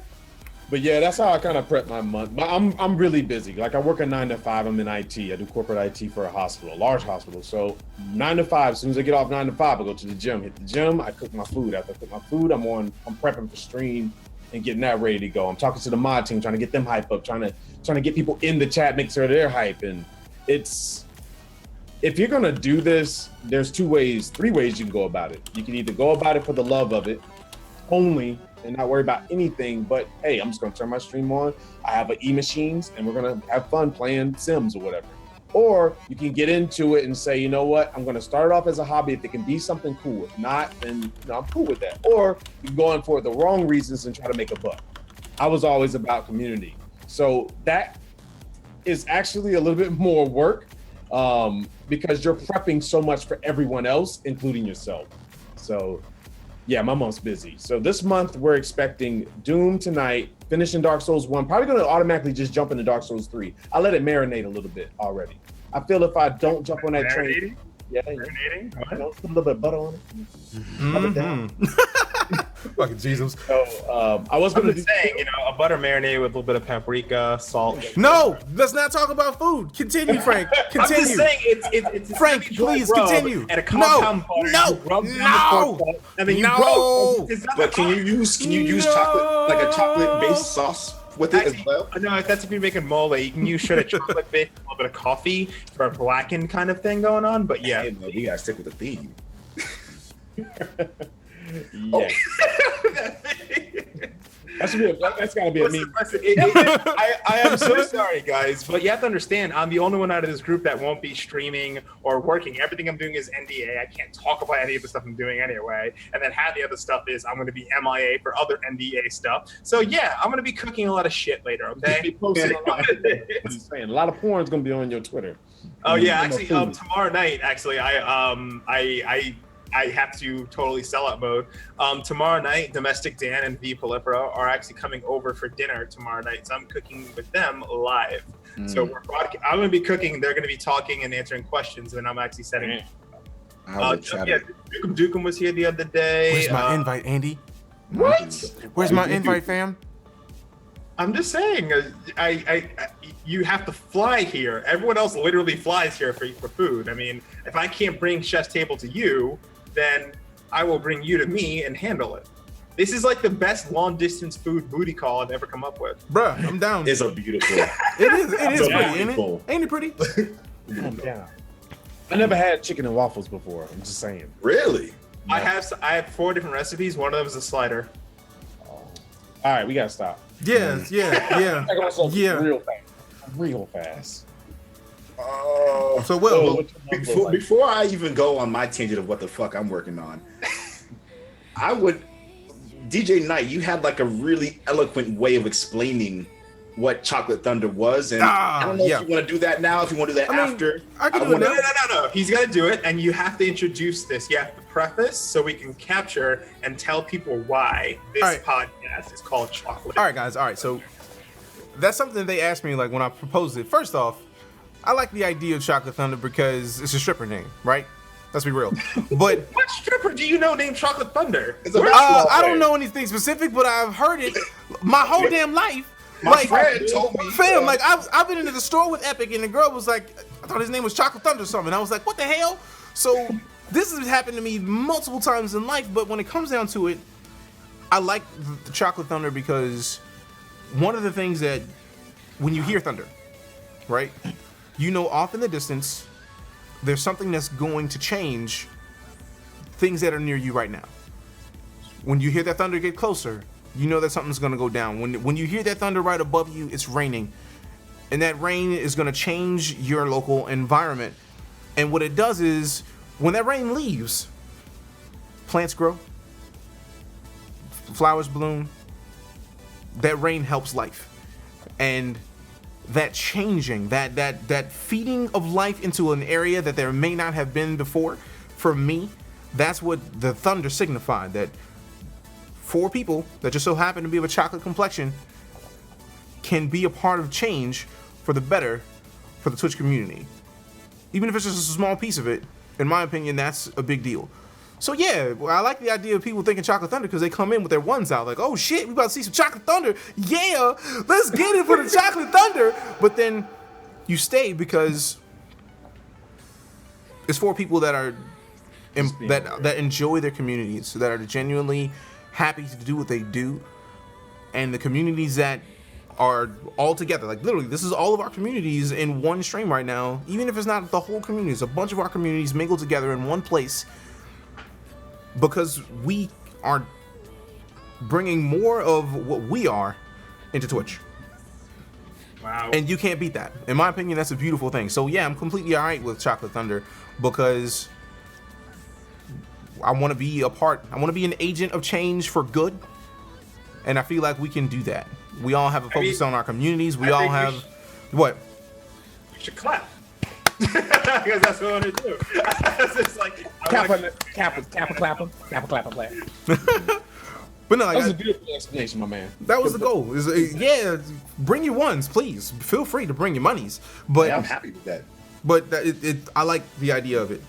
But yeah, that's how I kind of prep my month. But I'm really busy. Like I work a 9 to 5. I'm in IT. I do corporate IT for a hospital, a large hospital. So 9 to 5. As soon as I get off 9 to 5, I go to the gym. Hit the gym. I cook my food. After I cook my food, I'm prepping for stream and getting that ready to go. I'm talking to the mod team, trying to get them hype up, trying to get people in the chat, make sure they're hype. And if you're gonna do this, there's 3 ways you can go about it. You can either go about it for the love of it only and not worry about anything, but hey, I'm just gonna turn my stream on. I have e-machines and we're gonna have fun playing Sims or whatever. Or you can get into it and say, you know what, I'm gonna start it off as a hobby. If it can be something cool, if not, then I'm cool with that. Or you can go in for the wrong reasons and try to make a buck. I was always about community. So that is actually a little bit more work because you're prepping so much for everyone else, including yourself. So yeah, my month's busy. So this month we're expecting Doom tonight, finishing Dark Souls 1, probably gonna automatically just jump into Dark Souls 3. I let it marinate a little bit already. I feel if I don't jump on that train, Marinating? put a little bit of butter on it. Rub it down. Fucking Jesus. So I was I'm gonna just saying, a butter marinade with a little bit of paprika, salt. No, let's not talk about food. Continue, Frank. I'm just Continue. saying, it's Frank, heavy dry please rub continue. And a compound butter. No, You rub down the no, pork butt, and then you no. rub. Is that But the can you use chocolate, like a chocolate-based sauce with it Actually, as well? no, if that's if you're making mole, you can use shredded chocolate base, a little bit of coffee for a blackened kind of thing going on. But yeah, Hey, man, you gotta stick with the theme. yeah. That's gotta be a meme. I am so sorry, guys, but you have to understand, I'm the only one out of this group that won't be streaming or working. Everything I'm doing is NDA. I can't talk about any of the stuff I'm doing anyway. And then half the other stuff is I'm going to be MIA for other NDA stuff. So yeah, I'm going to be cooking a lot of shit later. Okay. Be posting a lot. I'm just saying, a lot of porn's gonna be on your Twitter. Oh yeah, I'm actually, food. tomorrow night, actually, I have to totally sellout mode. Tomorrow night, Domestic Dan and V Prolifera are actually coming over for dinner tomorrow night, so I'm cooking with them live. So I'm going to be cooking. They're going to be talking and answering questions, and I'm actually setting. I would try Yeah, to- Dukem was here the other day. Where's my invite, Andy? What? Where's my invite, fam? I'm just saying, you have to fly here. Everyone else literally flies here for food. I mean, if I can't bring Chef's Table to you, then I will bring you to me and handle it. This is like the best long distance food booty call I've ever come up with. Bruh, I'm down. It's a beautiful. It is Yeah. pretty, ain't it? Beautiful. Ain't it pretty? Yeah. I never had chicken and waffles before. I'm just saying. Really? I have 4 different recipes. One of them is a slider. All right, we gotta stop. Yeah. Real fast. Oh. So, Will, What's your month look like? Before I even go on my tangent of what the fuck I'm working on, I would, DJ Knight, you had like a really eloquent way of explaining what Chocolate Thunder was, and I don't know yeah. if you want to do that now, if you want to do that I mean, after. I can do it No, now. no. He's got to do it, and you have to introduce this. You have to preface so we can capture and tell people why this All right. podcast is called Chocolate. All right, guys. All right, so that's something they asked me like when I proposed it. First off, I like the idea of Chocolate Thunder because it's a stripper name, right? Let's be real. But What stripper do you know named Chocolate Thunder? It's a basketball I don't player. know anything specific, but I've heard it my whole damn life. My friend told me. Fam, like I've been into the store with Epic and the girl was like, I thought his name was Chocolate Thunder or something. I was like, what the hell? So this has happened to me multiple times in life, but when it comes down to it, I like the Chocolate Thunder because one of the things that when you hear thunder, right, you know off in the distance, there's something that's going to change things that are near you right now. When you hear that thunder get closer, you know that something's gonna go down. When you hear that thunder right above you, it's raining, and that rain is gonna change your local environment. And what it does is, when that rain leaves, plants grow, flowers bloom. That rain helps life, and that changing, that feeding of life into an area that there may not have been before. For me, that's what the thunder signified. That 4 people that just so happen to be of a chocolate complexion can be a part of change for the better for the Twitch community. Even if it's just a small piece of it, in my opinion, that's a big deal. So yeah, I like the idea of people thinking Chocolate Thunder because they come in with their ones out like, oh shit, we about to see some Chocolate Thunder. Yeah, let's get it for the Chocolate Thunder. But then you stay because it's for people that are that enjoy their communities, that are genuinely happy to do what they do, and the communities that are all together. Like literally, this is all of our communities in one stream right now. Even if it's not the whole community, it's a bunch of our communities mingled together in one place. Because we are bringing more of what we are into Twitch. Wow. And you can't beat that. In my opinion, that's a beautiful thing. So yeah, I'm completely all right with Chocolate Thunder because I want to be a part. I want to be an agent of change for good. And I feel like we can do that. We all have a focus on our communities. We all have... What? You should clap. Because that's what I want to do. It's just like Clap. But no, like, That was a beautiful explanation, my man. that was the goal. Yeah, bring your ones, please. Feel free to bring your monies. But Yeah, I'm happy with that. But I like the idea of it.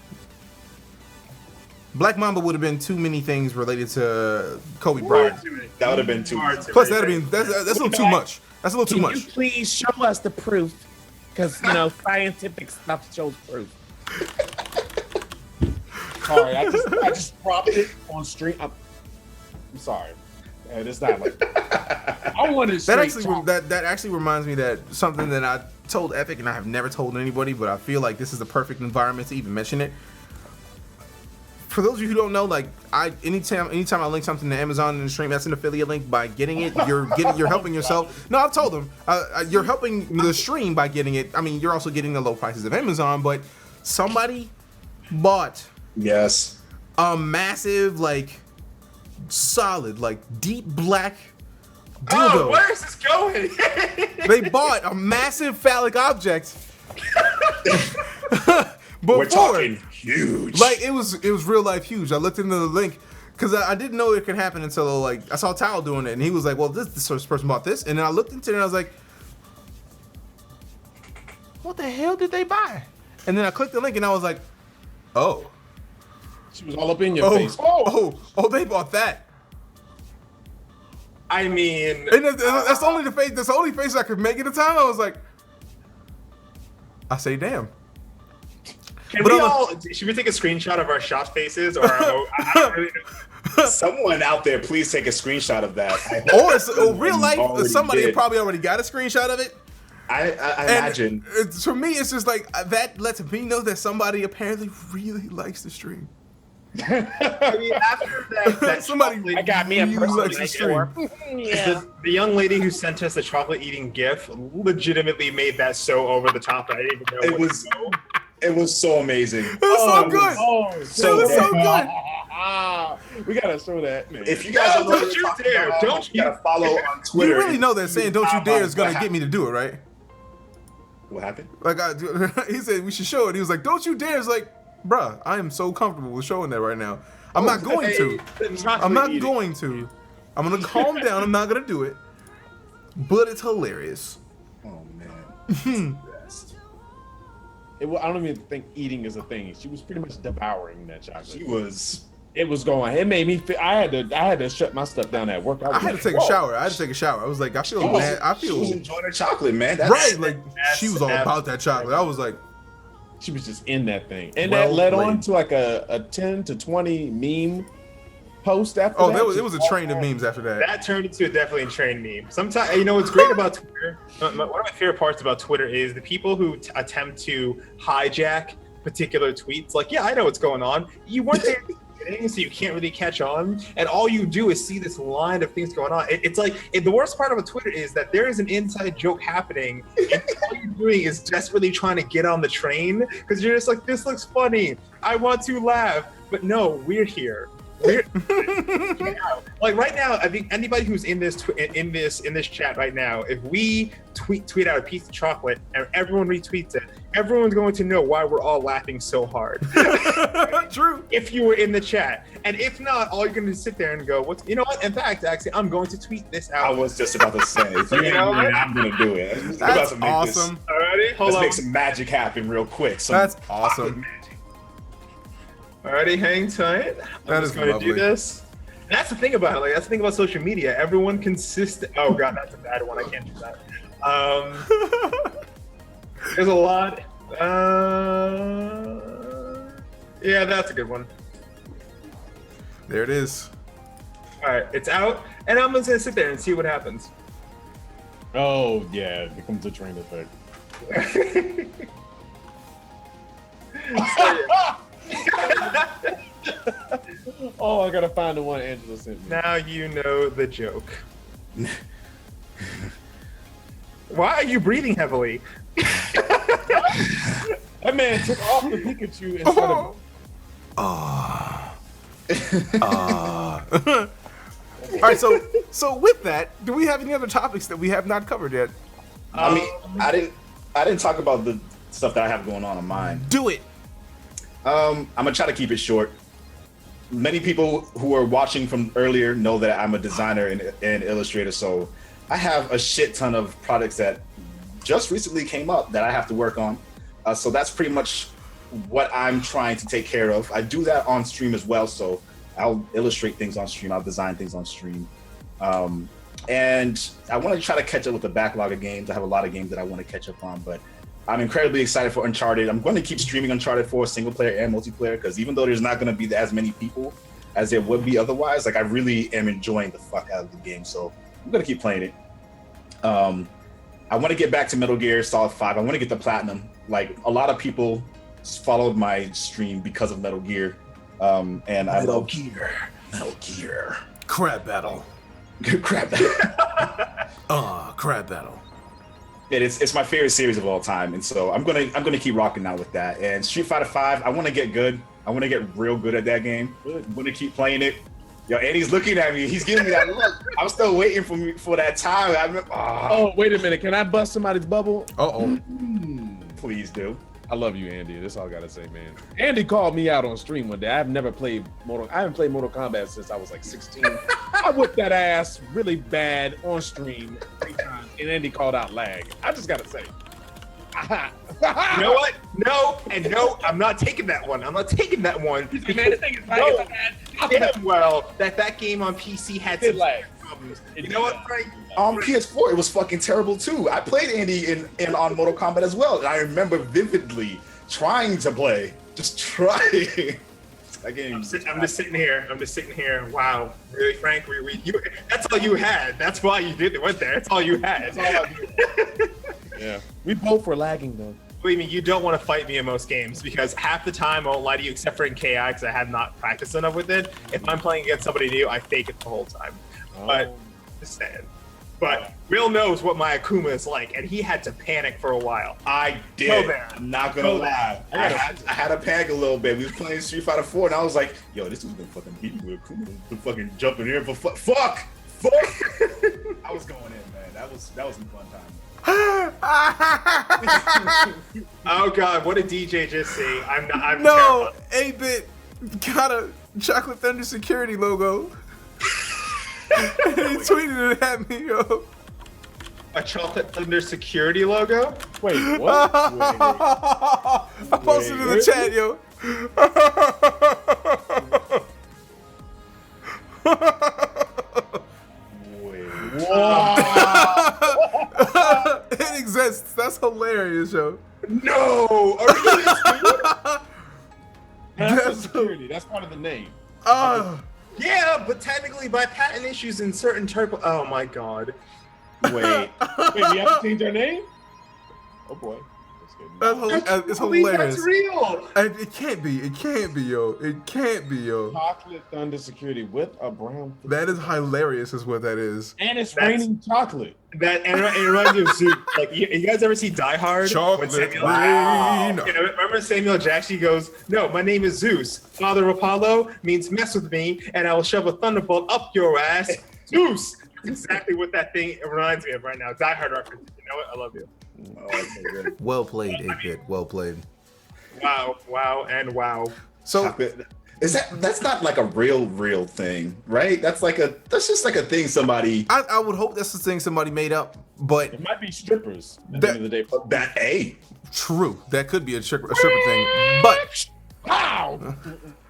Black Mamba would have been too many things related to Kobe Bryant. That would have been too. Plus, that'd have been that's a little too much. That's a little too Can you much. please show us the proof? Because, you know, scientific stuff shows proof. Sorry, I just dropped it on stream. I'm sorry. It's not like I wanted That actually reminds me that something that I told Epic and I have never told anybody, but I feel like this is the perfect environment to even mention it. For those of you who don't know, like anytime I link something to Amazon in the stream, that's an affiliate link. By getting it, you're helping yourself. No, I've told them you're helping the stream by getting it. I mean, you're also getting the low prices of Amazon, but somebody bought a massive, like, solid, like, deep black dildo. Oh, where is this going? They bought a massive phallic object. We're talking huge. Like it was real life huge. I looked into the link because I didn't know it could happen until like I saw Tao doing it, and he was like, "Well, this person bought this," and then I looked into it and I was like, "What the hell did they buy?" And then I clicked the link and I was like, "Oh, she was all up in your face." Oh, they bought that. I mean, And that's only the face. That's the only face I could make at the time. I was like, I say, damn. Should we take a screenshot of our shot faces, or I don't really know. Someone out there, please take a screenshot of that. Or real life, somebody probably already got a screenshot of it. I imagine. For me, it's just like that lets me know that somebody apparently really likes the stream. I mean, after that Somebody I got me a really personal likes the stream. Yeah. the young lady who sent us the chocolate eating GIF legitimately made that so over the top that I didn't even know It was. It was so amazing. It was so good. So it was so good. We gotta show that, man. If you guys don't know what you we're talking dare. about, Don't you gotta follow on Twitter. You really know that saying "Don't you dare" is gonna get me to do it, right? What happened? Like he said, we should show it. He was like, "Don't you dare!" It's like, bruh, I am so comfortable with showing that right now. I'm not going to. I'm not going to. I'm gonna calm down. I'm not gonna do it. But it's hilarious. Oh man. I don't even think eating is a thing. She was pretty much devouring that chocolate. She was. It was going. It made me feel. I had to shut my stuff down at work. I had to take a shower. I was like, I feel mad. I She was feel enjoying her chocolate, man. That's, right. Like she was all about that chocolate. I was like, She was just in that thing, and Well that led played. on to like a 10 to 20 meme post after. oh, that. it was a train of memes after that. That turned into a definitely train meme. Sometimes, you know, what's great about Twitter, one of my favorite parts about Twitter is the people who attempt to hijack particular tweets. Like, yeah, I know what's going on. You weren't there so you can't really catch on, and all you do is see this line of things going on. It's like the worst part of a Twitter is that there is an inside joke happening, and all you're doing is desperately trying to get on the train because you're just like, this looks funny, I want to laugh, but no, we're here. Like right now, I think anybody who's in this chat right now, if we tweet out a piece of chocolate and everyone retweets it, everyone's going to know why we're all laughing so hard. True. If you were in the chat, and if not, all you're going to sit there and go, "What? You know what? In fact, actually, I'm going to tweet this out." I was just about to say, if you know, I'm gonna do it. We're about to make awesome. This, Alrighty, hold let's on. make some magic happen real quick. That's awesome. Alrighty, hang tight. I'm just going to do this. And that's the thing about it. Like that's the thing about social media. Everyone consistent. Oh god, that's a bad one. I can't do that. There's a lot. Yeah, that's a good one. There it is. All right, it's out, and I'm just gonna sit there and see what happens. Oh yeah, it becomes a train effect. Oh, I gotta find the one Angela sent me. Now you know the joke. Why are you breathing heavily? That man took off the Pikachu and started. All right, so with that, do we have any other topics that we have not covered yet? I mean, I didn't talk about the stuff that I have going on mine. Do it. I'm gonna try to keep it short. Many people who are watching from earlier know that I'm a designer and illustrator, so I have a shit ton of products that just recently came up that I have to work on. So that's pretty much what I'm trying to take care of. I do that on stream as well, so I'll illustrate things on stream, I'll design things on stream. And I want to try to catch up with the backlog of games. I have a lot of games that I want to catch up on, but I'm incredibly excited for Uncharted. I'm going to keep streaming Uncharted 4 single player and multiplayer because even though there's not going to be as many people as there would be otherwise, like I really am enjoying the fuck out of the game. So I'm going to keep playing it. I want to get back to Metal Gear Solid 5. I want to get the platinum. Like a lot of people followed my stream because of Metal Gear. And I love Metal Gear. Crab battle. Crap. Crab battle. It's my favorite series of all time, and so I'm gonna keep rocking out with that. And Street Fighter 5, I want to get good. I want to get real good at that game. I'm gonna keep playing it. Yo, Eddie's looking at me. He's giving me that look. I'm still waiting for that time. Oh, wait a minute. Can I bust somebody's bubble? Please do. I love you, Andy. That's all I gotta say, man. Andy called me out on stream one day. I haven't played Mortal Kombat since I was like 16. I whipped that ass really bad on stream 3 times, and Andy called out lag. I just gotta say. You know what? No, I'm not taking that one. I'm not taking that one. Man, this thing is Damn well that game on PC had some lag. problems. You know what, Frank? On PS4, it was fucking terrible too. I played Andy in on Mortal Kombat as well, and I remember vividly trying to play, just trying. That game. I'm just sitting here. Wow, really, Frank? That's all you had. That's why you went there. That's all you had. That's all I did. Yeah, we both were lagging though. Believe me, you don't want to fight me in most games because half the time, I won't lie to you, except for in KI because I have not practiced enough with it. If I'm playing against somebody new, I fake it the whole time. But just saying. But Will knows what my Akuma is like, and he had to panic for a while. I did. I'm not gonna lie. I had to panic a little bit. We was playing Street Fighter 4, and I was like, "Yo, this was gonna fucking beat me with Akuma. To fucking jump in here, but fuck." I was going in, man. That was some fun time. Oh God, what did DJ just say? I'm no, 8-bit got a Chocolate Thunder security logo. And he tweeted it at me, yo. A Chocolate Thunder security logo? Wait, what? I posted it in the chat, yo. It exists. That's hilarious, yo. No! Are you That's security. That's part of the name. Yeah, but technically by patent issues in certain oh my God. Wait, we have to change our name? Oh boy. It's believe hilarious. That's real. It can't be. It can't be, yo. It can't be, yo. Chocolate Thunder Security with a brown. That is hilarious, is what that is. And it's raining chocolate. That and it reminds me of Zeus. Like you guys ever see Die Hard? Chocolate When Samuel, rain. You know, remember Samuel Jackson goes, "No, my name is Zeus. Father of Apollo means mess with me, and I will shove a thunderbolt up your ass, Zeus." That's exactly what that thing reminds me of right now. Die Hard reference. You know what? I love you. Well played, 8-Bit. Well played. Wow, and wow. So Chocolate. That's not like a real thing, right? That's just like a thing somebody I would hope that's the thing somebody made up, but It might be strippers at the end of the day. that a true. That could be a stripper thing. But Wow.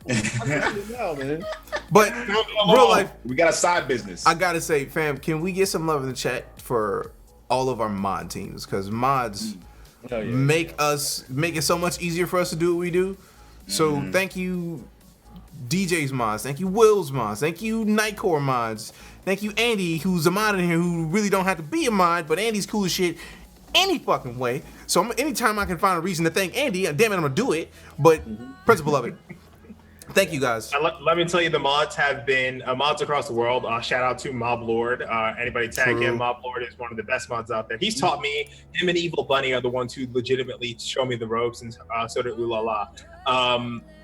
No, man. but real life, we got a side business. I gotta say, fam, can we get some love in the chat for all of our mod teams? Because mods Oh, yeah. make it so much easier for us to do what we do. So thank you, DJ's mods. Thank you, Will's mods. Thank you, Nightcore mods. Thank you, Andy, who's a mod in here who really don't have to be a mod, but Andy's cool as shit any fucking way. So anytime I can find a reason to thank Andy, damn it, I'm gonna do it. But principle of it. Thank you guys. Let me tell you, the mods have been mods across the world. Shout out to Mob Lord. Anybody tag True. him? Mob Lord is one of the best mods out there. He's taught me. Him and Evil Bunny are the ones who legitimately show me the ropes, and so did Ulala.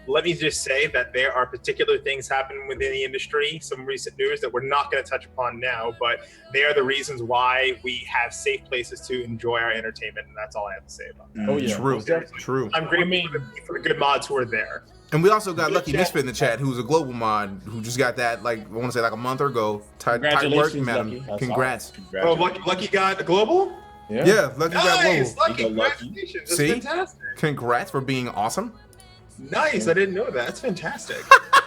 Let me just say that there are particular things happening within the industry, some recent news that we're not going to touch upon now, but they are the reasons why we have safe places to enjoy our entertainment, and that's all I have to say about that. Oh, yeah. True. Most definitely. True. I'm grateful for the good mods who are there. And we also got Lucky chat. Misfit in the chat, who's a global mod who just got that, like, I want to say like a month ago. Tight work, Congratulations, madam. Lucky. That's Congrats. Oh, Lucky got a global? Yeah, Lucky got Nice, global. Lucky, You go, Lucky. congratulations. That's See? fantastic. Congrats for being awesome. Nice, I didn't know that. That's fantastic.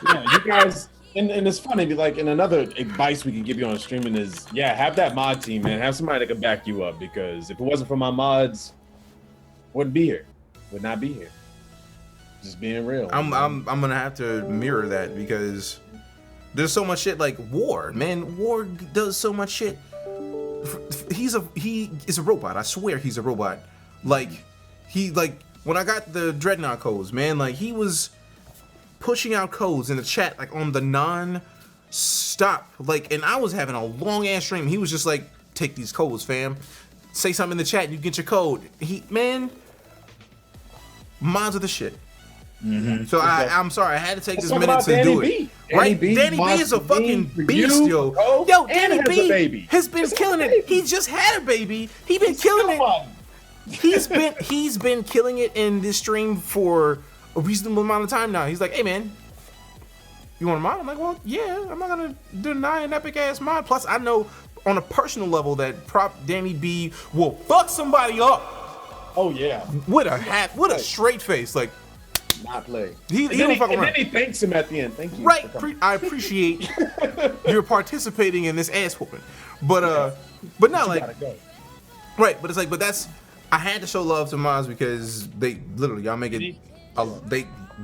Yeah, you guys, and it's funny, like, and another advice we can give you on streaming is, have that mod team, man. Have somebody that can back you up, because if it wasn't for my mods, wouldn't be here. Would not be here. Just being real. I'm gonna have to mirror that because there's so much shit like War. Man, War does so much shit. He is a robot. I swear he's a robot. Like when I got the Dreadnought codes, man, like he was pushing out codes in the chat like on the non-stop. Like, and I was having a long ass stream. He was just like, take these codes, fam. Say something in the chat and you get your code. Mods are the shit. So I'm sorry, I had to take this minute to do it. Right? Danny B is a fucking beast, yo. Yo, Danny B has been killing it. He just had a baby. He's been killing it. He's been killing it in this stream for a reasonable amount of time now. He's like, hey man, you want a mod? I'm like, well, yeah, I'm not gonna deny an epic ass mod. Plus, I know on a personal level that prop Danny B will fuck somebody up. Oh yeah. With a straight face, like. Not play. He don't fuck around. And then he thanks him at the end. Thank you. Right. I appreciate you're participating in this ass whooping. But not like Gotta go. right, but it's like, but that's I had to show love to mods because they literally y'all make it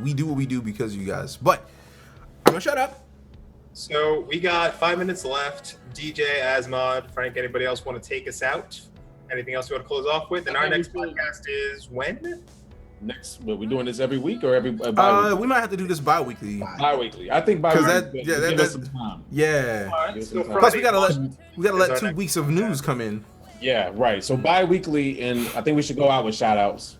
we do what we do because of you guys. But I'm gonna shut up. So we got 5 minutes left. DJ, Asmod, Frank, anybody else want to take us out? Anything else you want to close off with? And our next podcast is when? But we're doing this every week or every bi-weekly? We might have to do this bi-weekly. Bi-weekly. I think bi-weekly. Give us some time. Yeah. All right, so Plus we gotta Friday let is 2 our weeks of news come in. Yeah, right. So bi-weekly, and I think we should go out with shout outs.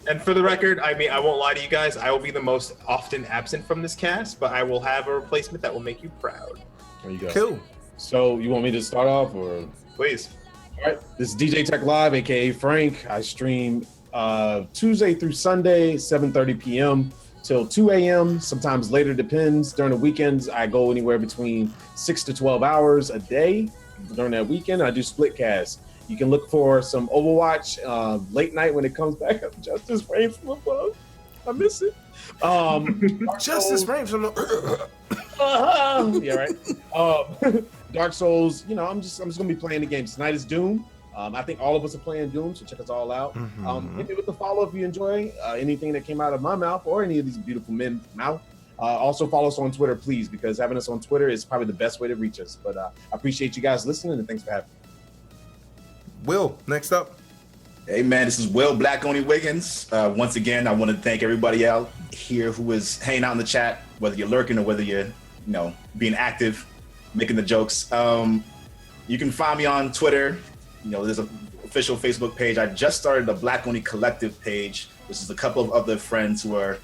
And for the record, I mean, I won't lie to you guys. I will be the most often absent from this cast, but I will have a replacement that will make you proud. There you go. Cool. So you want me to start off or? Please. All right. This is DjTechlive, aka Frank. I stream Tuesday through Sunday, 7:30 p.m. till 2 a.m. Sometimes later, depends. During the weekends, I go anywhere between 6 to 12 hours a day. During that weekend, I do split cast. You can look for some Overwatch late night when it comes back up. Justice Reigns from above. I miss it. Justice Reigns from Yeah, right. Dark Souls. You know, I'm just gonna be playing the games. Tonight is Doom. I think all of us are playing Doom, so check us all out. Hit me with the follow if you enjoy anything that came out of my mouth or any of these beautiful men's mouth. Also follow us on Twitter, please, because having us on Twitter is probably the best way to reach us. But I appreciate you guys listening, and thanks for having me. Will, next up. Hey man, this is Will BlackOni Wiggins. Once again, I want to thank everybody out here who is hanging out in the chat, whether you're lurking or whether you're, being active, making the jokes. You can find me on Twitter. There's an official Facebook page. I just started a BlackOni Collective page, which is a couple of other friends who are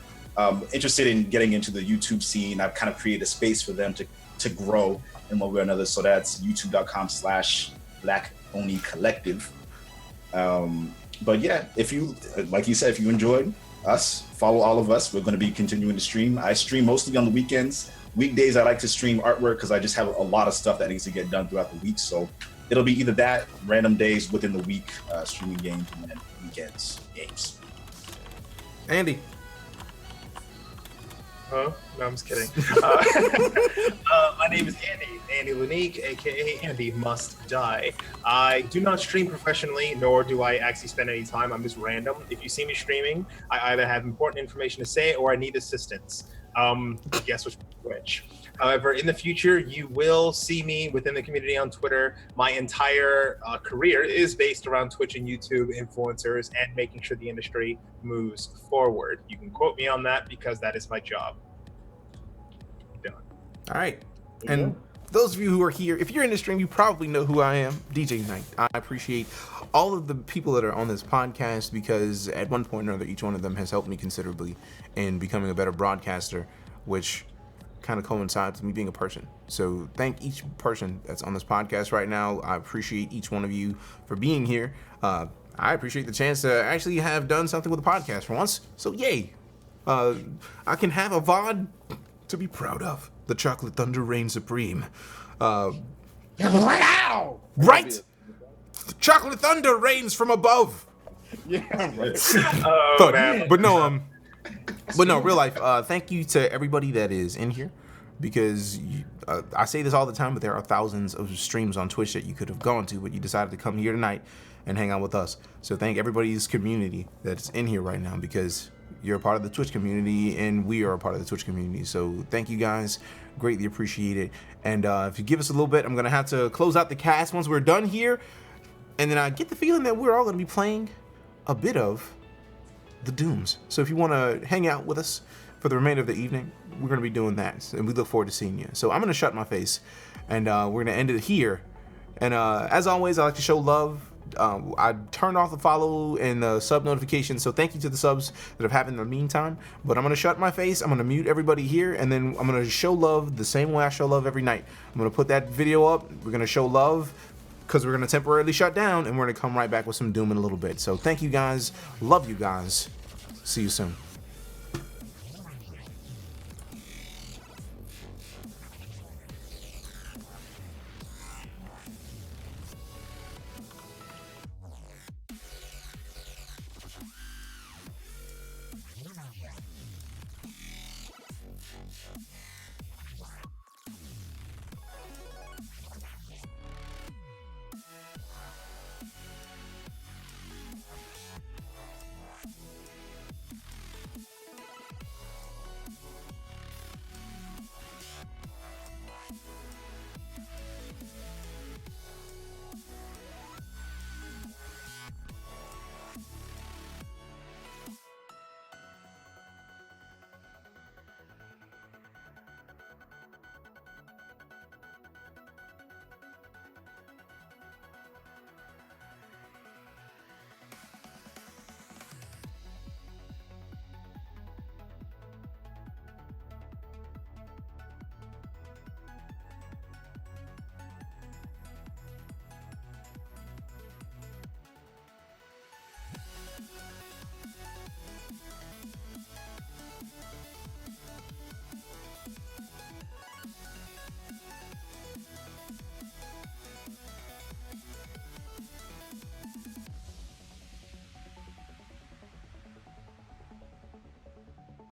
interested in getting into the YouTube scene. I've kind of created a space for them to grow in one way or another. So that's youtube.com/BlackOni Collective. But yeah, if you, like you said, if you enjoyed us, follow all of us. We're going to be continuing to stream. I stream mostly on the weekends. Weekdays, I like to stream artwork because I just have a lot of stuff that needs to get done throughout the week. So it'll be either that, random days within the week, streaming games, and then weekends games. Andy. Oh, no, I'm just kidding. My name is Andy Lunique, aka Andy Must Die. I do not stream professionally, nor do I actually spend any time. I'm just random. If you see me streaming, I either have important information to say or I need assistance. Guess which. However, in the future, you will see me within the community on Twitter. My entire career is based around Twitch and YouTube influencers and making sure the industry moves forward. You can quote me on that because that is my job. Done. All right. And those of you who are here, if you're in the stream, you probably know who I am, DJ Knight. I appreciate all of the people that are on this podcast because at one point or another, each one of them has helped me considerably in becoming a better broadcaster, which kind of coincides with me being a person. So thank each person that's on this podcast right now. I appreciate each one of you for being here. I appreciate the chance to actually have done something with a podcast for once. So yay. I can have a VOD to be proud of. The Chocolate Thunder reigns supreme. Wow! Right? Chocolate Thunder reigns from above. Yeah, right. But no, real life. Thank you to everybody that is in here, because I say this all the time, but there are thousands of streams on Twitch that you could have gone to, but you decided to come here tonight and hang out with us. So thank everybody's community that's in here right now, because you're a part of the Twitch community and we are a part of the Twitch community. So thank you guys, greatly appreciate it. And if you give us a little bit, I'm gonna have to close out the cast once we're done here, and then I get the feeling that we're all gonna be playing a bit of the Dooms. So if you want to hang out with us for the remainder of the evening, we're going to be doing that, and we look forward to seeing you. So I'm going to shut my face, and we're going to end it here. And as always, I like to show love. I turned off the follow and the sub notifications, so thank you to the subs that have happened in the meantime. But I'm going to shut my face, I'm going to mute everybody here, and then I'm going to show love the same way I show love every night. I'm going to put that video up, we're going to show love, because we're going to temporarily shut down, and we're going to come right back with some Doom in a little bit. So thank you guys. Love you guys. See you soon.